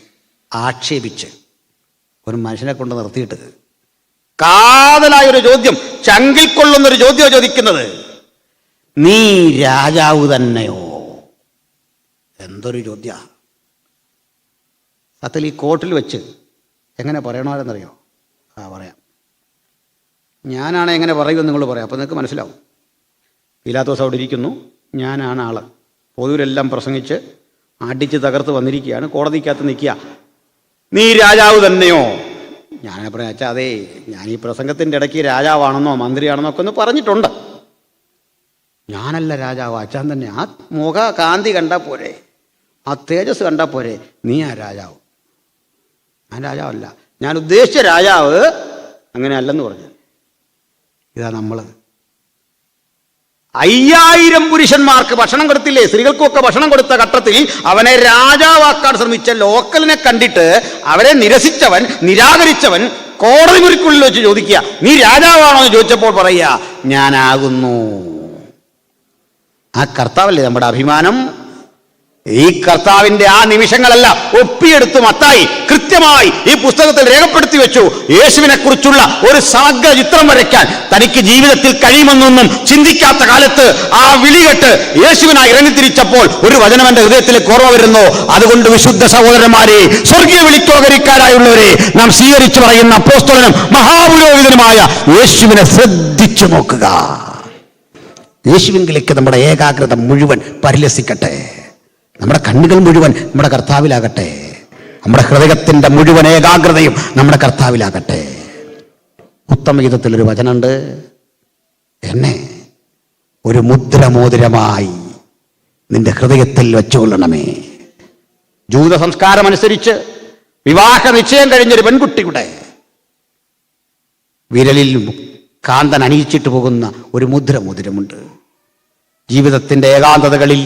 ആക്ഷേപിച്ച് ഒരു മനുഷ്യനെ കൊണ്ട് നിർത്തിയിട്ട് കാതലായൊരു ചോദ്യം, ചങ്കിൽ കൊള്ളുന്നൊരു ചോദ്യം ചോദിക്കുന്നത്, നീ രാജാവ് തന്നെയോ? എന്തൊരു ചോദ്യ. സത്യത്തിൽ ഈ കോർട്ടിൽ വെച്ച് എങ്ങനെ പറയണമെന്നറിയോ? പറയാം. ഞാനാണ് എങ്ങനെ പറയുമെന്ന് നിങ്ങൾ പറയാം, അപ്പോൾ നിങ്ങൾക്ക് മനസ്സിലാവും. പീലാത്തോസ് അവിടെ ഇരിക്കുന്നു, ഞാനാണ് ആൾ. പൊതുവിലെല്ലാം പ്രസംഗിച്ച് അടിച്ച് തകർത്ത് വന്നിരിക്കുകയാണ്, കോടതിക്കകത്ത് നിൽക്കുക. നീ രാജാവ് തന്നെയോ? ഞാൻ പറയാം, അച്ഛാ അതേ, ഞാൻ ഈ പ്രസംഗത്തിൻ്റെ ഇടയ്ക്ക് രാജാവാണെന്നോ മന്ത്രിയാണെന്നോ ഒക്കെ ഒന്ന് പറഞ്ഞിട്ടുണ്ട്. ഞാനല്ല രാജാവ്, അച്ഛൻ തന്നെ. ആ മുഖ കാന്തി കണ്ടാൽ പോരെ, ആ തേജസ് കണ്ടാൽ പോരെ, നീ ആ രാജാവ്. ഞാൻ രാജാവല്ല, ഞാൻ ഉദ്ദേശിച്ച രാജാവ് അങ്ങനെ അല്ലെന്ന് പറഞ്ഞു. ഇതാ നമ്മൾ 5000 പുരുഷന്മാർക്ക് ഭക്ഷണം കൊടുത്തില്ലേ, സ്ത്രീകൾക്കൊക്കെ ഭക്ഷണം കൊടുത്ത ഘട്ടത്തിൽ അവനെ രാജാവാക്കാൻ ശ്രമിച്ച ലോക്കലിനെ കണ്ടിട്ട് അവരെ നിരസിച്ചവൻ, നിരാകരിച്ചവൻ കോടതി മുറിക്കുള്ളിൽ വെച്ച് ചോദിക്കുക, നീ രാജാവാണോ എന്ന് ചോദിച്ചപ്പോൾ പറയുക, ഞാനാകുന്നു. ആ കർത്താവല്ലേ നമ്മുടെ അഭിമാനം. ഈ കർത്താവിന്റെ ആ നിമിഷങ്ങളെല്ലാം ഒപ്പിയെടുത്ത് മത്തായി കൃത്യമായി ഈ പുസ്തകത്തിൽ രേഖപ്പെടുത്തി വെച്ചു. യേശുവിനെ കുറിച്ചുള്ള ഒരു സമഗ്ര ചിത്രം വരയ്ക്കാൻ തനിക്ക് ജീവിതത്തിൽ കഴിയുമെന്നൊന്നും ചിന്തിക്കാത്ത കാലത്ത് ആ വിളികെട്ട് യേശുവിനായി ഇറങ്ങിത്തിരിച്ചപ്പോൾ ഒരു വചനം എന്റെ ഹൃദയത്തിലേക്ക് ഓർമ്മ വരുന്നു. അതുകൊണ്ട് വിശുദ്ധ സഹോദരന്മാരെ, സ്വർഗീയ വിളിക്കോകരിക്കാരായുള്ളവരെ, നാം സ്വീകരിച്ചു പറയുന്ന അപ്പോസ്തലനും മഹാപുരോഹിതനുമായ യേശുവിനെ ശ്രദ്ധിച്ചു നോക്കുക. യേശുവിലേക്ക് നമ്മുടെ ഏകാഗ്രത മുഴുവൻ പരിലസിക്കട്ടെ. നമ്മുടെ കണ്ണുകൾ മുഴുവൻ നമ്മുടെ കർത്താവിലാകട്ടെ. നമ്മുടെ ഹൃദയത്തിൻ്റെ മുഴുവൻ ഏകാഗ്രതയും നമ്മുടെ കർത്താവിലാകട്ടെ. ഉത്തമഗീതത്തിലൊരു വചനമുണ്ട്, എന്നെ ഒരു മുദ്രമോതിരമായി നിന്റെ ഹൃദയത്തിൽ വെച്ചുകൊള്ളണമേ. ജൂത സംസ്കാരമനുസരിച്ച് വിവാഹ നിശ്ചയം കഴിഞ്ഞൊരു പെൺകുട്ടിയുടെ വിരലിൽ കാന്തൻ അണിയിച്ചിട്ട് പോകുന്ന ഒരു മുദ്രമോതിരമുണ്ട്. ജീവിതത്തിൻ്റെ ഏകാന്തതകളിൽ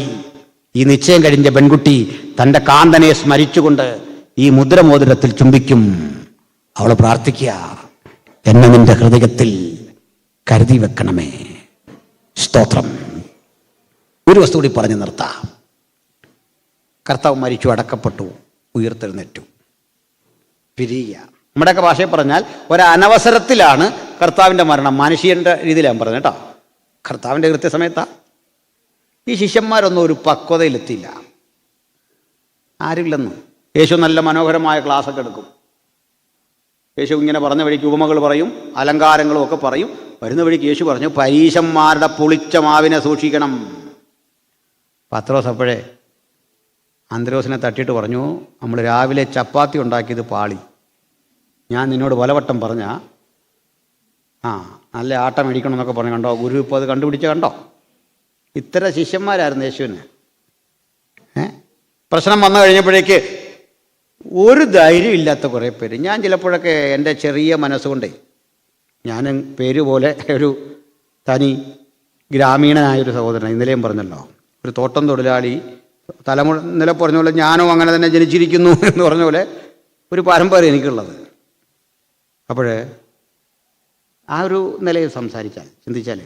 ഈ നിശ്ചയം കഴിഞ്ഞ പെൺകുട്ടി തൻ്റെ കാന്തനെ സ്മരിച്ചുകൊണ്ട് ഈ മുദ്രമോതിരത്തിൽ ചുംബിക്കും. അവൾ പ്രാർത്ഥിക്കുക, എന്നെ നിന്റെ ഹൃദയത്തിൽ കരുതി വെക്കണമേ. സ്തോത്രം. ഒരു വസ്തു കൂടി പറഞ്ഞു നിർത്താം. കർത്താവ് മരിച്ചു, അടക്കപ്പെട്ടു, ഉയർത്തെഴുന്നേറ്റു, പിരിയുക. നമ്മുടെയൊക്കെ ഭാഷയിൽ പറഞ്ഞാൽ ഒരനവസരത്തിലാണ് കർത്താവിൻ്റെ മരണം. മനുഷ്യൻ്റെ രീതിയിലാണ് പറഞ്ഞത് കേട്ടോ. കർത്താവിൻ്റെ കൃത്യസമയത്താണ്. ഈ ശിഷ്യന്മാരൊന്നും ഒരു പക്വതയിലെത്തിയില്ല, ആരുമില്ലെന്ന്. യേശു നല്ല മനോഹരമായ ക്ലാസ്സൊക്കെ എടുക്കും. യേശു ഇങ്ങനെ പറഞ്ഞ വഴിക്ക് ഉപമകൾ പറയും, അലങ്കാരങ്ങളും ഒക്കെ പറയും. വരുന്ന വഴിക്ക് യേശു പറഞ്ഞു, പരീശന്മാരുടെ പുളിച്ച മാവിനെ സൂക്ഷിക്കണം. പത്രോസ് അപ്പോഴേ അന്ത്രോസിനെ തട്ടിയിട്ട് പറഞ്ഞു, നമ്മൾ രാവിലെ ചപ്പാത്തി ഉണ്ടാക്കിയത് പാളി. ഞാൻ നിന്നോട് പലവട്ടം പറഞ്ഞ നല്ല ആട്ടം മേടിക്കണം എന്നൊക്കെ പറഞ്ഞു. കണ്ടോ, ഗുരു ഇപ്പോൾ അത് കണ്ടുപിടിച്ച കണ്ടോ? ഇത്തരം ശിഷ്യന്മാരായിരുന്നു യേശുവിന്. പ്രശ്നം വന്നു കഴിഞ്ഞപ്പോഴേക്ക് ഒരു ധൈര്യം ഇല്ലാത്ത കുറേ പേര്. ഞാൻ ചിലപ്പോഴൊക്കെ എൻ്റെ ചെറിയ മനസ്സുകൊണ്ടേ, ഞാൻ പേര് പോലെ ഒരു തനി ഗ്രാമീണനായൊരു സഹോദരൻ, ഇന്നലെയും പറഞ്ഞല്ലോ, ഒരു തോട്ടം തൊഴിലാളി, ഇന്നലെ പറഞ്ഞ പോലെ ഞാനും അങ്ങനെ തന്നെ ജനിച്ചിരിക്കുന്നു എന്ന് പറഞ്ഞ പോലെ ഒരു പാരമ്പര്യം എനിക്കുള്ളത്. അപ്പോൾ ആ ഒരു നിലയിൽ ചിന്തിച്ചാൽ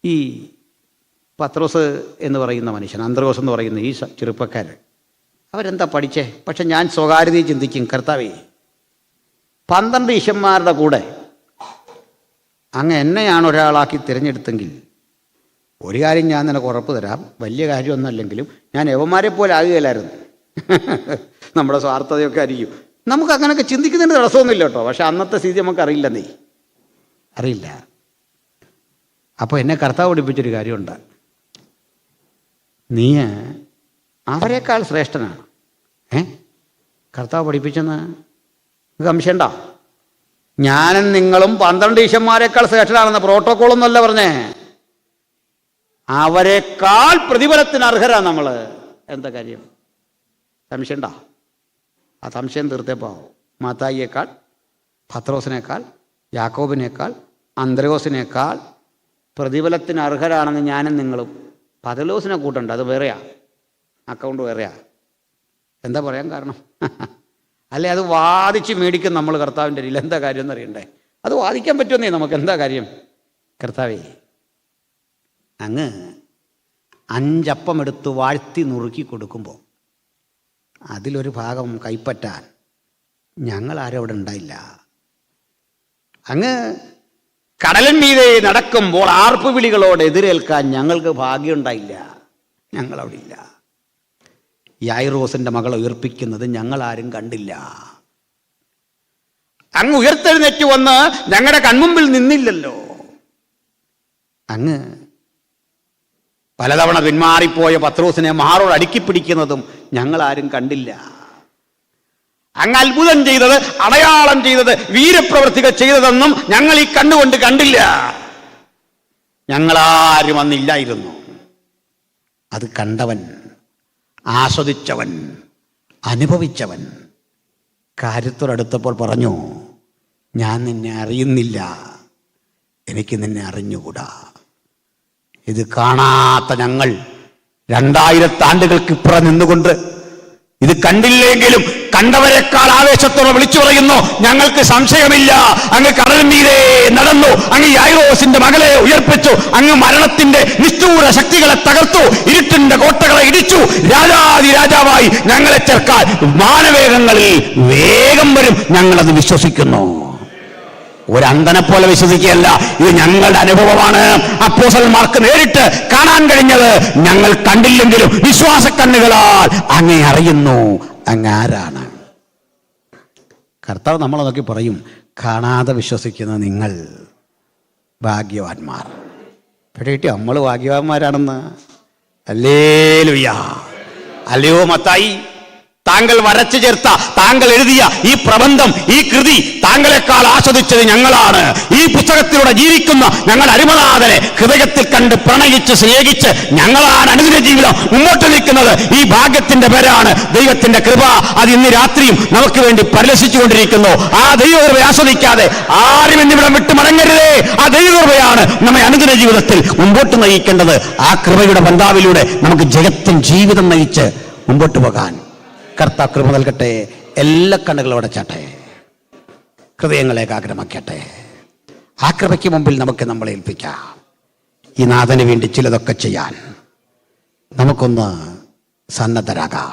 ഈ പത്രോസ് എന്ന് പറയുന്ന മനുഷ്യൻ, അന്ത്രോസ് എന്ന് പറയുന്ന ഈ ചെറുപ്പക്കാർ, അവരെന്താ പഠിച്ചേ? പക്ഷെ ഞാൻ സ്വകാര്യതയിൽ ചിന്തിക്കും, കർത്താവേ, 12 ശിഷ്യന്മാരുടെ കൂടെ അങ്ങ് എന്നെയാണ് ഒരാളാക്കി തിരഞ്ഞെടുത്തെങ്കിൽ ഒരു കാര്യം ഞാൻ നിനക്ക് ഉറപ്പ് തരാം, വലിയ കാര്യമൊന്നുമല്ലെങ്കിലും ഞാൻ യവന്മാരെ പോലെ ആകുകയില്ലായിരുന്നു. നമ്മുടെ സ്വാർത്ഥതയൊക്കെ ആയിരിക്കും. നമുക്ക് അങ്ങനെയൊക്കെ ചിന്തിക്കുന്നതിന് തടസ്സമൊന്നുമില്ല കേട്ടോ. പക്ഷെ അന്നത്തെ സ്ഥിതി നമുക്ക് അറിയില്ല. അപ്പോൾ എന്നെ കർത്താവ് പഠിപ്പിച്ചൊരു കാര്യമുണ്ട്, നീ അവരെക്കാൾ ശ്രേഷ്ഠനാണ്. കർത്താവ് പഠിപ്പിച്ചെന്ന് സംശയണ്ട. ഞാനും നിങ്ങളും 12 ശിഷ്യന്മാരെക്കാൾ ശ്രേഷ്ഠനാണെന്ന് പ്രോട്ടോക്കോളൊന്നുമല്ല പറഞ്ഞേ. അവരെക്കാൾ പ്രതിഫലത്തിന് അർഹരാണ് നമ്മൾ. എന്താ കാര്യം? സംശയണ്ട. ആ സംശയം തീർത്തേപ്പോ മത്തായിയേക്കാൾ, പത്രോസിനേക്കാൾ, യാക്കോബിനേക്കാൾ, അന്ത്രയോസിനേക്കാൾ പ്രതിഫലത്തിന് അർഹരാണെന്ന് ഞാനും നിങ്ങളും. പതലോസിനെ കൂട്ടണ്ട, അത് വേറെയാ, അക്കൗണ്ട് വേറെയാ. എന്താ പറയാൻ കാരണം? അല്ലെ അത് വാദിച്ച് മേടിക്കും നമ്മൾ കർത്താവിൻ്റെ ഇടയിൽ. എന്താ കാര്യം എന്നറിയണ്ടേ? അത് വാദിക്കാൻ പറ്റുമെന്നേ നമുക്ക്. എന്താ കാര്യം? കർത്താവേ, അങ്ങ് 5 അപ്പം എടുത്ത് വാഴ്ത്തി നുറുക്കി കൊടുക്കുമ്പോൾ അതിലൊരു ഭാഗം കൈപ്പറ്റാൻ ഞങ്ങളാരും അവിടെ ഉണ്ടായില്ല. അങ്ങ് കടലിൻ മീതെ നടക്കുമ്പോൾ ആർപ്പ് വിളികളോട് എതിരേൽക്കാൻ ഞങ്ങൾക്ക് ഭാഗ്യമുണ്ടായില്ല. ഞങ്ങളവിടെ ഇല്ല. യായിറോസിൻ്റെ മകളെ ഉയർപ്പിക്കുന്നത് ഞങ്ങളാരും കണ്ടില്ല. അങ്ങ് ഉയർത്തെഴുന്നേറ്റ് വന്ന് ഞങ്ങളുടെ കൺമുമ്പിൽ നിന്നില്ലല്ലോ. അങ്ങ് പലതവണ പിന്മാറിപ്പോയ പത്രോസിനെ മാറോട് അടുക്കിപ്പിടിക്കുന്നതും ഞങ്ങളാരും കണ്ടില്ല. അങ്ങ് അത്ഭുതം ചെയ്തത്, അടയാളം ചെയ്തത്, വീരപ്രവൃത്തികൾ ചെയ്തതെന്നും ഞങ്ങൾ ഈ കണ്ണുകൊണ്ട് കണ്ടില്ല. ഞങ്ങളാരും അന്നില്ലായിരുന്നു. അത് കണ്ടവൻ, ആസ്വദിച്ചവൻ, അനുഭവിച്ചവൻ കാര്യത്തോടടുത്തപ്പോൾ പറഞ്ഞു, ഞാൻ നിന്നെ അറിയുന്നില്ല, എനിക്ക് നിന്നെ അറിഞ്ഞുകൂടാ. ഇത് കാണാത്ത ഞങ്ങൾ 2000 ആണ്ടുകൾക്ക് ഇപ്പുറം നിന്നുകൊണ്ട് ഇത് കണ്ടില്ലെങ്കിലും കണ്ടവരെക്കാൾ ആവേശത്തോടെ വിളിച്ചു പറയുന്നു, ഞങ്ങൾക്ക് സംശയമില്ല, അങ്ങ് കടൽ മീതെ നടന്നു, അങ്ങ് യായിറോസിന്റെ മകളെ ഉയർപ്പിച്ചു, അങ്ങ് അങ്ങ് മരണത്തിന്റെ നിഷ്ഠൂര ശക്തികളെ തകർത്തു, ഇരുട്ടിന്റെ കോട്ടകളെ ഇടിച്ചു, രാജാവായി ഞങ്ങളെ ചേർക്കാൻ മാനവേഗങ്ങളിൽ വേഗം വരും. ഞങ്ങളത് വിശ്വസിക്കുന്നു. ഒരു അന്ധനെ പോലെ വിശ്വസിക്കുകയല്ല, ഇത് ഞങ്ങളുടെ അനുഭവമാണ്. അപ്പോസ്തലന്മാർക്ക് നേരിട്ട് കാണാൻ കഴിഞ്ഞത് ഞങ്ങൾ കണ്ടില്ലെങ്കിലും വിശ്വാസ കണ്ണുകളാൽ അങ്ങേ അറിയുന്നു. അങ്ങ് ആരാണ്? കർത്താവ് നമ്മളെ നോക്കി പറയും, കാണാതെ വിശ്വസിക്കുന്ന നിങ്ങൾ ഭാഗ്യവാന്മാർ. പക്ഷേ നമ്മൾ ഭാഗ്യവാന്മാരാണെന്ന്. ഹല്ലേലൂയ. അല്ലയോ മത്തായി, താങ്കൾ വരച്ചു ചേർത്ത, താങ്കൾ എഴുതിയ ഈ പ്രബന്ധം, ഈ കൃതി താങ്കളെക്കാൾ ആസ്വദിച്ചത് ഞങ്ങളാണ്. ഈ പുസ്തകത്തിലൂടെ ജീവിക്കുന്ന ഞങ്ങൾ അരുമനാഥനെ ഹൃദയത്തിൽ കണ്ട് പ്രണയിച്ച് സ്നേഹിച്ച് ഞങ്ങളാണ് അനുദിന ജീവിതം മുമ്പോട്ട് നിൽക്കുന്നത്. ഈ ഭാഗ്യത്തിന്റെ പേരാണ് ദൈവത്തിന്റെ കൃപ. അത് ഇന്ന് രാത്രിയും നമുക്ക് വേണ്ടി പരിലസിച്ചുകൊണ്ടിരിക്കുന്നു. ആ ദൈവകൃപ ആസ്വദിക്കാതെ ആരും എന്നിവിടം വിട്ട് മടങ്ങരുതേ. ആ ദൈവകൃപയാണ് നമ്മെ അനുദിന ജീവിതത്തിൽ മുമ്പോട്ട് നയിക്കേണ്ടത്. ആ കൃപയുടെ ബന്ധാവിലൂടെ നമുക്ക് ജഗത്തും ജീവിതം നയിച്ച് മുമ്പോട്ട് പോകാൻ കർത്താവ് കൃപ നൽകട്ടെ. എല്ലാ കണ്ണുകളും അടച്ചാട്ടെ, ഹൃദയങ്ങളെ ഏകാഗ്രമാക്കട്ടെ. ആ കൃപയ്ക്ക് മുമ്പിൽ നമുക്ക് നമ്മളെ ഏൽപ്പിക്കാം. ഈ നാഥന് വേണ്ടി ചിലതൊക്കെ ചെയ്യാൻ നമുക്കൊന്ന് സന്നദ്ധരാകാം.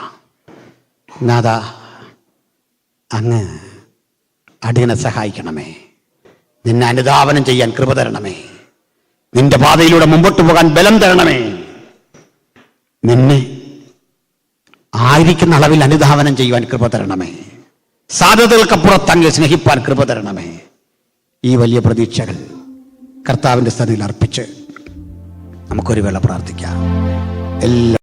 നാഥ, അങ്ങ് അടിയനെ സഹായിക്കണമേ. നിന്നെ അനുധാവനം ചെയ്യാൻ കൃപ തരണമേ. നിന്റെ പാതയിലൂടെ മുമ്പോട്ട് പോകാൻ ബലം തരണമേ. നിന്നെ ആയിരിക്കുന്ന അളവിൽ അനുധാവനം ചെയ്യുവാൻ കൃപ തരണമേ. സാധ്യതകൾക്കപ്പുറത്ത് അങ്ങ് സ്നേഹിപ്പാൻ കൃപ തരണമേ. ഈ വലിയ പ്രതീക്ഷകൾ കർത്താവിൻ്റെ സന്നിധിയിൽ അർപ്പിച്ച് നമുക്കൊരു വേള പ്രാർത്ഥിക്കാം. എല്ലാ